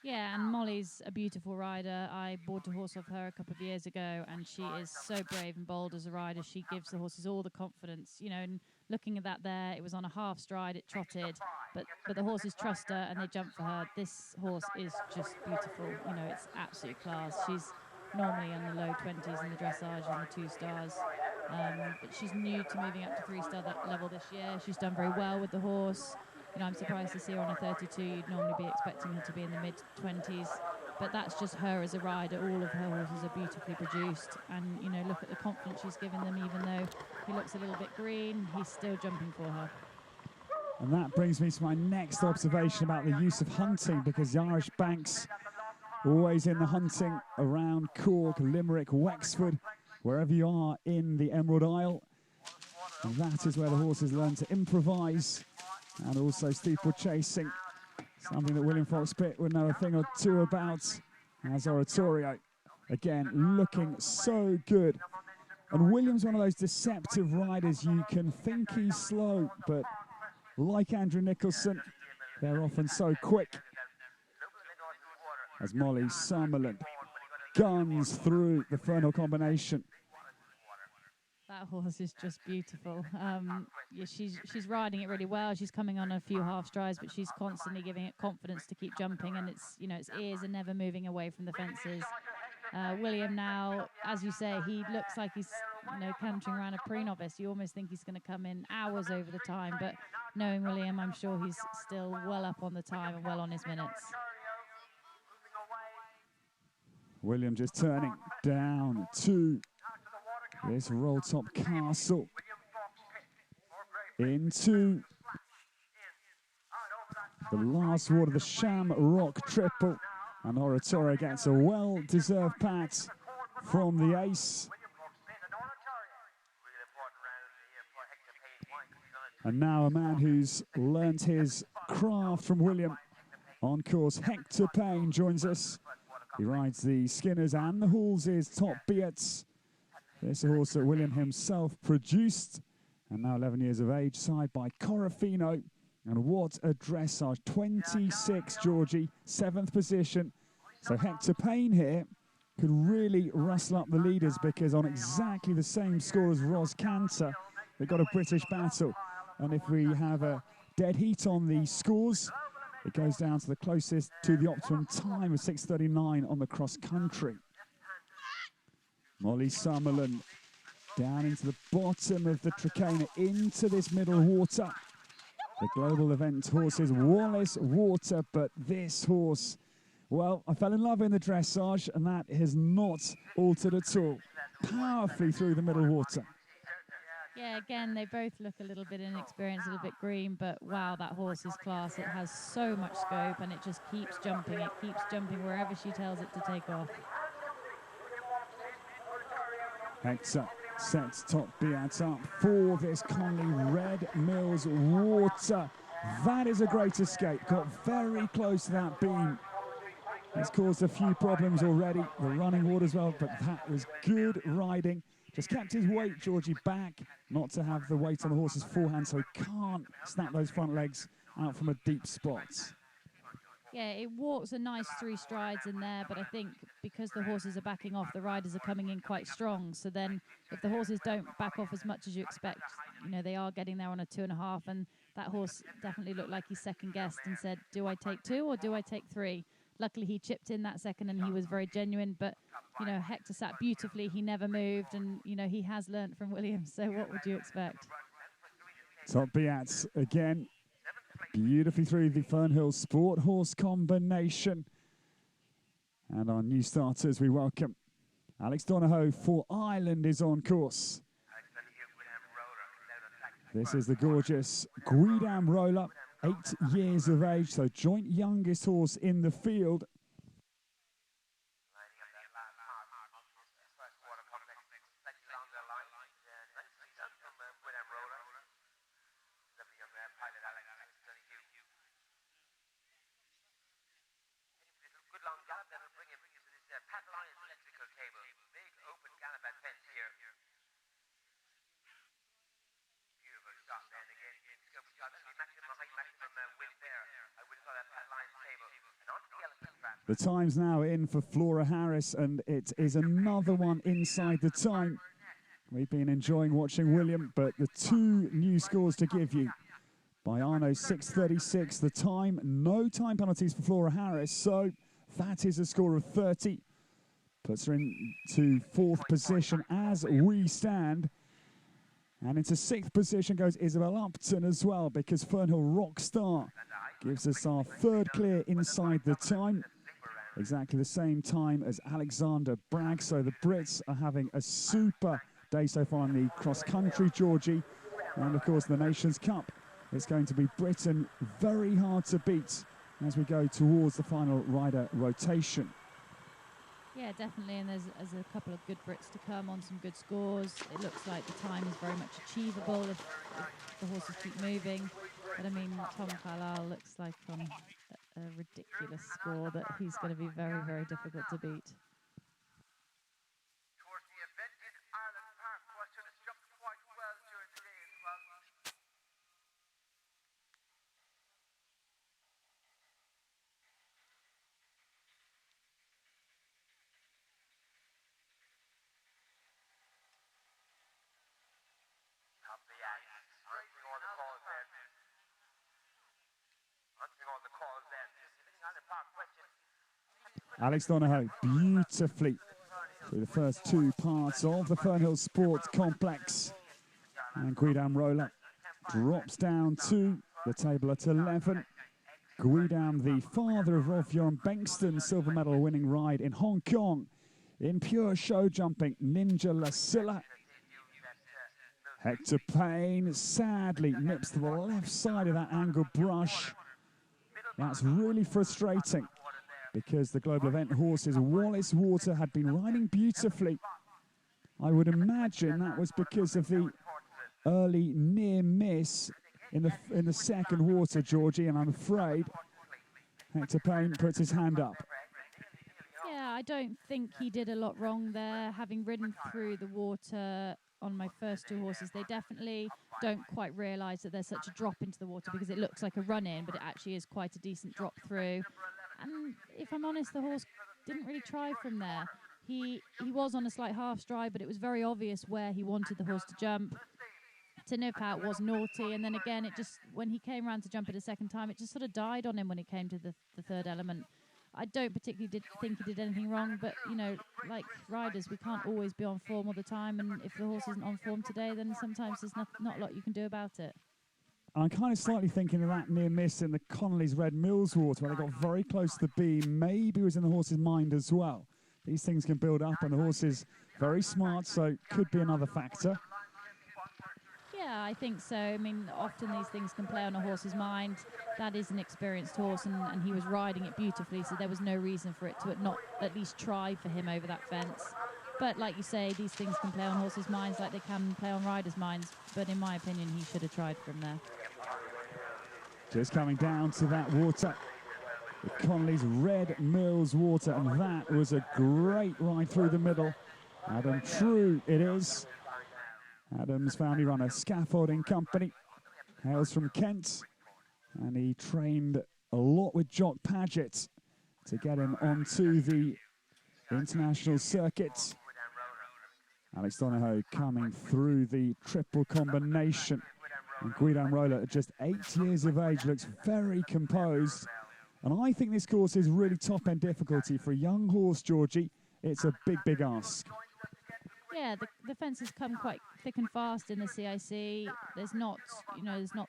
Yeah, and Molly's a beautiful rider. I bought a horse off her a couple of years ago, and she is so brave and bold as a rider. She gives the horses all the confidence. You know, and looking at that there, it was on a half stride, it trotted, but the horses trust her and they jump for her. This horse is just beautiful. You know, it's absolute class. She's normally in the low 20s in the dressage and the 2 stars. But she's new to moving up to 3-star level this year. She's done very well with the horse. You know, I'm surprised to see her on a 32. You'd normally be expecting her to be in the mid-20s. But that's just her as a rider. All of her horses are beautifully produced. And, you know, look at the confidence she's given them. Even though he looks a little bit green, he's still jumping for her. And that brings me to my next observation about the use of hunting, because the Irish banks always in the hunting around Cork, Limerick, Wexford, wherever you are in the Emerald Isle. And that is where the horses learn to improvise, and also steeplechasing, something that William Foxpitt would know a thing or two about, as Oratorio, again, looking so good. And William's one of those deceptive riders. You can think he's slow, but like Andrew Nicholson, they're often so quick. As Molly Summerland guns through the frontal combination. That horse is just beautiful. Yeah, she's riding it really well. She's coming on a few half strides, but she's constantly giving it confidence to keep jumping, and its ears are never moving away from the fences. William now, as you say, he looks like he's cantering around a pre-novice. You almost think he's going to come in hours over the time, but knowing William, I'm sure he's still well up on the time and well on his minutes. William just turning down to this roll top castle into the last ward of the Shamrock Triple, and Oratorio gets a well-deserved pat from the ace. And now a man who's learnt his craft from William on course, Hector Payne, joins us. He rides the Skinners and the Halses top Beats. This is a horse that William himself produced, and now 11 years of age, side by Corofino. And what a dressage, 26, Georgie, 7th position. So Hector Payne here could really rustle up the leaders, because on exactly the same score as Ros Cantor, they've got a British battle. And if we have a dead heat on the scores, it goes down to the closest to the optimum time of 6:39 on the cross country. Molly Summerland down into the bottom of the Tricana, into this middle water. The global event horses, Wallace Water, but this horse, well, I fell in love in the dressage, and that has not altered at all. Powerfully through the middle water. Yeah, again, they both look a little bit inexperienced, a little bit green, but wow, that horse is class. It has so much scope, and it just keeps jumping. It keeps jumping wherever she tells it to take off. Hector sets Top Beat up for this Conley Red Mills Water. That is a great escape. Got very close to that beam. It's caused a few problems already. The running water as well, but that was good riding. Just kept his weight, Georgie, back, not to have the weight on the horse's forehand, so he can't snap those front legs out from a deep spot. Yeah, it walks a nice 3 strides in there, but I think because the horses are backing off, the riders are coming in quite strong. So then if the horses don't back off as much as you expect, you know, they are getting there on a 2.5, and that horse definitely looked like he second guessed and said, do I take 2 or do I take 3? Luckily, he chipped in that second and he was very genuine, but, you know, Hector sat beautifully. He never moved, and, you know, he has learnt from William, so what would you expect? Top Beat again, beautifully through the Fernhill Sport Horse combination. And our new starters, we welcome Alex Donohoe for Ireland is on course. This is the gorgeous Guidam Roller, 8 years of age, so joint youngest horse in the field. The time's now in for Flora Harris, and it is another one inside the time. We've been enjoying watching William, but the 2 new scores to give you. By Arno, 6:36 the time. No time penalties for Flora Harris, so that is a score of 30. Puts her into 4th position as we stand. And into 6th position goes Isabel Upton as well, because Fernhill Rockstar gives us our 3rd clear inside the time. Exactly the same time as Alexander Bragg. So the Brits are having a super day so far in the cross-country, Georgie. And, of course, the Nations Cup. It's going to be Britain very hard to beat as we go towards the final rider rotation. Yeah, definitely, and there's a couple of good Brits to come on some good scores. It looks like the time is very much achievable if the horses keep moving. But, I mean, Tom Carlisle looks like on a ridiculous score that he's going to be very, very difficult to beat. Alex Donohoe beautifully through the first 2 parts of the Fernhill Sports Complex. And Guidam Roller drops down to the table at 11. Guidam, the father of Rolf-Johan Bengtsson, silver medal winning ride in Hong Kong in pure show jumping, Ninja La Silla. Hector Payne sadly nips to the left side of that angle brush. That's really frustrating, because the global event horses, Wallace Water, had been riding beautifully. I would imagine that was because of the early near miss in the second water, Georgie, and I'm afraid Hector Payne puts his hand up. Yeah, I don't think he did a lot wrong there. Having ridden through the water on my first 2 horses, they definitely don't quite realise that there's such a drop into the water, because it looks like a run-in, but it actually is quite a decent drop through. And if I'm honest, the horse didn't really try from there. He was on a slight half stride, but it was very obvious where he wanted the horse to jump. To nip out was naughty, and then again, it just, when he came around to jump it a second time, it just sort of died on him when it came to the 3rd element. I don't particularly think he did anything wrong, but, you know, like riders, we can't always be on form all the time, and if the horse isn't on form today, then sometimes there's not a lot you can do about it. I'm kind of slightly thinking of that near miss in the Connolly's Red Mills Water, where they got very close to the beam. Maybe it was in the horse's mind as well. These things can build up, and the horse is very smart, so could be another factor. Yeah, I think so. I mean, often these things can play on a horse's mind. That is an experienced horse, and he was riding it beautifully, so there was no reason for it to not at least try for him over that fence. But like you say, these things can play on horses' minds like they can play on riders' minds. But in my opinion, he should have tried from there. Just coming down to that water. Connolly's Red Mills water, and that was a great ride through the middle. Adam True it is. Adam's family run a scaffolding company, hails from Kent, and he trained a lot with Jock Paget to get him onto the international circuit. Alex Donohoe coming through the triple combination. And Guidam Roller, at just 8 years of age, looks very composed. And I think this course is really top-end difficulty for a young horse, Georgie. It's a big, big ask. Yeah, the fences come quite thick and fast in the CIC. There's not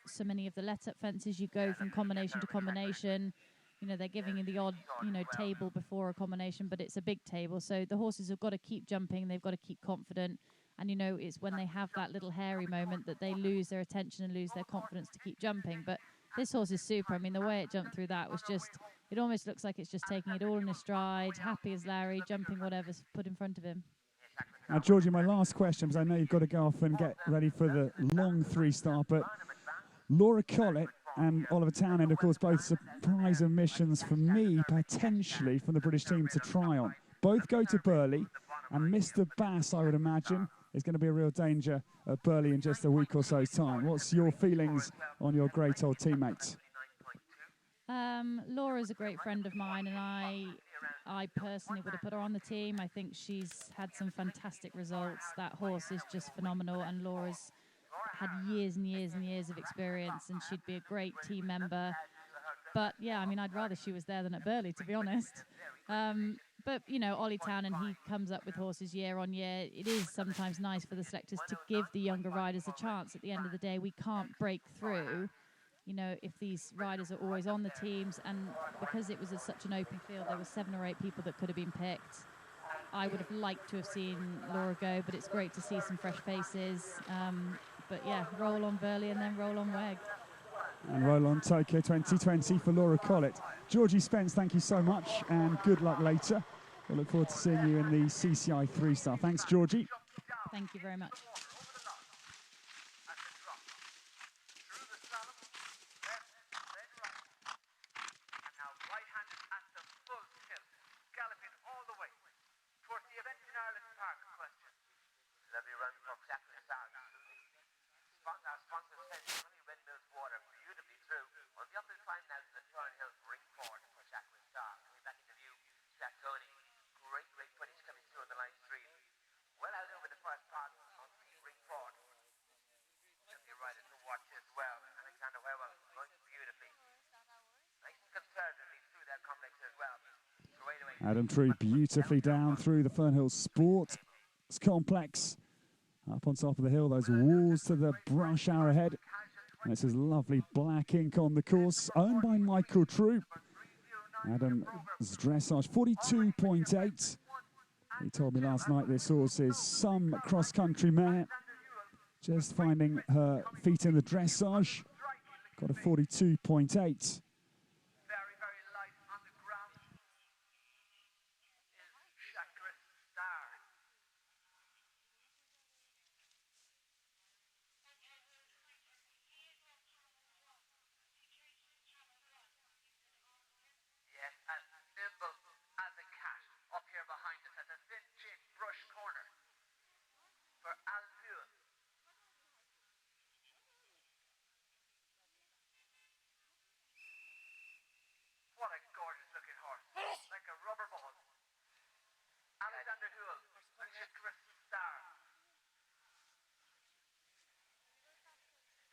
so many of the let-up fences. You go from combination to combination. You know, they're giving you the odd, table before a combination, but it's a big table. So the horses have got to keep jumping. They've got to keep confident. And, it's when they have that little hairy moment that they lose their attention and lose their confidence to keep jumping. But this horse is super. I mean, the way it jumped through that was just, it almost looks like it's just taking it all in a stride, happy as Larry, jumping whatever's put in front of him. Now, Georgie, my last question, because I know you've got to go off and get ready for the long three-star, but Laura Collett and Oliver Townend, of course, both surprise omissions for me, potentially, from the British team to try on. Both go to Burley, and Mr. Bass, I would imagine, is going to be a real danger at Burley in just a week or so's time. What's your feelings on your great old teammate? Laura's a great friend of mine, and I personally would have put her on the team. I think she's had some fantastic results. That horse is just phenomenal, and Laura's had years and years and years of experience, and she'd be a great team member. But yeah, I mean, I'd rather she was there than at Burley, to be honest. But Ollie Townend, he comes up with horses year on year. It is sometimes nice for the selectors to give the younger riders a chance. At the end of the day, we can't break through, if these riders are always on the teams. And because it was such an open field, there were 7 or 8 people that could have been picked. I would have liked to have seen Laura go, but it's great to see some fresh faces. But yeah, roll on Burley and then roll on Weg. And roll on Tokyo 2020 for Laura Collett. Georgie Spence, thank you so much, and good luck later. We'll look forward to seeing you in the CCI 3-star. Thanks, Georgie. Thank you very much. Adam True beautifully down through the Fernhill Sports Complex. Up on top of the hill, those walls to the brush arrowhead. And this is lovely black ink on the course, owned by Michael True. Adam's dressage, 42.8. He told me last night this horse is some cross-country mare. Just finding her feet in the dressage. Got a 42.8.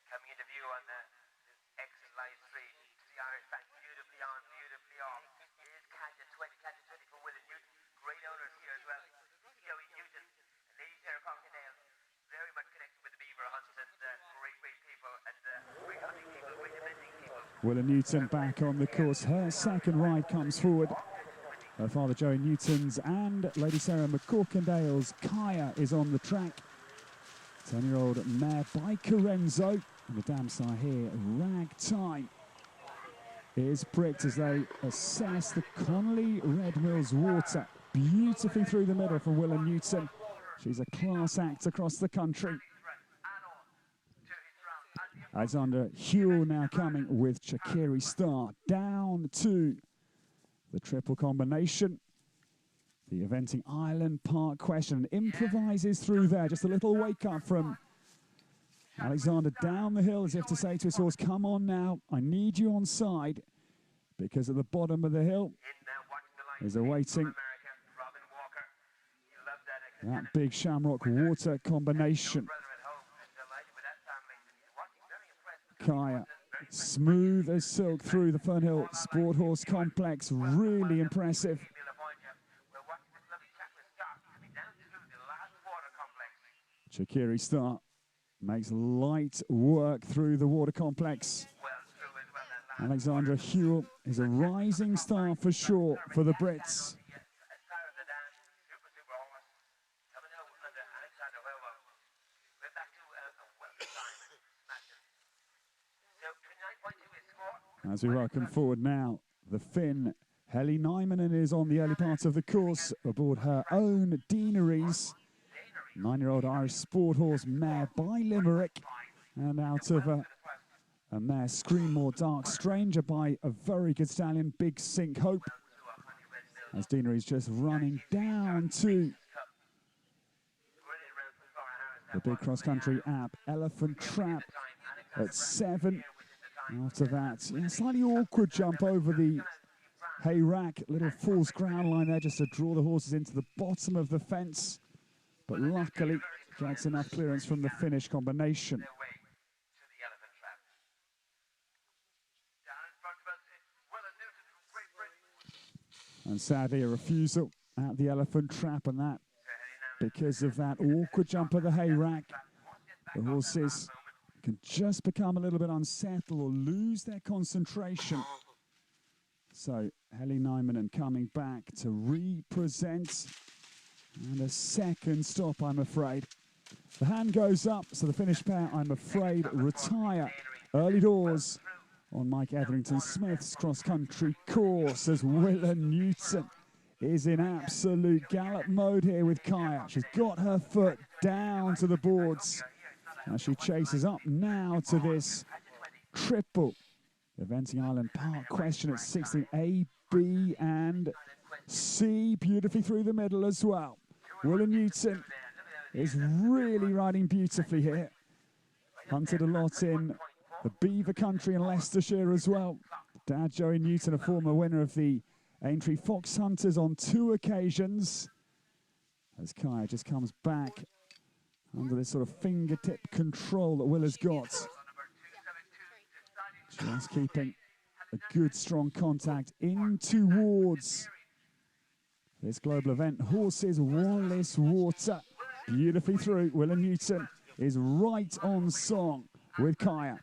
Coming into view on the exit live stream to the Irish Bank, beautifully on, beautifully off. It is Canyon 20 for Willie Newton. Great owners here as well. Joey Newton and Lady Sarah Cockendale, very much connected with the beaver hunts, and great people, and great hunting people, great eventing people. Willa Newton back on the course. Her second ride comes forward. Her father Joey Newton's and Lady Sarah McCorkendale's Kaya is on the track. 10-year-old mare by Corenzo. And the dam sire here, Ragtime, is pricked as they assess the Connolly Red Mills water. beautifully through the middle from Willa Newton. She's a class act across the country. Alexander Hewell now coming with Shakiri Star down to the triple combination. The Eventing Island Park question improvises through there. Just a little wake up from Alexander down the hill as if to say to his horse, come on now, I need you on side, because at the bottom of the hill is awaiting that big Shamrock Water combination. Kaya, smooth as silk through the Fernhill Sport Horse Complex, really impressive. Shakiri Star makes light work through the water complex. Alexandra Hewell is a rising star for sure for the Brits. As we welcome forward now, the Finn, Heli Nymanen is on the early part of the course aboard her own Deaneries. 9-year-old Irish sport horse mare by Limerick, and out of a mare Screamore Dark Stranger by a very good stallion, Big Sink Hope. As Deaneries just running down to the big cross-country app, Elephant Trap at 7. After that, slightly awkward jump over the hay rack, little false ground line there just to draw the horses into the bottom of the fence. But luckily, gets enough clearance from the finish combination. And sadly, a refusal at the Elephant Trap, and that because of that awkward jump of the hay rack. The horses can just become a little bit unsettled or lose their concentration. So, Heli Nymanen coming back to represent. And a second stop, I'm afraid. The hand goes up, so the Finnish pair, I'm afraid, retire early doors on Mike Etherington Smith's cross-country course as Willa Newton is in absolute gallop mode here with Kaya. She's got her foot down to the boards as she chases up now to this triple Eventing Island Park question at 16. A, B, and C, beautifully through the middle as well. Willa Newton is really riding beautifully here. Hunted a lot in the Beaver Country in Leicestershire as well. Dad Joey Newton, a former winner of the Aintree Fox Hunters on 2 occasions. As Kaya just comes back under this sort of fingertip control that Willa's got. Just keeping a good strong contact in towards this global event. Horses, Wallace Water, beautifully through. Willa Newton is right on song with Kaya.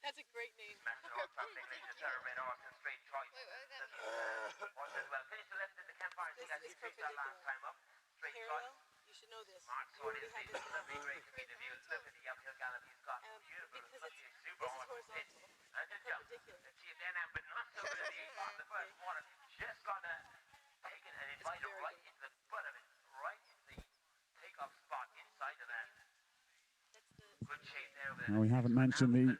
That's a great name. Parallel? You should know this. You already have this. Because this is horizontal and perpendicular. But not so really on the first water. Just gonna take it and invite it right into the butt of it. Right in the takeoff spot inside of that. Good shape there. Now, we haven't mentioned the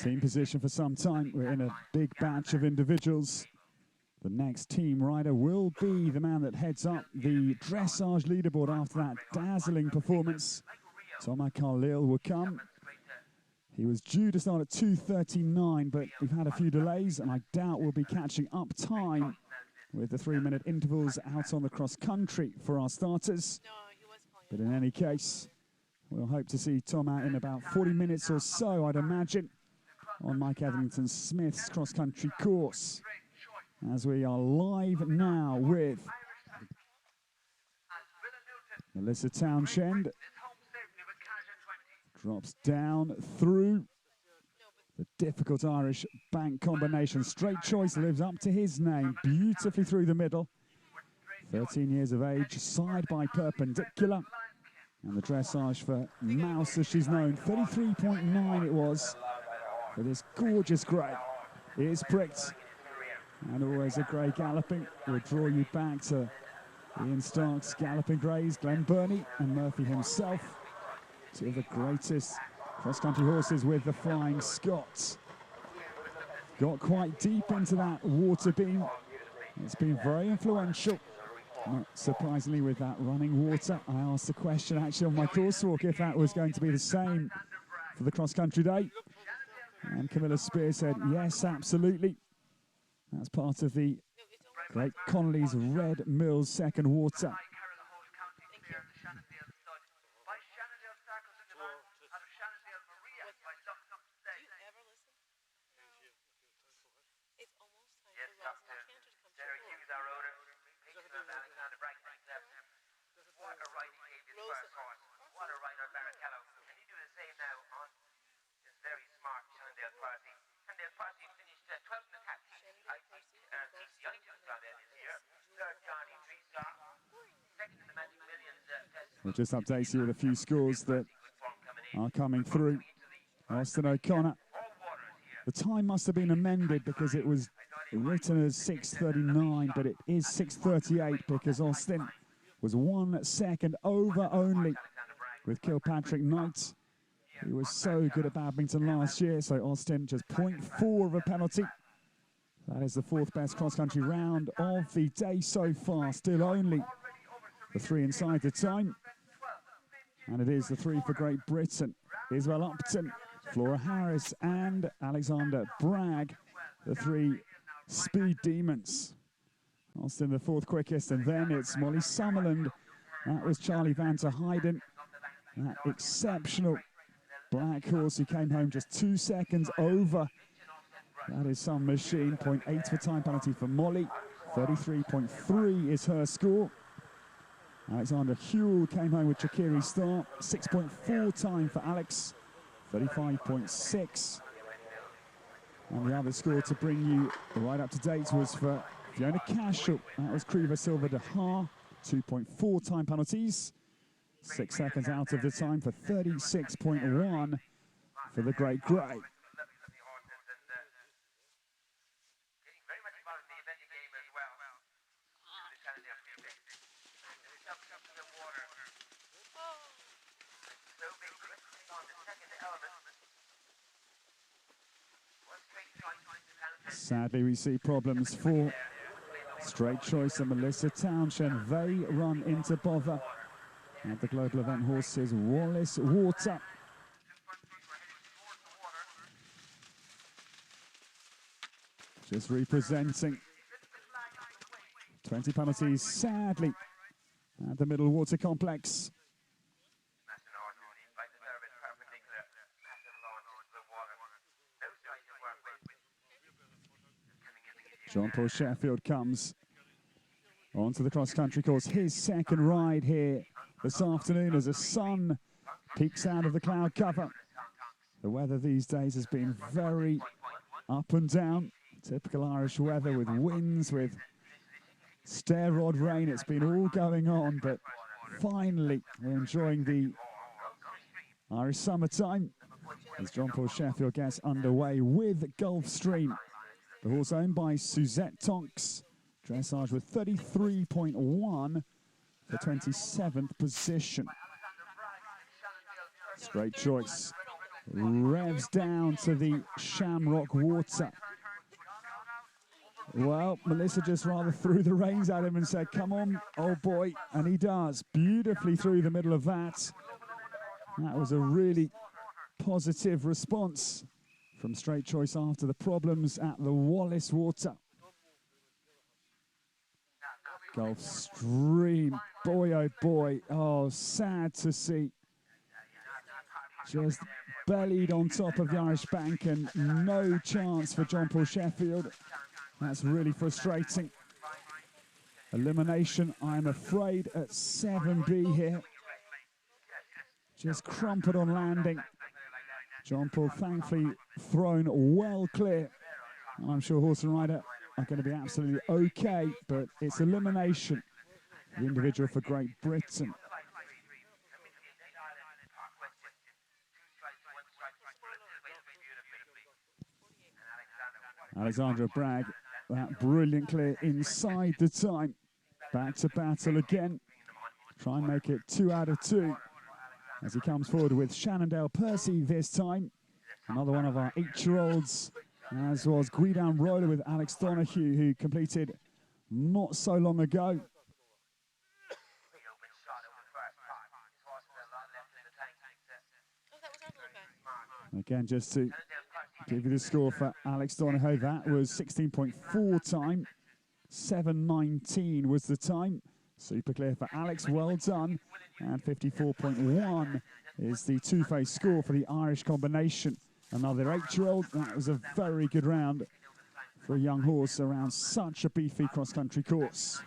team position for some time. We're in a big batch of individuals. The next team rider will be the man that heads up the dressage leaderboard after that dazzling performance. Thomas Carlyle will come. He was due to start at 2:39, but we've had a few delays, and I doubt we'll be catching up time with the 3-minute intervals out on the cross-country for our starters. But in any case, we'll hope to see Tom out in about 40 minutes or so, I'd imagine, on Mike Etherington Smith's cross-country course. As we are live now with Melissa Townshend. Drops down through the difficult Irish bank combination. Straight Choice lives up to his name, beautifully through the middle. 13 years of age, side by perpendicular. And the dressage for Mouse, as she's known, 33.9 it was for this gorgeous grey. It is pricked. And always a grey galloping. We'll draw you back to Ian Stark's galloping greys, Glenn Byrne and Murphy himself. Two of the greatest cross-country horses with the Flying Scots. Got quite deep into that water beam. It's been very influential. Not surprisingly with that running water. I asked the question actually on my crosswalk if that was going to be the same for the cross-country day. And Camilla Spear said, yes, absolutely. That's part of the great Connolly's Red Mills second water. We'll just update you with a few scores that are coming through. Austin O'Connor. The time must have been amended because it was written as 6:39, but it is 6:38 because Austin was 1 second over only with Kilpatrick Knight. He was so good at badminton last year, so Austin just 0.4 of a penalty. That is the 4th best cross-country round of the day so far. Still only the 3 inside the time. And it is the 3 for Great Britain. Isabel Upton, Flora Harris and Alexander Bragg, the 3 speed demons. Austin the 4th quickest, and then it's Molly Summerland. That was Charlie van ter Heijden. That exceptional black horse who came home just 2 seconds over. That is some machine. 0.8 for time penalty for Molly. 33.3 is her score. Alexander Hewell came home with Chakiri Star. 6.4 time for Alex. 35.6. And the other score to bring you right up to date was for Fiona Cashel. That was Kriva Silva de Haar. 2.4 time penalties. 6 seconds out of the time for 36.1 for the Great Grey. Sadly, we see problems for Straight Choice and Melissa Townshend. They run into bother. And the global event horses, Wallace Water. Just representing 20 penalties, sadly, at the Middle Water Complex. John-Paul Sheffield comes onto the cross-country course. His second ride here this afternoon as the sun peeks out of the cloud cover. The weather these days has been very up and down. Typical Irish weather with winds, with stair rod rain. It's been all going on, but finally we're enjoying the Irish summertime as John-Paul Sheffield gets underway with Gulfstream. The horse owned by Suzette Tonks. Dressage with 33.1 for 27th position. Straight Choice revs down to the Shamrock Water. Well, Melissa just rather threw the reins at him and said, come on, old boy. And he does, beautifully through the middle of that. That was a really positive response from Straight Choice after the problems at the Wallace Water. Gulfstream, boy oh boy, oh sad to see. Just bellied on top of the Irish bank and no chance for John-Paul Sheffield. That's really frustrating. Elimination, I'm afraid, at 7B here. Just crumpled on landing. John-Paul thankfully thrown well clear. I'm sure horse and rider are going to be absolutely okay, but it's elimination. The individual for Great Britain. Alexandra Bragg, that brilliant clear inside the time. Back to battle again. Try and make it 2 out of 2 as he comes forward with Shannondale Percy this time. Another one of our 8-year-olds, as was Guidan Roller with Alex Donahue, who completed not so long ago. Again, just to give you the score for Alex Donahoe, that was 16.4 time. 7:19 was the time. Super clear for Alex, well done. And 54.1 is the two-face score for the Irish combination. Another 8-year-old. That was a very good round for a young horse around such a beefy cross-country course.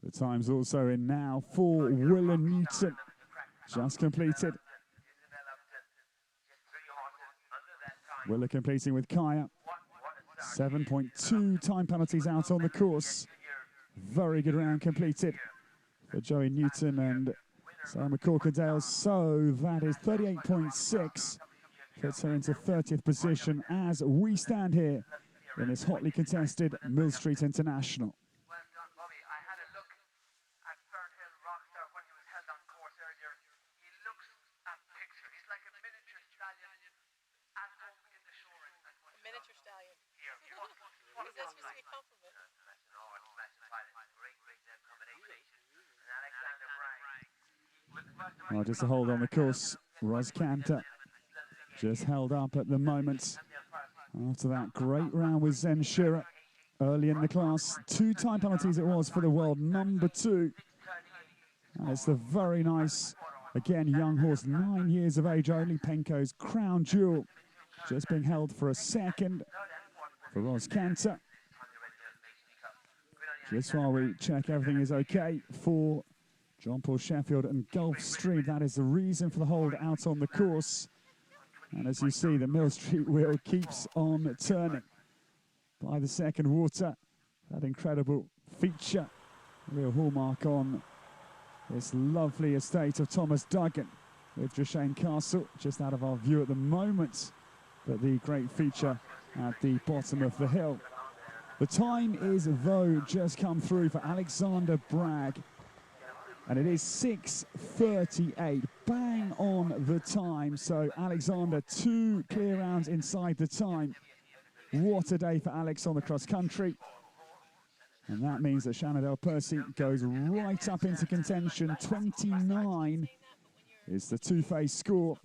The time's also in now for Willa Newton, just completed. Willa completing with Kaya. 7.2 time penalties out on the course. Very good round completed for Joey Newton and Sarah McCorkadale. So that is 38.6. Puts her into 30th position as we stand here in this hotly contested Millstreet International. Well, just a hold on the course. Ros Cantor just held up at the moment after that great round with Zen Shearer early in the class. 2 time penalties it was for the world number 2. And it's the very nice, again, young horse, 9 years of age only, Penco's Crown Jewel, just being held for a second for Ros Cantor. Just while we check everything is okay for John Paul Sheffield and Gulfstream. That is the reason for the hold out on the course. And as you see, the Millstreet wheel keeps on turning. By the second water, that incredible feature, a real hallmark on this lovely estate of Thomas Duggan with Drishane Castle, just out of our view at the moment, but the great feature at the bottom of the hill. The time is, though, just come through for Alexander Bragg. And it is 6:38, bang on the time. So Alexander, 2 clear rounds inside the time. What a day for Alex on the cross country. And that means that Shannondale Percy goes right up into contention. 29 is the two-face score.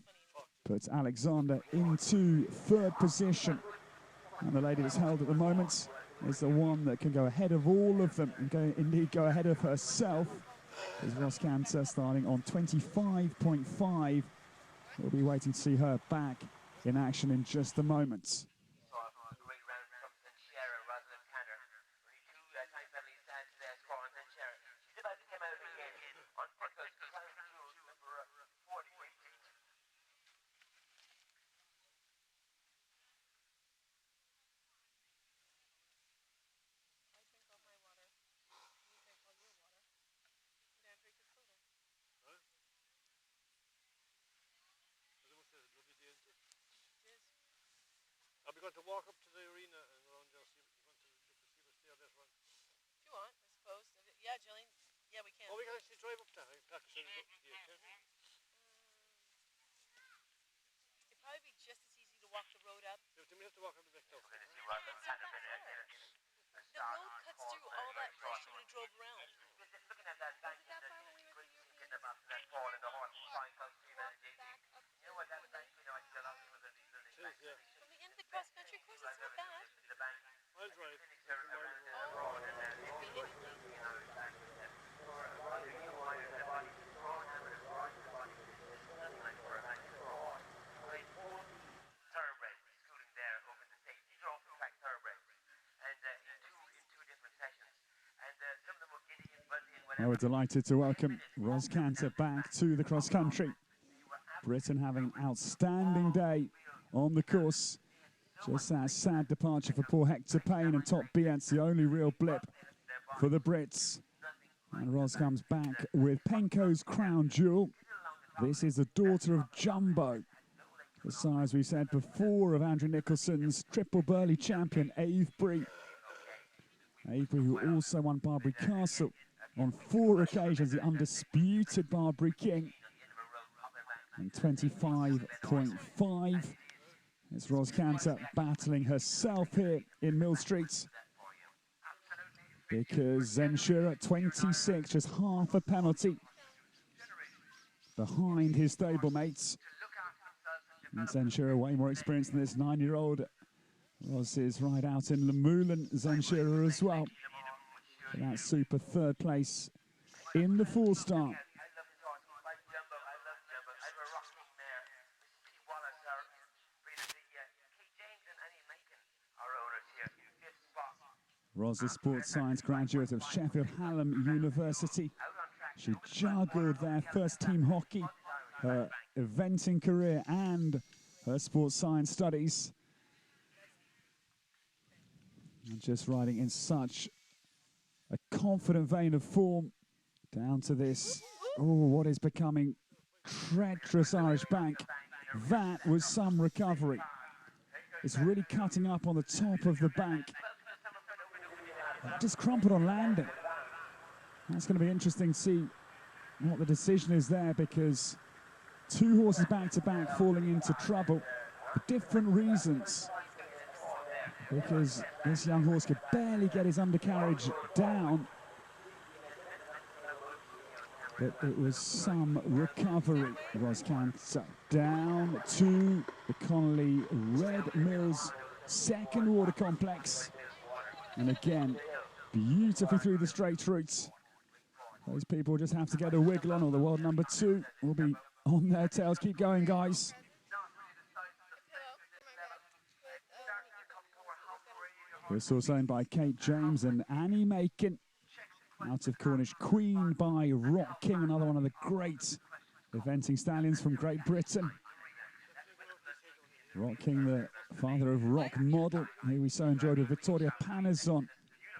Puts Alexander into 3rd position. And the lady that's held at the moment is the one that can go ahead of all of them and indeed go ahead of herself. Is Ros Cantor starting on 25.5. We'll be waiting to see her back in action in just a moment. Are we going to walk up to the arena and around there? See, you want to see the stair this one? If you want, I suppose. Yeah, Jillian. Yeah, we can. Oh, we can actually drive up there. It'd probably be just as easy to walk the road up. Yeah, we have to walk up the back though. The road cuts through all that place you would have drove around. Looking at that bank, that far when we were that fall in the horse, you know what that bank, you know, I still have to look at these buildings. Yeah. From the end of the cross-country course, it's not bad. The bank. I'll drive. Thoroughbred schooling there over the state. These are open track thoroughbreds, and in two different sessions. And some of them were giddy and buzzy and whatever. We're delighted to welcome Ros Cantor back to the cross country. Britain having an outstanding day on the course. Just that sad departure for poor Hector Payne, and top Biat's the only real blip for the Brits. And Ros comes back with Penko's Crown Jewel. This is the daughter of Jumbo. The sire, as we said before, of Andrew Nicholson's Triple Burley champion, Avebury. Avebury, who also won Barbary Castle on 4 occasions, the undisputed Barbary King. And 25.5. It's Ros Cantor battling herself here in Millstreet, because Zenshura, 26, just half a penalty behind his stablemates. And Zenshura way more experienced than this 9-year-old. Ros is right out in Lamoulan, Zenshura as well. For that super 3rd place in the 4-star. Ros is sports science graduate of Sheffield Hallam University. She juggled their first team hockey, her eventing career and her sports science studies. And just riding in such a confident vein of form down to this, what is becoming treacherous Irish bank. That was some recovery. It's really cutting up on the top of the bank. Just crumpled on landing. That's going to be interesting to see what the decision is there, because 2 horses back-to-back falling into trouble for different reasons. Because this young horse could barely get his undercarriage down. But it was some recovery. Ros Cantor down to the Connolly Red Mills second water complex. And again, beautifully through the straight routes. Those people just have to get a wiggle on, or the world number 2 will be on their tails. Keep going, guys. This was owned by Kate James and Annie Macon. Out of Cornish Queen by Rock King, another one of the great eventing stallions from Great Britain. Rock King, the father of Rock Model, who we so enjoyed with Vittoria Panazon,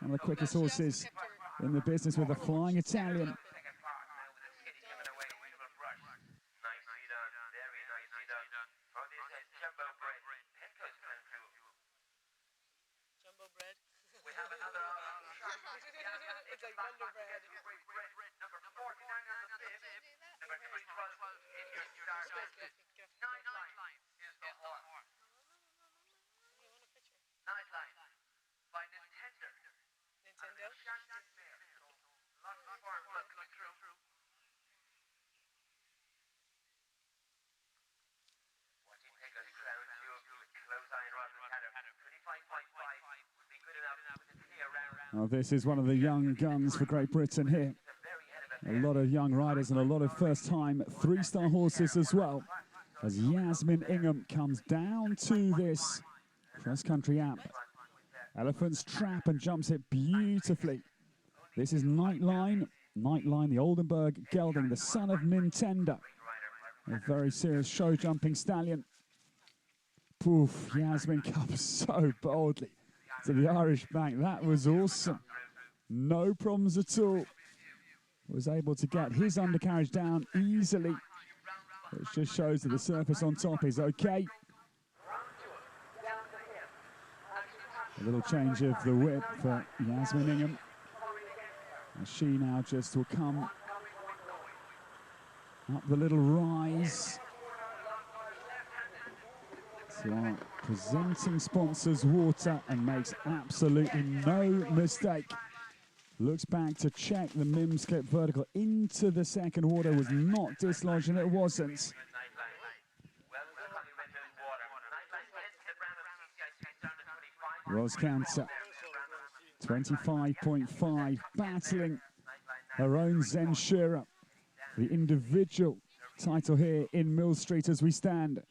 one of the quickest horses in the business, with a flying Italian. Jumbo bread. We have another it's like Wonder Bread. Number 49 on the bib. Number 312 in your start. 9 line is the horn. Nice line by Nintendo. Nintendo? Lots of form coming through. Watching Penko's Crown Jewel with close eye and Ros Cantor. 25.5 would be good enough to clear around. Well, this is one of the young guns for Great Britain here. A lot of young riders and a lot of first-time 3-star horses as well. As Yasmin Ingham comes down to this cross-country app. Elephant's Trap, and jumps it beautifully. This is Nightline. Nightline, the Oldenburg gelding, the son of Nintendo. A very serious show-jumping stallion. Poof, Yasmin comes so boldly to the Irish bank. That was awesome. No problems at all. Was able to get his undercarriage down easily, which just shows that the surface on top is okay. A little change of the whip for Yasmin Ingham. And she now just will come up the little rise. So our presenting sponsors water, and makes absolutely no mistake. Looks back to check the Mims clip vertical into the second water, was not dislodged, and it wasn't. Ros Cantor, 25.5, battling her own Zenshura, the individual title here in Millstreet as we stand.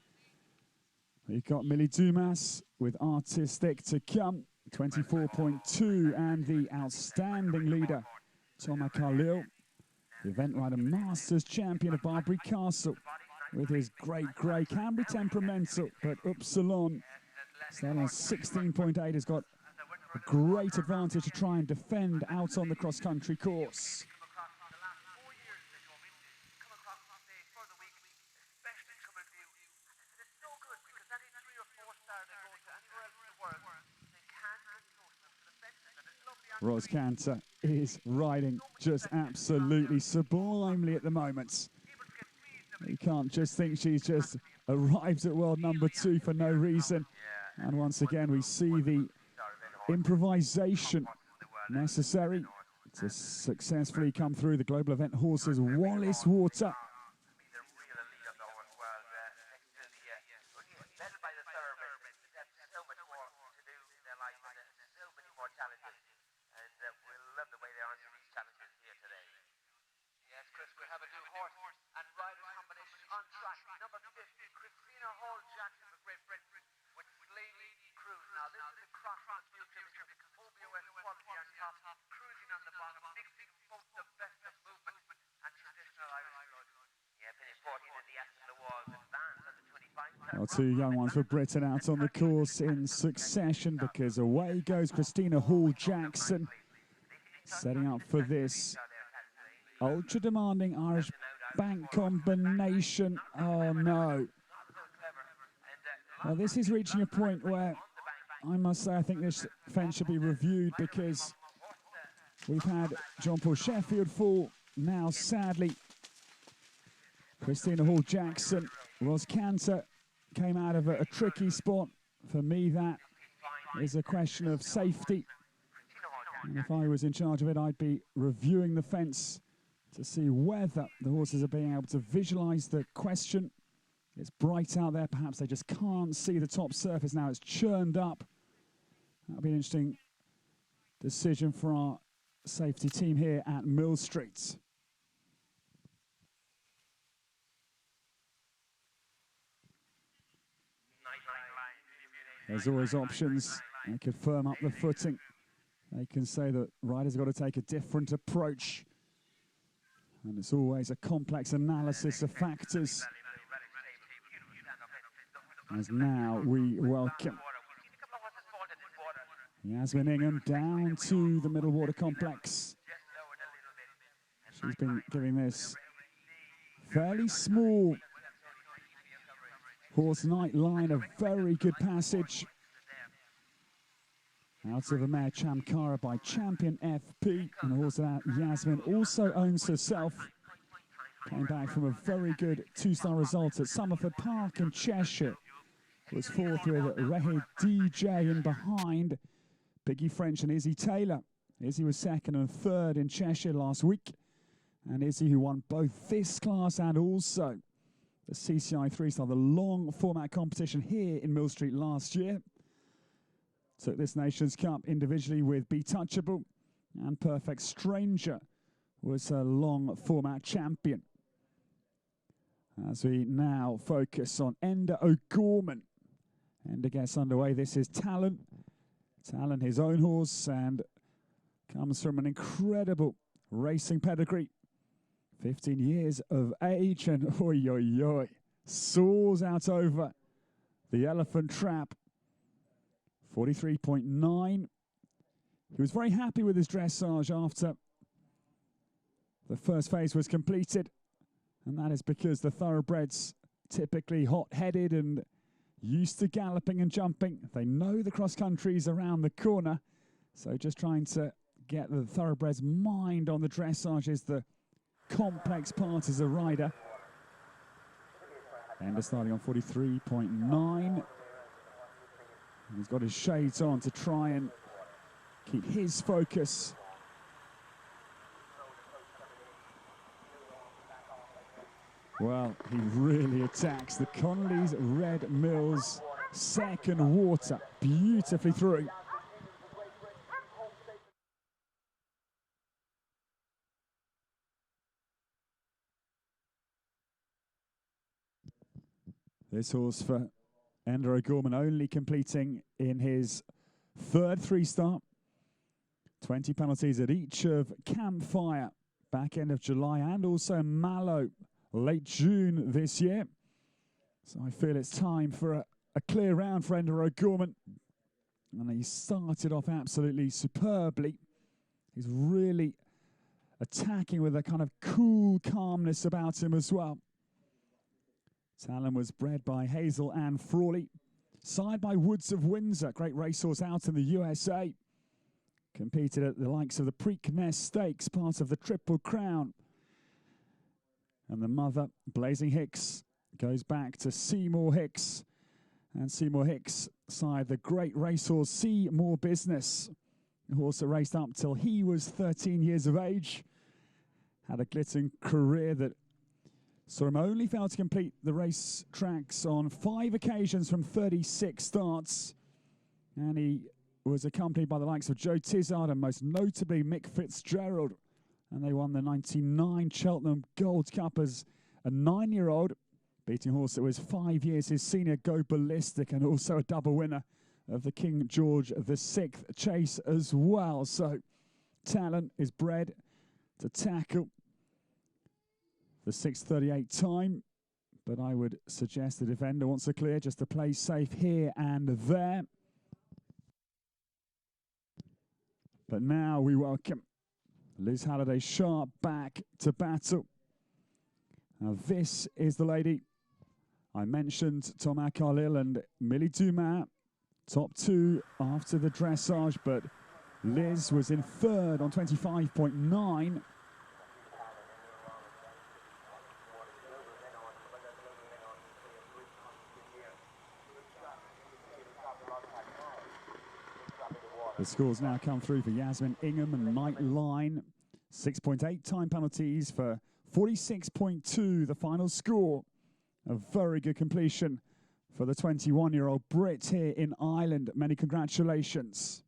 We've got Millie Dumas with Artistic to come, 24.2, and the outstanding leader, Thomas Khalil, the event rider Masters champion of Barbary Castle, with his great grey. Can be temperamental, but Upsilon, still on 16.8, has got a great advantage to try and defend out on the cross-country course. Ros Cantor is riding just absolutely sublimely at the moment. You can't just think she's just arrived at world number 2 for no reason. And once again, we see the improvisation necessary to successfully come through the global event horses. Wallace Water. Well, 2 young ones for Britain out on the course in succession, because away goes Christina Hall-Jackson, setting up for this ultra-demanding Irish bank combination. Oh, no. Well, this is reaching a point where I must say I think this fence should be reviewed, because we've had John-Paul Sheffield fall. Now, sadly, Christina Hall-Jackson. Ros Cantor came out of a tricky spot. For me, that is a question of safety. And if I was in charge of it, I'd be reviewing the fence to see whether the horses are being able to visualize the question. It's bright out there. Perhaps they just can't see the top surface now. It's churned up. That'll be an interesting decision for our safety team here at Millstreet. There's always options. They could firm up the footing. They can say that riders have got to take a different approach. And it's always a complex analysis of factors. As now we welcome Yasmin Ingham down to the middle water complex. She's been giving this fairly small Horse Night line a very good passage. Out of the mare Chamkara by Champion FP. And the horse that Yasmin also owns herself. Came back from a very good 2-star result at Somerford Park in Cheshire. Was fourth with Rehe DJ in behind Biggie French and Izzy Taylor. Izzy was second and third in Cheshire last week. And Izzy, who won both this class and also the CCI 3-star, the long format competition here in Millstreet last year. Took this Nations Cup individually with Be Touchable, and Perfect Stranger was a long format champion. As we now focus on Enda O'Gorman. Enda gets underway. This is Talon. Talon, his own horse, and comes from an incredible racing pedigree. 15 years of age, and oi, oi, oi, soars out over the elephant trap. 43.9. He was very happy with his dressage after the first phase was completed, and that is because the thoroughbreds, typically hot-headed and used to galloping and jumping, they know the cross countries around the corner, so just trying to get the thoroughbreds' mind on the dressage is the complex part as a rider. Enda starting on 43.9. He's got his shades on to try and keep his focus. Well, he really attacks the Connolly's Red Mills second water beautifully through. This horse for Enda O'Gorman only completing in his third 3-star. 20 penalties at each of Campfire back end of July and also Mallow late June this year. So I feel it's time for a clear round for Enda O'Gorman. And he started off absolutely superbly. He's really attacking with a kind of cool calmness about him as well. Talon was bred by Hazel Ann Frawley, side by Woods of Windsor, great racehorse out in the USA. Competed at the likes of the Preakness Stakes, part of the Triple Crown. And the mother, Blazing Hicks, goes back to Seymour Hicks. And Seymour Hicks side the great racehorse Seymour Business. A horse that raced up till he was 13 years of age. Had a glittering career that saw him only fail to complete the race tracks on 5 occasions from 36 starts. And he was accompanied by the likes of Joe Tizard and most notably Mick Fitzgerald. And they won the 99 Cheltenham Gold Cup as a 9-year-old, beating a horse that was 5 years his senior, Go Ballistic, and also a double winner of the King George VI Chase as well. So Talon is bred to tackle the 6:38 time, but I would suggest the defender wants to clear just to play safe here and there. But now we welcome Liz Halliday Sharp back to battle. Now this is the lady I mentioned, Thomas Carlyle and Millie Dumas, top 2 after the dressage, but Liz was in 3rd on 25.9. The scores now come through for Yasmin Ingham and Night Line. 6.8 time penalties for 46.2, the final score. A very good completion for the 21-year-old Brit here in Ireland. Many congratulations.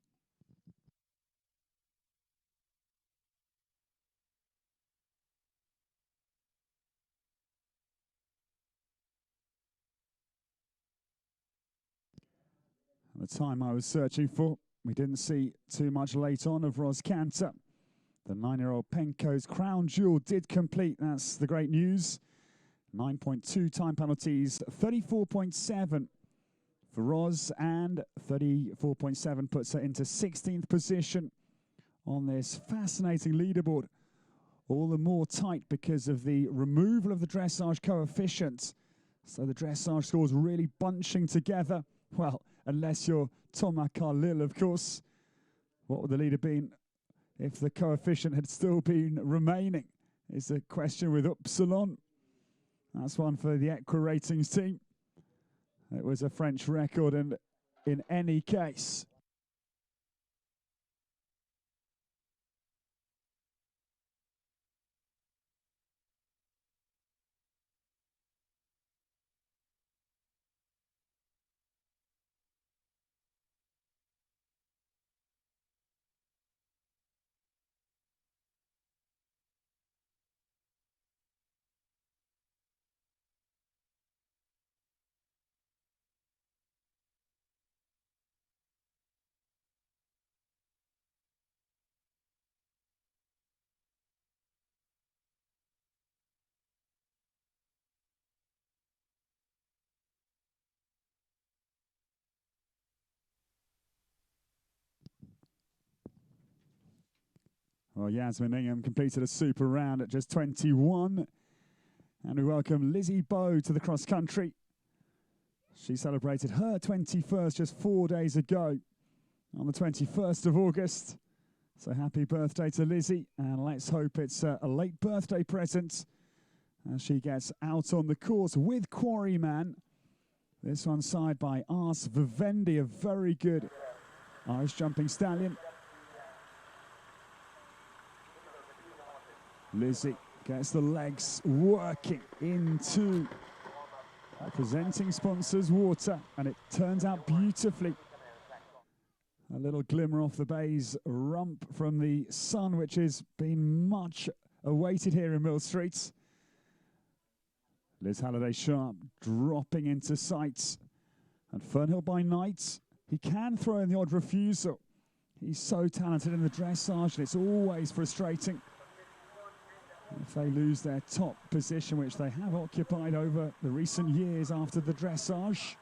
The time I was searching for, we didn't see too much late on of Ros Cantor. The 9-year-old Penco's Crown Jewel did complete. That's the great news. 9.2 time penalties, 34.7 for Ros, and 34.7 puts her into 16th position on this fascinating leaderboard. All the more tight because of the removal of the dressage coefficient. So the dressage scores really bunching together. Well, unless you're Thomas Carlyle, of course. What would the leader been if the coefficient had still been remaining? Is the question with Upsilon. That's one for the Equa Ratings team. It was a French record, and in any case, well, Yasmin Ingham completed a super round at just 21. And we welcome Lizzie Bowe to the cross country. She celebrated her 21st just 4 days ago on the 21st of August. So happy birthday to Lizzie, and let's hope it's a late birthday present as she gets out on the course with Quarryman. This one side by Ars Vivendi, a very good Irish jumping stallion. Lizzie gets the legs working into our presenting sponsor's water, and it turns out beautifully. A little glimmer off the bay's rump from the sun, which has been much awaited here in Millstreet. Liz Halliday Sharp dropping into sight. And Fernhill by night, he can throw in the odd refusal. He's so talented in the dressage, and it's always frustrating If they lose their top position, which they have occupied over the recent years after the dressage.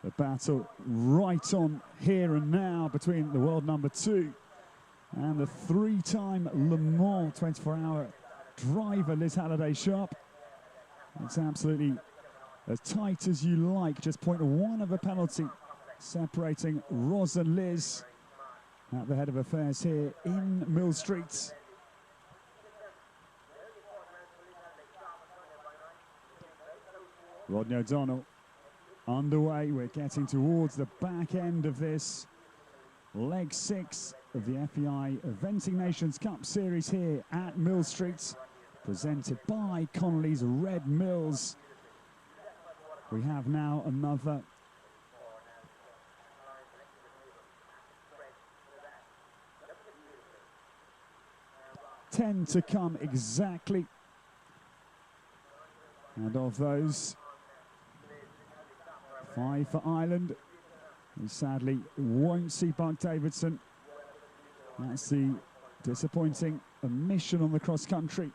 The battle right on here and now between the world number 2 and the 3-time Le Mans 24-hour driver, Liz Halliday-Sharp. It's absolutely as tight as you like, just 0.1 of a penalty separating Ros and Liz at the head of affairs here in Millstreet. Rodney O'Donnell underway. We're getting towards the back end of this leg 6 of the FEI Eventing Nations Cup series here at Millstreet, presented by Connolly's Red Mills. We have now another ten to come exactly, and of those, 5 for Ireland. We sadly won't see Buck Davidson. That's the disappointing omission on the cross country.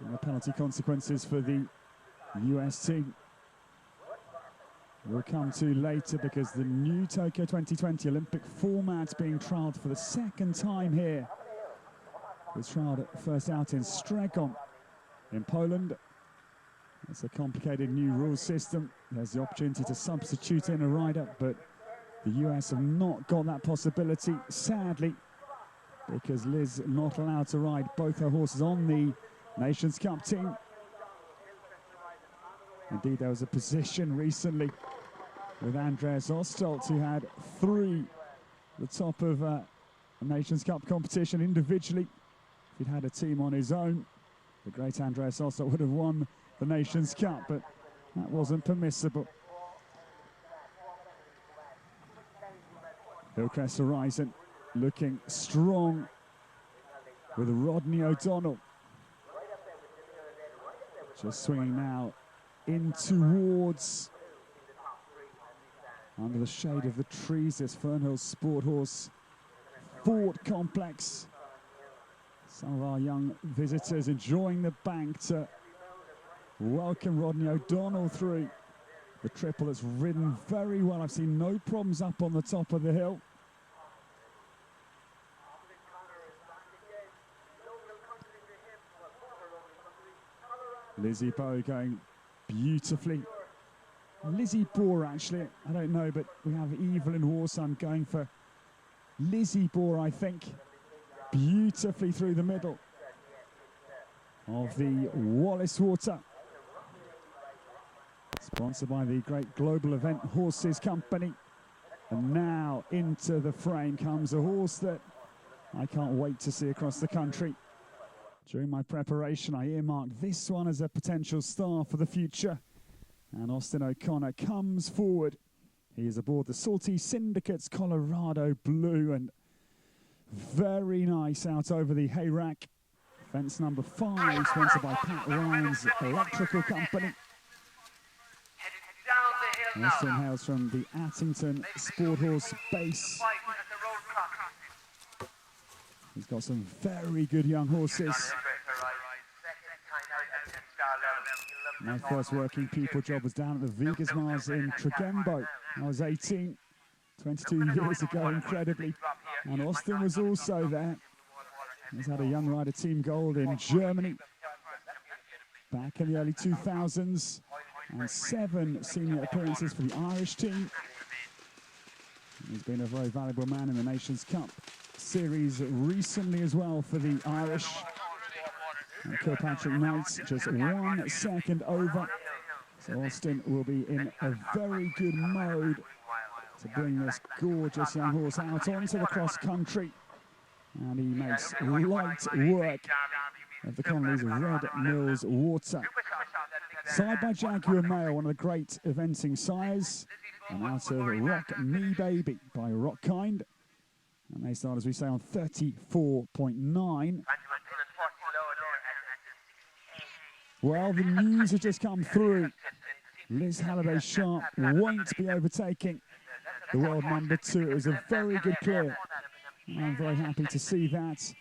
And the penalty consequences for the US team we'll come to later, because the new Tokyo 2020 Olympic format's being trialled for the second time here. It was trialled first out in Stregon in Poland. It's a complicated new rule system. There's the opportunity to substitute in a rider, but the US have not got that possibility, sadly, because Liz not allowed to ride both her horses on the Nations Cup team. Indeed, there was a position recently with Andreas Ostholt, who had 3 at the top of a Nations Cup competition individually. If he'd had a team on his own, the great Andreas Ostholt would have won the Nations Cup, but that wasn't permissible. Hillcrest Horizon looking strong with Rodney O'Donnell just swinging now in towards, under the shade of the trees, this Fernhill Sport Horse Ford Complex. Some of our young visitors enjoying the bank to welcome Rodney O'Donnell through. The triple has ridden very well. I've seen no problems up on the top of the hill. Lizzie Bow going beautifully. Lizzie Boar, actually, I don't know, but we have Evelyn Warson going for Lizzie Boar, I think. Beautifully through the middle of the Wallace Water. Sponsored by the great Global Event Horses Company. And now into the frame comes a horse that I can't wait to see across the country. During my preparation, I earmarked this one as a potential star for the future. And Austin O'Connor comes forward. He is aboard the Salty Syndicate's Colorado Blue, and very nice out over the hay rack. Fence number 5, sponsored by Pat Ryan's Electrical Company. Austin hails from the Attington Sport Horse Base. He's got some very good young horses. My first working people job was down at the Vegas Mars in Tregembo. I was 18, 22 years ago, incredibly. And Austin was also there. He's had a young rider team gold in Germany back in the early 2000s, and 7 senior appearances for the Irish team. He's been a very valuable man in the Nations Cup series recently as well for the Irish. And Kilpatrick Knight's just 1 second over. So Austin will be in a very good mode to bring this gorgeous young horse out onto the cross country. And he makes light work of the Connolly's Red Mills Water. Side by Jaguar Male, one of the great eventing sires. And out of Rock Me Baby by Rockkind. And they start, as we say, on 34.9. Well, the news has just come through Liz Halliday-Sharp won't be overtaking the world number 2. It was a very good clear. I'm very happy to see that.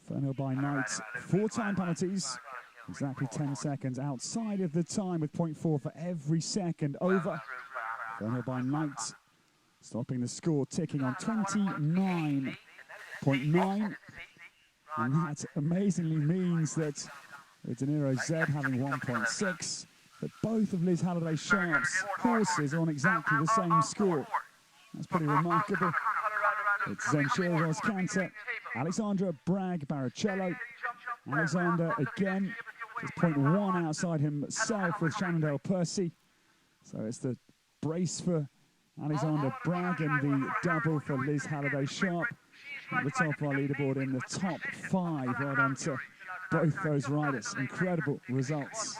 Fernhill by Night, 4 time penalties, exactly 10 seconds outside of the time with 0.4 for every second over. Fernhill by Night stopping the score ticking on 29.9. And that amazingly means that with De Niro Z having 1.6, that both of Liz Halliday-Sharp's horses are on exactly the same score. That's pretty remarkable. It's Zenshira Roscanter, Alexandra Bragg Baricello. Alexander again is 0.1 outside himself with Shenandoah Percy. So it's the brace for Alexander Bragg and the double for Liz Halliday-Sharp. At the top of our leaderboard in the top 5. Well done to both those riders. Incredible results.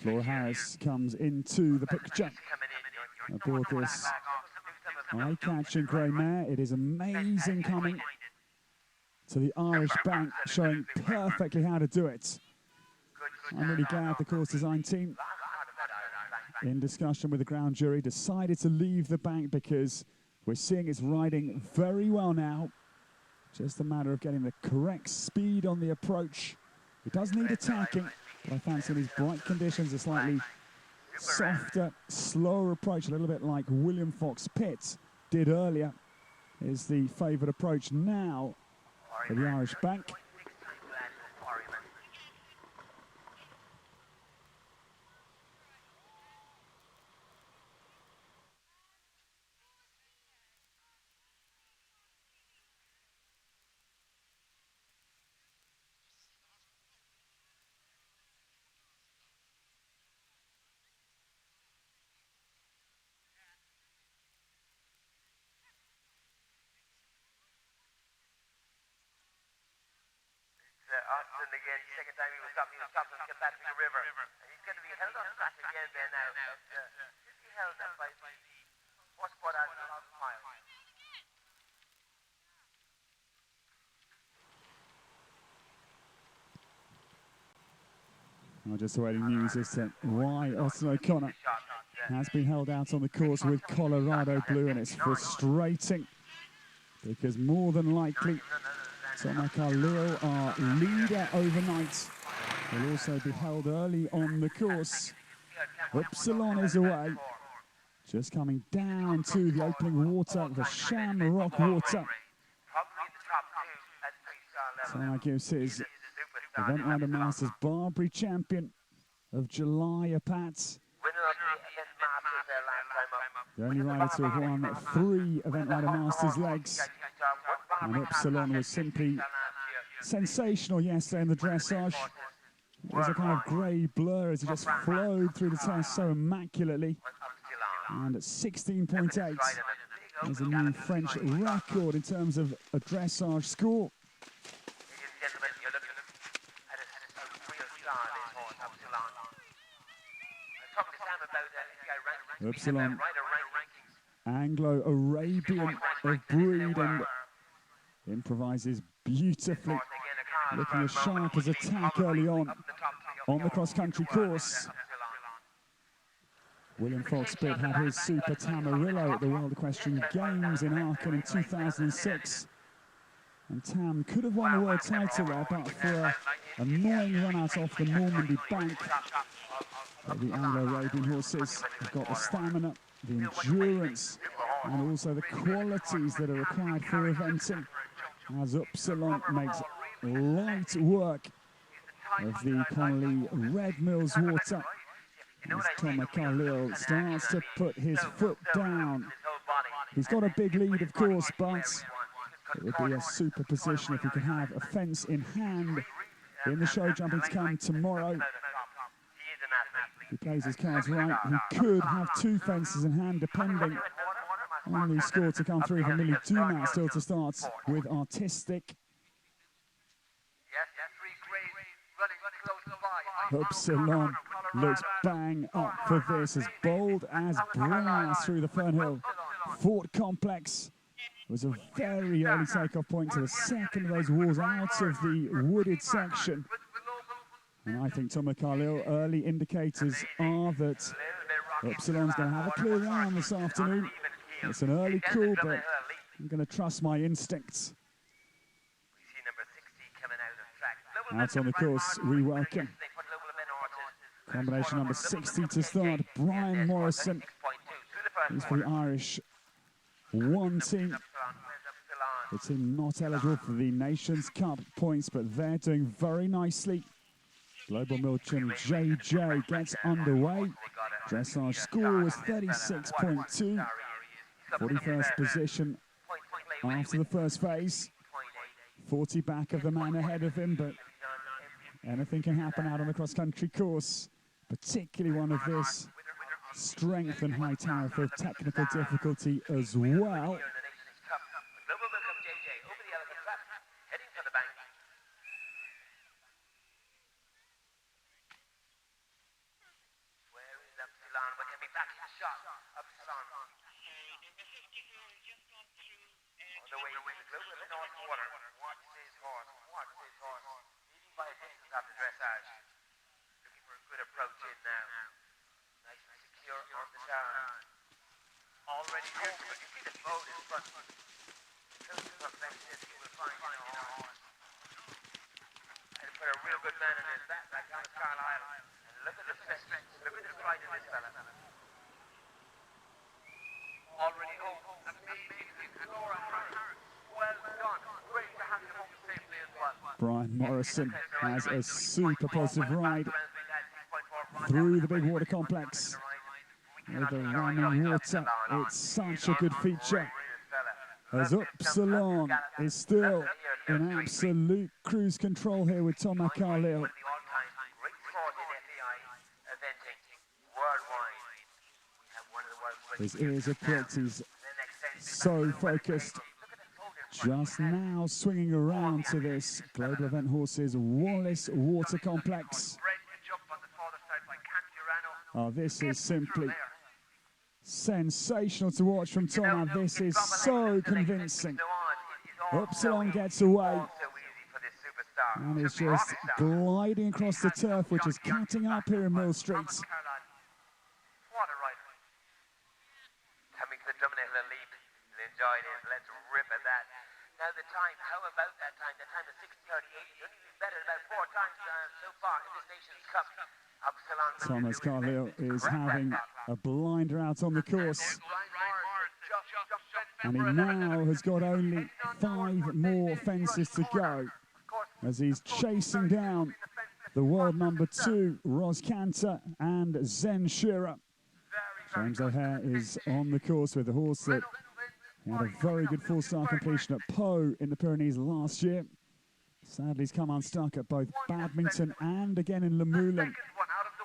Flora Harris comes into the picture aboard this eye-catching grey mare. It is amazing coming to the Irish bank, showing perfectly how to do it. I'm really glad the course design team, in discussion with the ground jury, decided to leave the bank because we're seeing it's riding very well now. Just a matter of getting the correct speed on the approach. It does need attacking, but I fancy these bright conditions, a slightly softer, slower approach, a little bit like William Fox Pitt did earlier, is the favoured approach now for the Irish bank. Austin again, second time he was stopped on Kilpatrick River. And he's going to be held on track again there now. He held that by 4 spot out in the last mile. I'm just awaiting news as to why Austin O'Connor has been held out on the course with Colorado Blue, and it's frustrating because more than likely Thomas Carlyle, our leader overnight, will also be held early on the course. Upsilon is away, just coming down to the opening water, the Shamrock Water. So that gives his Event Rider Masters Barbary champion of July a pat. The only rider to have won 3 Event Rider Masters legs. And Upsilon was simply sensational yesterday in the dressage. It was a kind of grey blur as he just flowed through the test so immaculately. And at 16.8, there's a new French record in terms of a dressage score. Upsilon, Anglo-Arabian of breed, and improvises beautifully, looking as sharp as a tack early on the cross-country course. William Fox Pitt had his Super Tamarillo at the World Equestrian Games in Aachen in 2006. And Tam could have won the world title there, but for an annoying run-out off the Normandy bank. But the Anglo-Arabian horses have got the stamina, the endurance, and also the qualities that are required for eventing, as Upsilon makes light work of the Connolly Red Mills water. As Thomas Carlyle starts to put his foot down. He's got a big lead, of course, but it would be a super position if he could have a fence in hand in the show jumping to come tomorrow. If he plays his cards right, he could have 2 fences in hand, depending on the score to come through for Millie Dumas, still to start with Artistic. Upsilon looks bang up for this, as bold as brass through the Fernhill Fort Complex. It was a very early takeoff point to the second of those walls out of the wooded section. And I think Tom Carlisle, early indicators are that Upsilon's going to have a clear round this afternoon. It's an early call, but I'm going to trust my instincts. Out on the course, we welcome combination number 60 to start, Brian Morrison. He's for the Irish 1 team. The team not eligible for the Nations Cup points, but they're doing very nicely. Global Milton JJ gets underway. Dressage score was 36.2. 41st position after the first phase. 40 back of the man ahead of him, but anything can happen out on the cross-country course, particularly one of this strength and high tariff of technical difficulty as well. Brian Morrison has a super positive ride through the big water complex. With the running water, it's such a good feature. As Upsilon is still in absolute cruise control here with Tom Carlisle. His ears are pricked, he's so focused. Just now swinging around to this Global Event Horses Wallace Water Complex. Oh, this is simply sensational to watch from Tom. This is so convincing. Upsilon gets away and is just gliding across the turf, which is cutting up here in Millstreet. Now the time, how about that time? The time is 6:38. You've only been better about 4 times so far in this Nations Cup. Thomas Carlisle is having a blinder out on the course. And he now has got only 5 more fences to go as he's chasing down the world number 2, Ros Cantor, and Zen Shearer. James O'Hare is on the course with a horse that he had a very good full-star completion at Pau in the Pyrenees last year. Sadly, he's come unstuck at both Badminton and again in Le Moulin.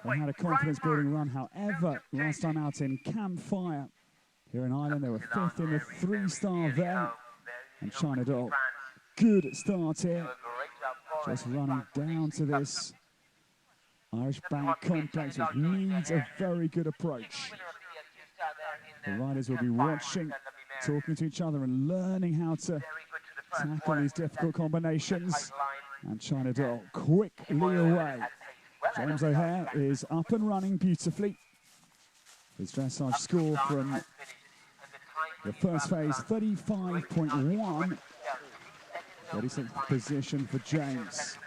They had a confidence-building run, however, last time out in Campfire here in Ireland, they were 5th in the 3-star there. And China Doll, good start here. Just running down to this Irish Bank complex, which needs a very good approach. The riders will be watching, talking to each other and learning how to tackle these difficult combinations. And China Doll quickly away. James O'Hare is up and running beautifully. His dressage score from the first phase, 35.1. 36th position for James.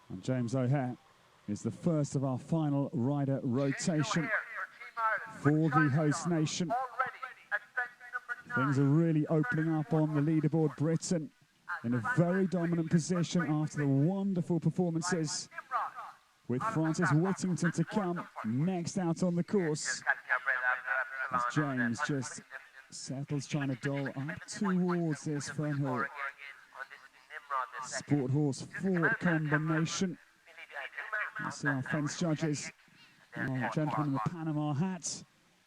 And James O'Hare is the first of our final rider rotation for the host nation. Things are really opening up on the leaderboard. Britain in a very dominant position after the wonderful performances, with Francis Whittington to come next out on the course. As James just settles China Doll up towards this Fernhill Sport Horse Ford combination. You see our fence judges, our gentleman in the Panama hat,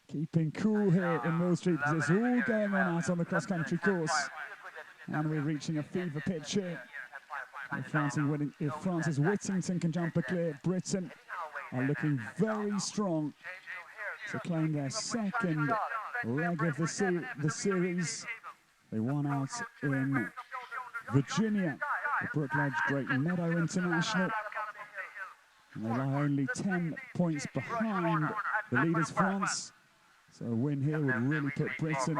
keeping cool here in Millstreet because it's all going on out on the cross-country course. And we're reaching a fever pitch here. If Francis Whittington can jump a clear, Britain are looking very strong to claim their second leg of the series. They won out in Virginia, the Brookledge Great Meadow International. And they lie only 10 points behind the leaders, France. So a win here would really put Britain,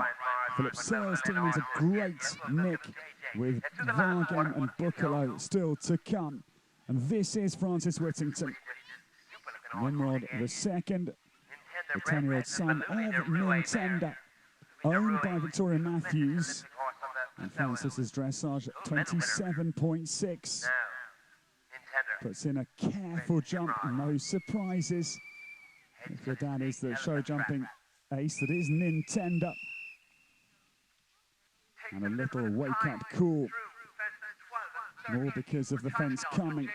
Philip Sales' team, into great nick, with Vargem and Buccolo still to come. And this is Francis Whittington, Nimrod the second, the 10-year-old son of Nintendo, owned by Victoria Matthews. And Francis's dressage 27.6. Puts in a careful jump, no surprises. If your dad is the show jumping ace that is Nintendo. And a little wake-up call, more because of the fence coming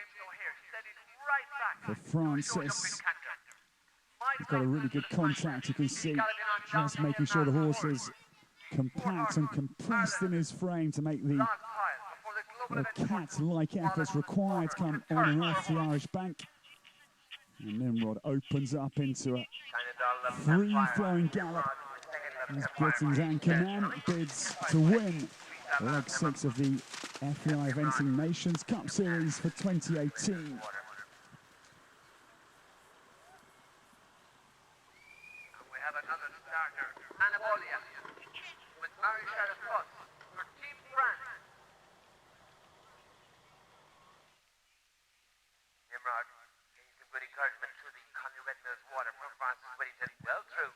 for Francis. He's got a really good contact, you can see, just making sure the horse is compact and compressed in his frame to make the cat-like efforts required to come on and off the Irish bank. And Nimrod opens up into a free-flowing gallop as Britain's Anchorman bids to win leg 6 of the FEI Eventing Nations Cup Series for 2018.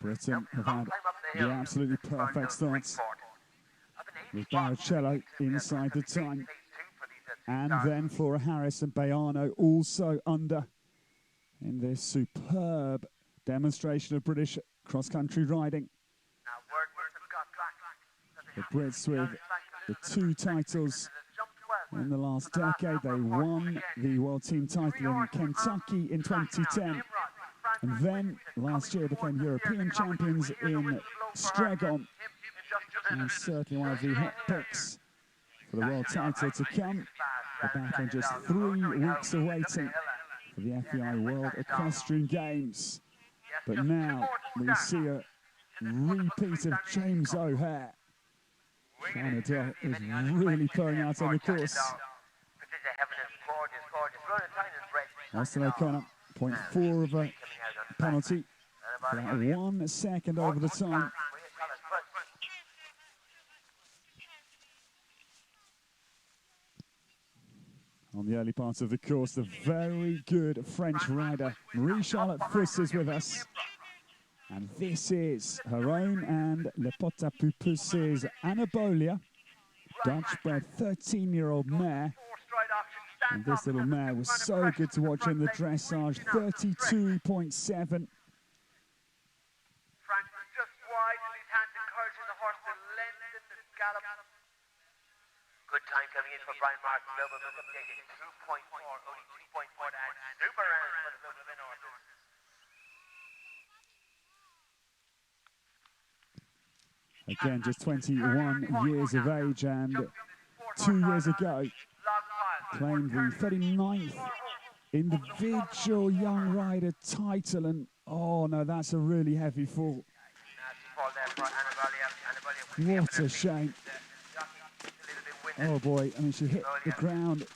Britain have had the absolutely perfect starts, with Barrichello inside the time, and then Flora Harris and Bayano also under in this superb demonstration of British cross-country riding. The Brits with the 2 titles in the last decade. They won the World Team title in Kentucky in 2010. And then last year became European champions in Stregon. And certainly one of the hot picks for the world title to come. The battle just 3 weeks awaiting for the FEI World Equestrian Games. But now we see a repeat of James O'Hare. Canada is really pulling out on the course. Austin O'Connor, 0.4 of a penalty for that 1 second over the time. On the early part of the course, the very good French rider Marie-Charlotte Fuss is with us. And this is her own and Le Potapupus's Anabolia, Dutch-bred 13-year-old mare. And this little mare was so good to watch in the dressage, 32.7. Francis just wide, and his hands encouraging the horse to lengthen the gallop. Good time coming in for Brian Martin. Global book updated 2.4, only 3.4 to add. Super round for the global winner horses. Again, just 21 years of age, and 2 years ago claimed the 39th individual young rider title. And oh no, that's a really heavy fall. What a shame. Oh boy, I mean, she hit the ground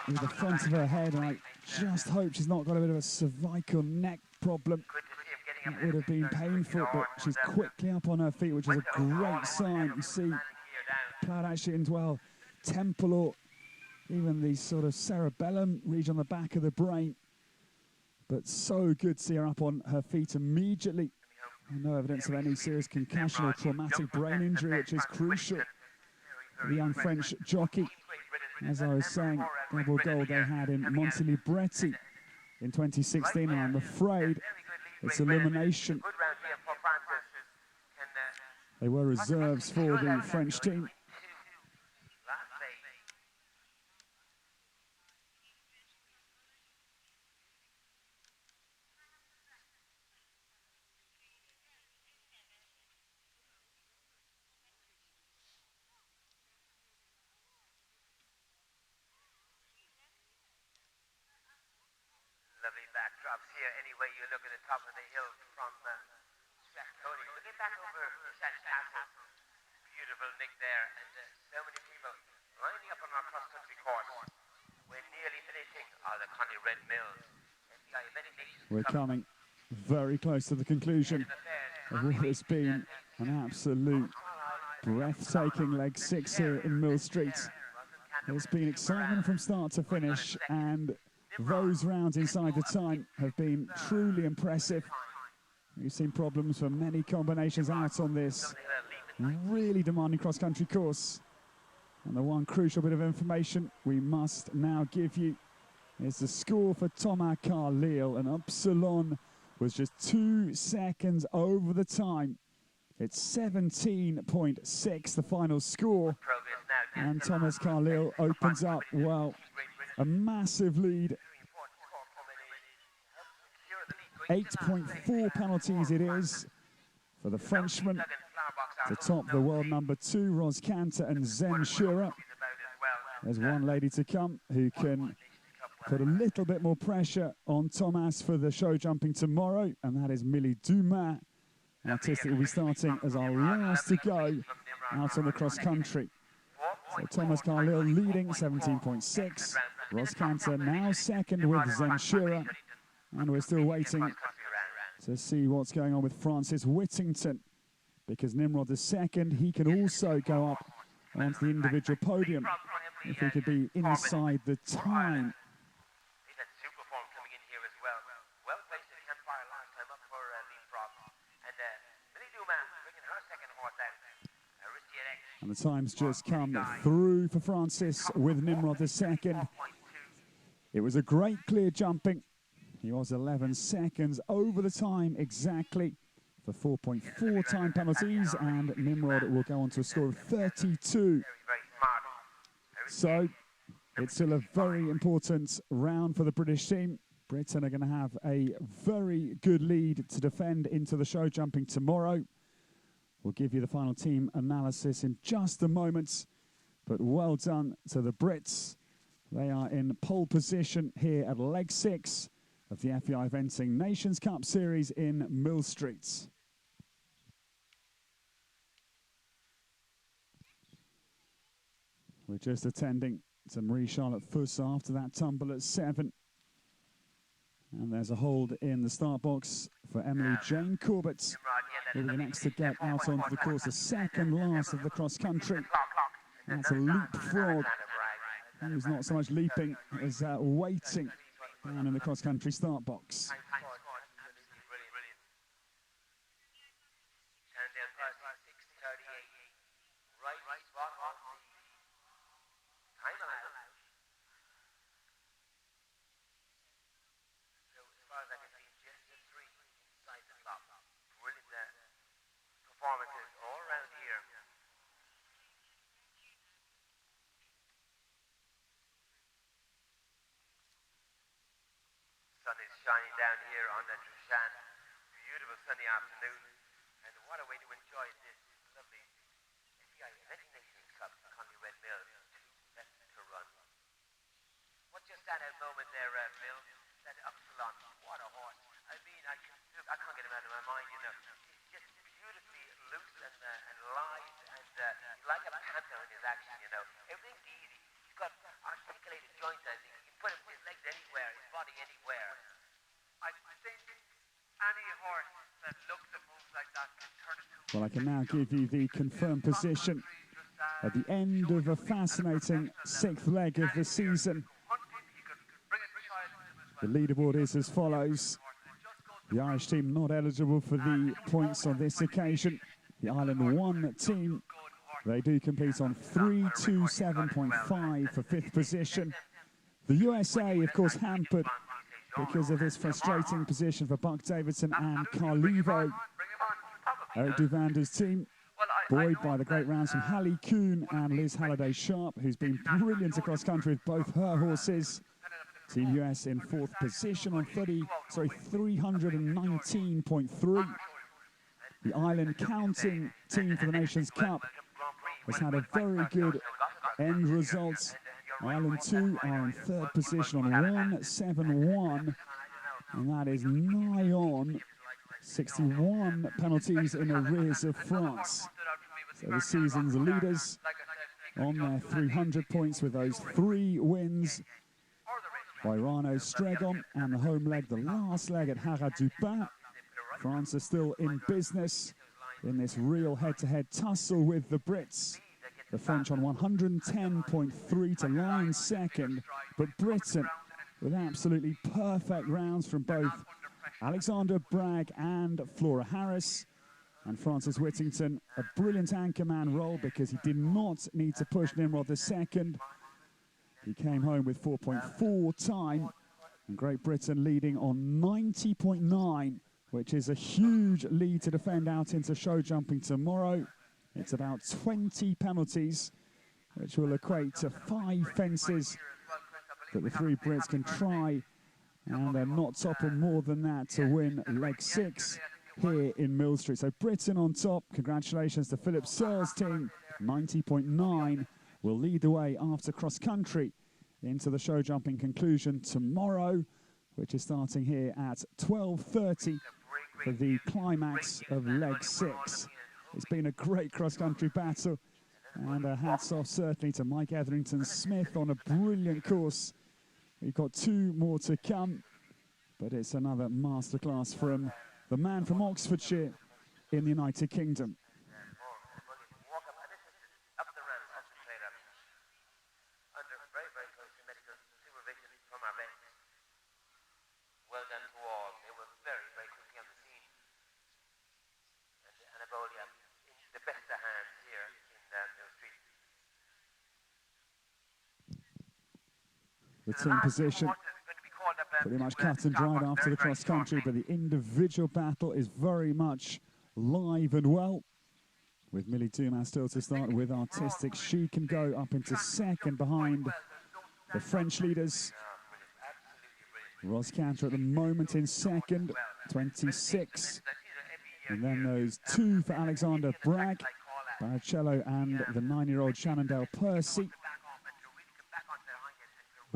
with the front of her head, and I just hope she's not got a bit of a cervical neck problem. That would have been painful, but she's quickly up on her feet, which is a great sign. You see, ploughed actually into, well, temple or even the sort of cerebellum region on the back of the brain. But so good to see her up on her feet immediately. No evidence of any serious concussion or traumatic brain injury, which is crucial for the young French jockey. As I was saying, double gold they had in Montelibretti in 2016, and I'm afraid it's elimination. They were reserves for the French team. backdrops here. Anyway, you look at the top of the hill from Sheffield. Looking back over Sand Castle. Beautiful Nick there, and so many people lining up on our cross-country course. We're nearly finishing the Connie Red Mills. FEI Eventing Nations We're Cup. coming very close to the conclusion of what has been an absolute breathtaking leg 6 here in Millstreet. There's been excitement from start to finish, and those rounds inside the time have been truly impressive. We've seen problems for many combinations out on this really demanding cross-country course. And the one crucial bit of information we must now give you is the score for Thomas Carlyle, and Upsilon was just 2 seconds over the time. It's 17.6, the final score. And Thomas Carlyle opens up, well, a massive lead. 8.4 penalties it is for the Frenchman to top the world number 2, Ros Cantor and Zen Shura. There's one lady to come who can put a little bit more pressure on Thomas for the show jumping tomorrow, and that is Millie Dumas. Artistic will be starting as our last to go out on the cross country. So Thomas Carlyle leading 17.6. Ros Cantor now second with Zen Shura. And we're still waiting to see what's going on with Francis Whittington, because Nimrod the second, he can also go up onto the individual podium if he could be inside the time. He's had super form coming in here as well. Well placed at campfire last time up for leapfrog. And Millie Dumas bringing her second horse out. And the times just come through for Francis with Nimrod the second. It was a great clear jumping. He was 11 seconds over the time exactly for 4.4 time penalties, and Nimrod will go on to a score of 32. So it's still a very important round for the British team. Britain are going to have a very good lead to defend into the show jumping tomorrow. We'll give you the final team analysis in just a moment, but well done to the Brits. They are in pole position here at leg 6 of the FEI Eventing Nations Cup series in Millstreet. We're just attending to Marie-Charlotte Fuss after that tumble at 7. And there's a hold in the start box for Emily Jane Corbett, who will be next to get out onto the course, the second last of the cross country. That's a leapfrog. He's not so much leaping as waiting down in the cross country start box. Performances all around here. Sun is shining down here on the Trushan. Beautiful sunny afternoon. And what a way to enjoy this lovely FEI Eventing Nations Cup, Connie Red Mills. 2 left to run. What's your standout moment there, Bill? That Upsilon. What a horse. I mean, I can't get him out of my mind, you know. He's just beautifully loose and lithe, and he's like a panther in his action, you know. Everything's easy. He's got articulated joints, I think. He can put his legs anywhere, his body anywhere. I think any horse that looks and moves like that can turn into... Well, I can now give you the confirmed position at the end of a fascinating 6th leg of the season. The leaderboard is as follows. The Irish team not eligible for the points on this occasion. The Ireland 1 team, they do compete on 327.5 for 5th position. The USA, of course, hampered because of this frustrating position for Buck Davidson and Carlevo. Eric Duvander's team, buoyed by the great rounds from Hallie Kuhn and Liz Halliday-Sharp, who's been brilliant across country with both her horses. Team US in 4th position on 319.3. The Ireland counting team for the Nations Cup has had a very good end result. Ireland 2 are in 3rd position on 171. And that is nigh on 61 penalties in arrears of France. So the season's leaders on their 300 points with those 3 wins by Rano Stregon and the home leg, the last leg at Haras du Pin. France are still in business in this real head-to-head tussle with the Brits. The French on 110.3 to line second, but Britain with absolutely perfect rounds from both Alexander Bragg and Flora Harris. And Francis Whittington, a brilliant anchorman role because he did not need to push Nimrod II. He came home with 4.4 time, and Great Britain leading on 90.9, which is a huge lead to defend out into show jumping tomorrow. It's about 20 penalties, which will equate to 5 fences that the 3 Brits can try, and they're not topple more than that to win leg 6 here in Millstreet. So Britain on top. Congratulations to Philip Searle's team. 90.9 will lead the way after cross country into the show jumping conclusion tomorrow, which is starting here at 12:30 for the climax of leg 6. It's been a great cross country battle, and hats off certainly to Mike Etherington Smith on a brilliant course. We've got 2 more to come, but it's another masterclass from the man from Oxfordshire in the United Kingdom. The team position pretty much cut and dried after the cross country, but the individual battle is very much live and well. With Millie Dumas still to start with artistic. She can go up into second behind the French leaders. Ross Cantor at the moment in second, 26. And then those 2 for Alexander Bragg, Baracello and the 9-year-old Shannondale Percy.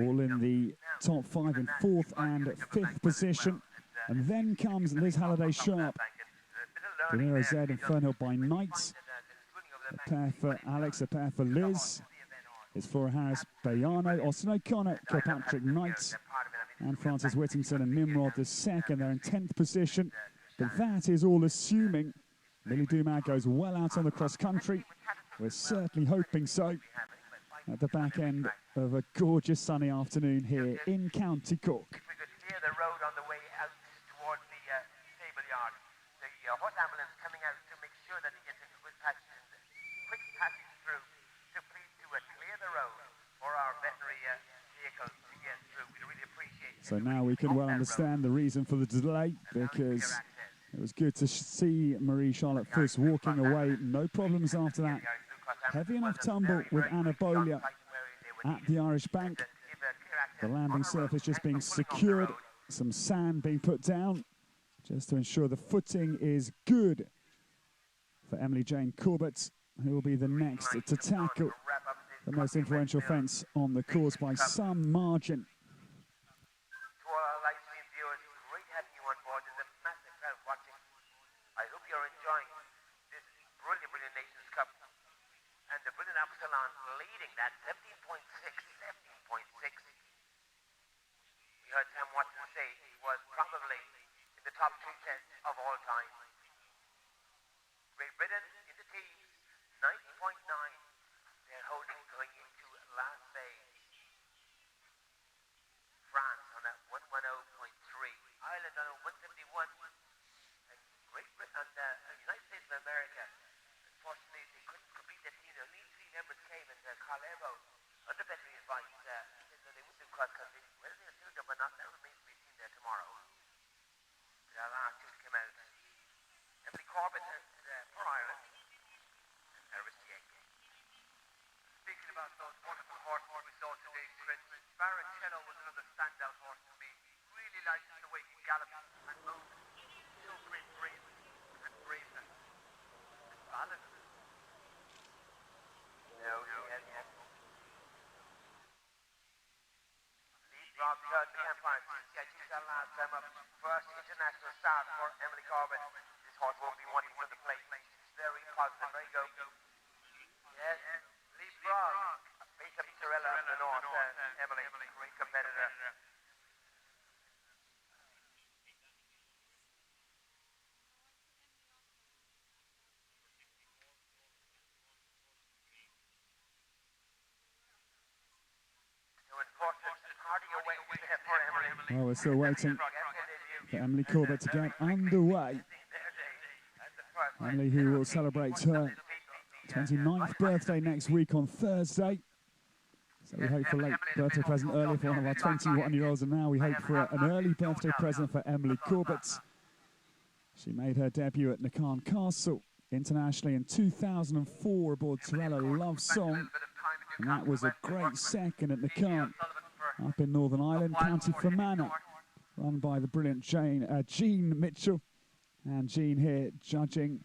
All in the top 5 in 4th and 5th position. And then comes Liz Halliday-Sharp, De Niro Z and Fernhill by Knight. A pair for Alex, a pair for Liz. It's Flora Harris, Bayano, Austin O'Connor, Kilpatrick Knight, and Francis Whittington and Nimrod II. They're in 10th position. But that is all assuming Millie Dumas goes well out on the cross country. We're certainly hoping so. At the back end of a gorgeous sunny afternoon here in County Cork. If we could clear the road on the way out towards the stable yard, the horse ambulance coming out to make sure that it gets into quick passage through to please clear the road for our veterinary vehicles to get through. We'd really appreciate it. So now we can well understand the reason for the delay, because it was good to see Marie-Charlotte Fuss walking away. No problems after that. Heavy enough tumble with Anna Bolia at the Irish Bank. The landing surface just being secured. Some sand being put down just to ensure the footing is good for Emily Jane Corbett, who will be the next to tackle the most influential fence on the course by some margin. To all our live stream viewers, great having you on board. There's a massive crowd watching. I hope you're enjoying this brilliant Nations Cup. And the brilliant Absalon leading that 17.6. We heard Sam Watson say he was probably in the top 2 tests of all time. Great Britain in the teams, 90.9. They're holding going into last phase. France on a 110.3. Ireland on a 171. And Great Britain and the United States of America. Unfortunately, they couldn't complete that team. Only 3 members came, and Carl Ebo, under veterinary advice, from the campfire. Last time up. First international start for Emily Corbett. This horse won't be wanting for the plate. Very positive. Very good. Yes. Leapfrog. Beat up Torella up the north. Emily, great competitor. Well, we're still waiting for Emily Corbett to get underway. Emily, who will celebrate her 29th birthday next week on Thursday. So we hope for a late birthday present early for one of our 21-year-olds, and now we hope for an early birthday present for Emily Corbett. She made her debut at Nakan Castle internationally in 2004 aboard Torella Love Song, and that was a great second at Nakan up in Northern Ireland, County Fermanagh, run by the brilliant Jean Mitchell. And Jean here judging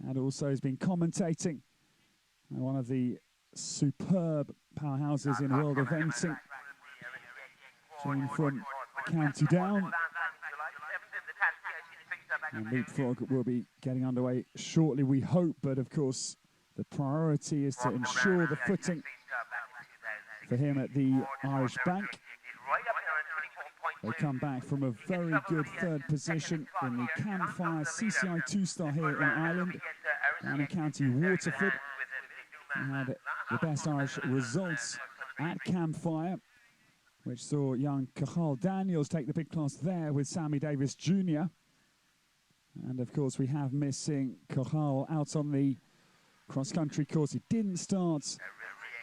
and also has been commentating. One of the superb powerhouses in world eventing. Jean from County Down. And Leapfrog will be getting underway shortly, we hope, but of course the priority is to ensure the footing for him at the Irish Bank. They come back from a very good third position in the Campfire CCI 2-star here in Ireland, down in County Waterford. They had the best Irish results at Campfire, which saw young Cahal Daniels take the big class there with Sammy Davis Jr. And of course we have missing Cahal out on the cross-country course. He didn't start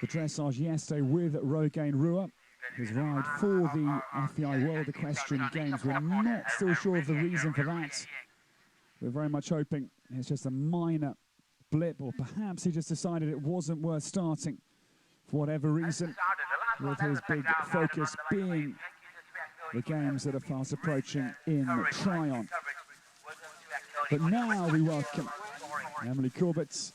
the dressage yesterday with Rogaine Rua. His ride for the FEI World Equestrian Games. We're not still sure of the reason for that. We're very much hoping it's just a minor blip, or perhaps he just decided it wasn't worth starting for whatever reason, with his big focus being the games that are fast approaching in Tryon. But now we welcome Emily Corbett.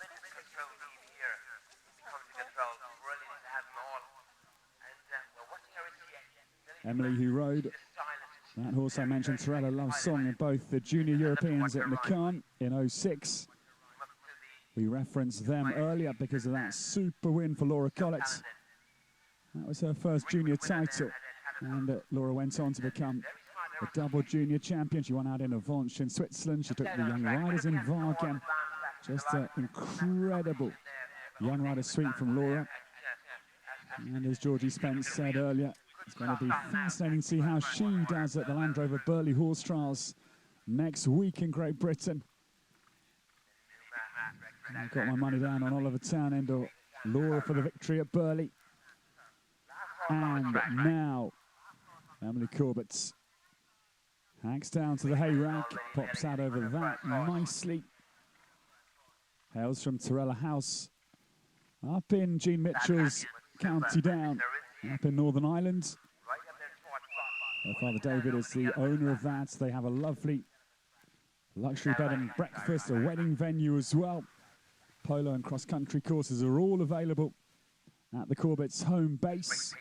Emily, who rode that horse I mentioned, Torella Love Song, in both the Junior Europeans at Nakan in 06. We referenced them earlier because of that super win for Laura Collett. That was her first junior title, and Laura went on to become a double junior champion. She won out in Avanche in Switzerland. She took the young riders in Wagen. Just an incredible young rider suite from Laura. And as Georgie Spence said earlier, it's going to be fascinating to see how she does at the Land Rover Burley Horse Trials next week in Great Britain. I've got my money down on Oliver Townend or Laura for the victory at Burley. And now, Emily Corbett hacks down to the hay rack, pops out over that nicely. Hails from Torella House, up in Jean Mitchell's County Down, up in Northern Ireland. Her father David is the owner of that. They have a lovely luxury bed and breakfast, a wedding venue as well. Polo and cross-country courses are all available at the Corbett's home base.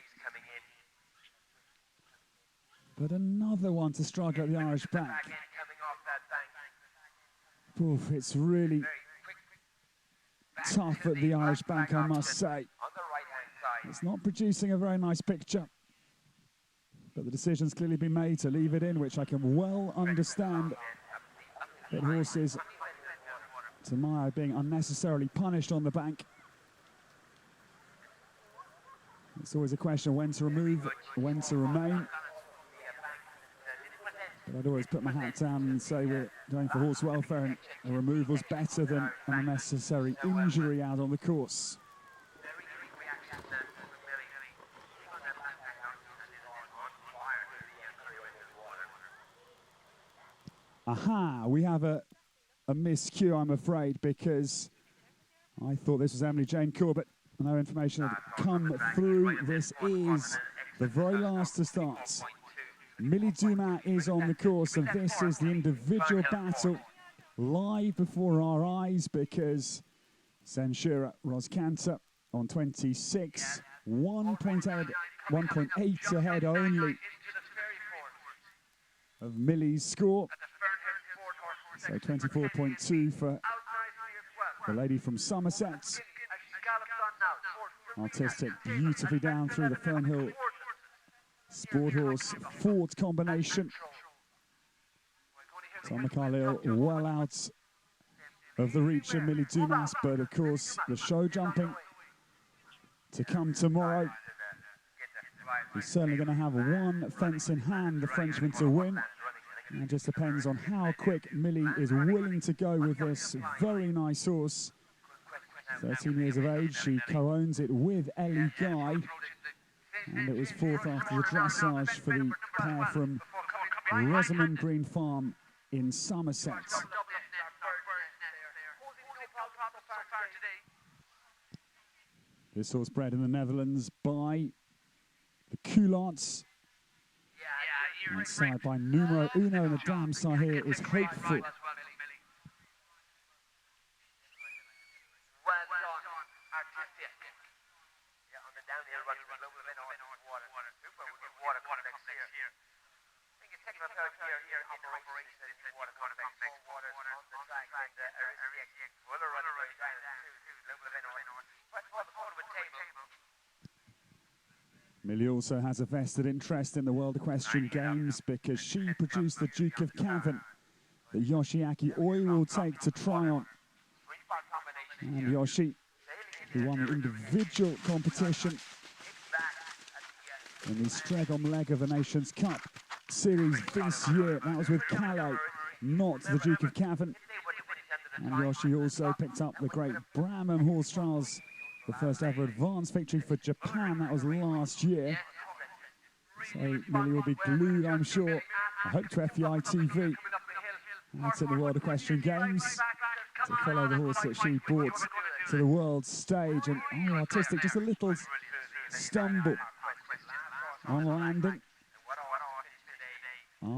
But another one to struggle at the Irish Bank. Oof, it's really tough at the Irish Bank, I must say. It's not producing a very nice picture. But the decision's clearly been made to leave it in, which I can well understand. But horses, to my eye, being unnecessarily punished on the bank. It's always a question of when to remove, when to remain. But I'd always put my hat down and say we're going for horse welfare, and a removal's better than an unnecessary injury out on the course. Aha, we have a miscue, I'm afraid, because I thought this was Emily Jane Corbett. No information had come through. This is the very last to start. Millie Dumas is on the course, and this is the individual battle live before our eyes, because Censura Roscanter on 26, 1 point ahead 1.8 ahead only of Millie's score. So 24.2 for the lady from Somerset. Artistic beautifully down through the Fernhill Sport Horse Ford combination. Thomas Carlyle well out of the reach of Millie Dumas, but of course the show jumping to come tomorrow. He's certainly going to have one fence in hand, the Frenchman, to win. And it just depends on how quick Millie is willing to go with this very nice horse. 13 years of age, she co-owns it with Ellie Guy. And it was fourth after the dressage for the pair from Rosamond Green Farm in Somerset. This horse bred in the Netherlands by the Coulantes. And side by numero uno, and the dam side here is Hopeful. Millie also has a vested interest in the World Equestrian Games because she produced the Duke of Cavan that Yoshiaki Oi will take to try on. And Yoshi, who won the individual competition in the Stregom leg of the Nations Cup series this year. That was with Calais, not the Duke of Cavan. And Yoshi also picked up the great Brahman Horse Trials, the first ever advanced victory for Japan. That was last year. So Millie will be glued, I'm sure, I hope, to FEI TV and to the World Equestrian Games to follow the horse that she brought to the world stage. And Artistic, just a little stumble on landing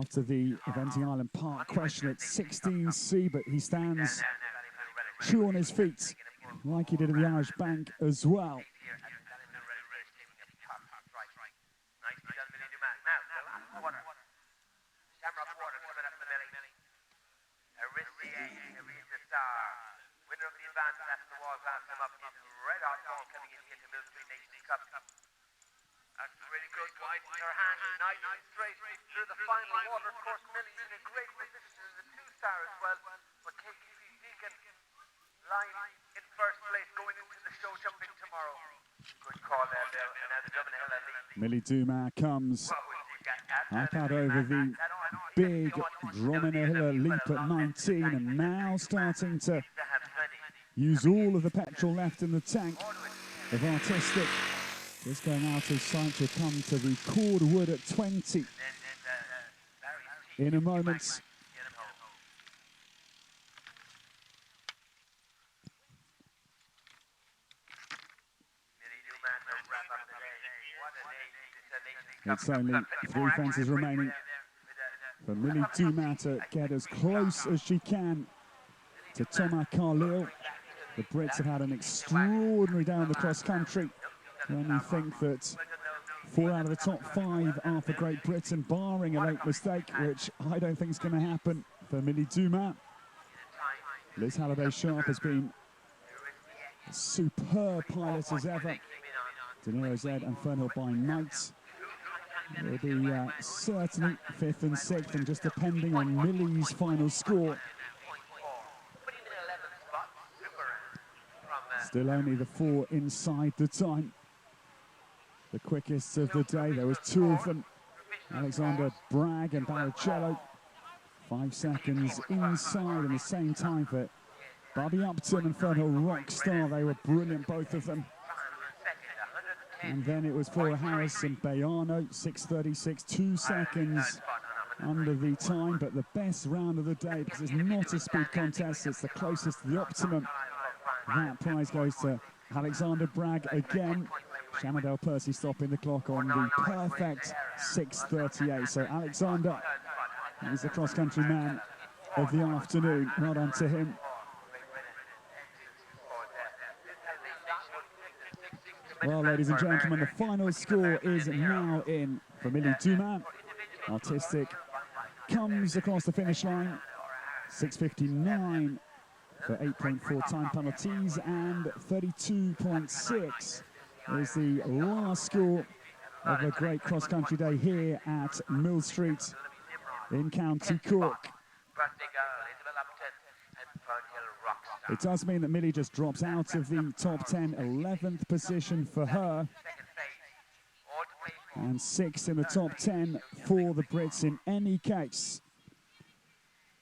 after the Eventing Island Park question at 16C, but he stands true on his feet, like he did in the Irish Bank as well. Winner of the advance after the wall pass him up in red hot form coming in here to Millstreet Nations Cup. That's really good, wide in her hand, nice and straight through the final water. Of course, Millie's in a great position as a two-star as well, but KPC Deacon line in first place going into the show jumping tomorrow. Good call there, Bill. And now the Dublin Hill lead. Millie Dumas comes up out over the big Dromina leap at 19, and now starting to use all of the petrol left in the tank of Artistic. Just going out of sight to come to the Cordwood at 20 in a moment. It's only 3 fences remaining for Millie Dumas to get as close as she can to Thomas Carlyle. The Brits have had an extraordinary day on the cross country. When you think that 4 out of the top 5 are for Great Britain, barring a late mistake, which I don't think is going to happen for Millie Dumas. Liz Halliday-Sharp has been a superb pilot as ever. De Niro Z and Fernhill by night. It'll be certainly 5th and 6th, and just depending on Millie's final score. Still only the 4 inside the time. The quickest of the day. There was 2 of them. Alexander Bragg and Baricello. 5 seconds inside, and the same time for Bobby Upton and Fernhill Rockstar. They were brilliant, both of them. And then it was Flora Harris and Bayano, 6:36, 2 seconds under the time, but the best round of the day, because it's not a speed contest, it's the closest to the optimum. That prize goes to Alexander Bragg again. Shamadel Percy stopping the clock on the perfect 6:38. So Alexander is the cross-country man of the afternoon. Well done to him. Well, ladies and gentlemen, the final score is now in for Millie Dumas. Artistic comes across the finish line, 6:59 for 8.4 time penalties, and 32.6 is the last score of a great cross-country day here at Millstreet in County Cork. It does mean that Millie just drops out of the top 10, 11th position for her, and 6th in the top 10 for the Brits in any case.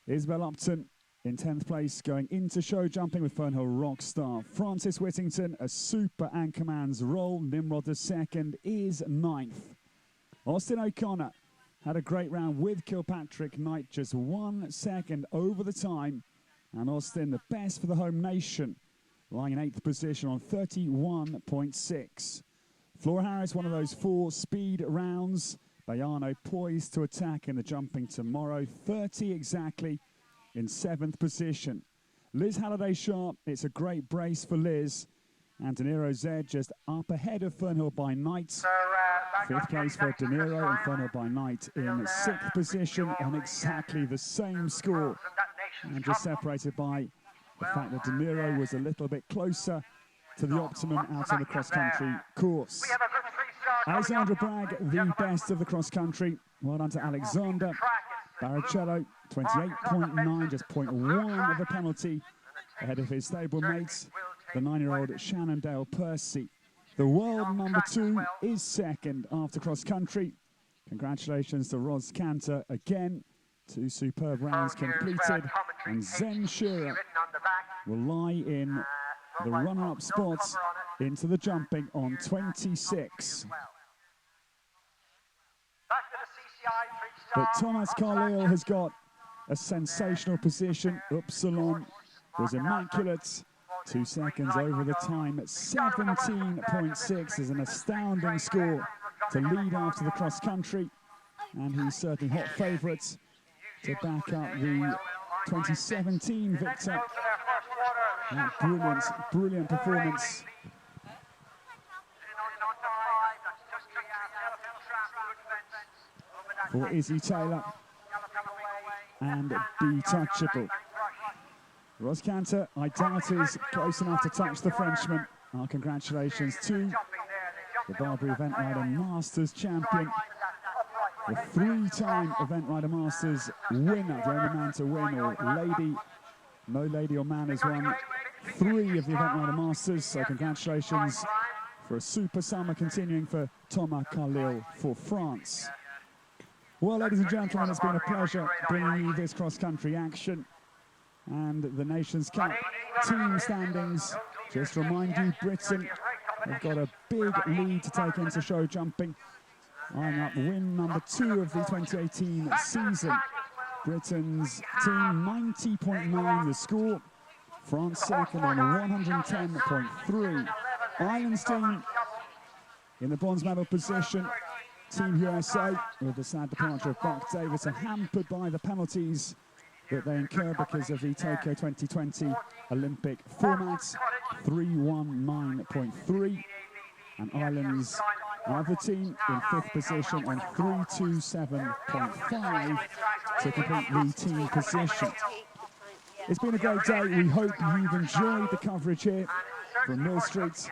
Isabel Upton in 10th place going into show jumping with Fernhill Rockstar. Francis Whittington, a super anchorman's role. Nimrod II is 9th. Austin O'Connor had a great round with Kilpatrick Knight, just 1 second over the time. And Austin, the best for the home nation, lying in 8th position on 31.6. Flora Harris, one of those 4 speed rounds. Bayano poised to attack in the jumping tomorrow, 30 exactly in 7th position. Liz Halliday-Sharp, it's a great brace for Liz. And De Niro Z just up ahead of Fernhill by Night. 5th place for De Niro and Fernhill by Night in 6th position on exactly the same score. And just separated by the fact that De Niro was a little bit closer to the optimum out on the cross-country course. Alexandra Bragg, the best of the cross-country. Well done to Alexander. Barrichello, 28.9, just 0.1 of a penalty ahead of his stablemate, the 9-year-old Shannondale Percy. The world number 2 is 2nd after cross-country. Congratulations to Ros Cantor again. 2 superb rounds completed, and Zen Shearer will lie in the runner-up spots into the jumping on 26. But Thomas Carlyle has got a sensational position. Upsilon was immaculate. 2 seconds over the time at 17.6 is an astounding score to lead after the cross-country. And he's certainly hot favourite to back up the 2017 victor. That brilliant performance. For Izzy Taylor and Be Touchable. Ros Cantor, I doubt is close enough to touch the Frenchman. Our congratulations to the Barbary Event Rider Masters champion, the 3-time Event Rider Masters winner, the only man to win, or lady, no lady or man has won 3 of the Event Rider Masters, so congratulations for a super summer continuing for Thomas Carlyle for France. Well, ladies and gentlemen, it's been a pleasure bringing you this cross-country action. And the Nations Cup team standings, just remind you, Britain have got a big lead to take into show jumping, eyeing up win number 2 of the 2018 season. Britain's team 90.9 the score, France second on 110.3. Ireland's team in the bronze medal position. Team USA, with the sad departure of Buck Davis, are hampered by the penalties that they incur because of the Tokyo 2020 Olympic format, 319.3. And Ireland's other team in 5th position on 327.5 to complete the team position. It's been a great day. We hope you've enjoyed the coverage here from Millstreet.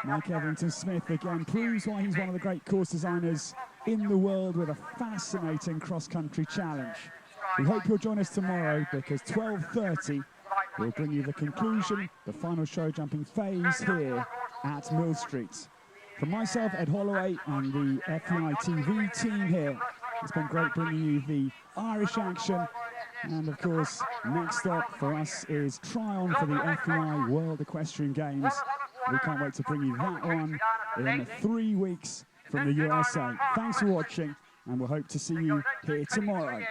Mike Etherington-Smith again proves why he's one of the great course designers in the world with a fascinating cross-country challenge. We hope you'll join us tomorrow because 12:30 will bring you the conclusion, the final show jumping phase here at Millstreet. From myself, Ed Holloway, and the FEI TV team here, it's been great bringing you the Irish action. And of course, next stop for us is Tryon for the FEI World Equestrian Games. We can't wait to bring you that one in 3 weeks from the USA. Thanks for watching, and we'll hope to see you here tomorrow.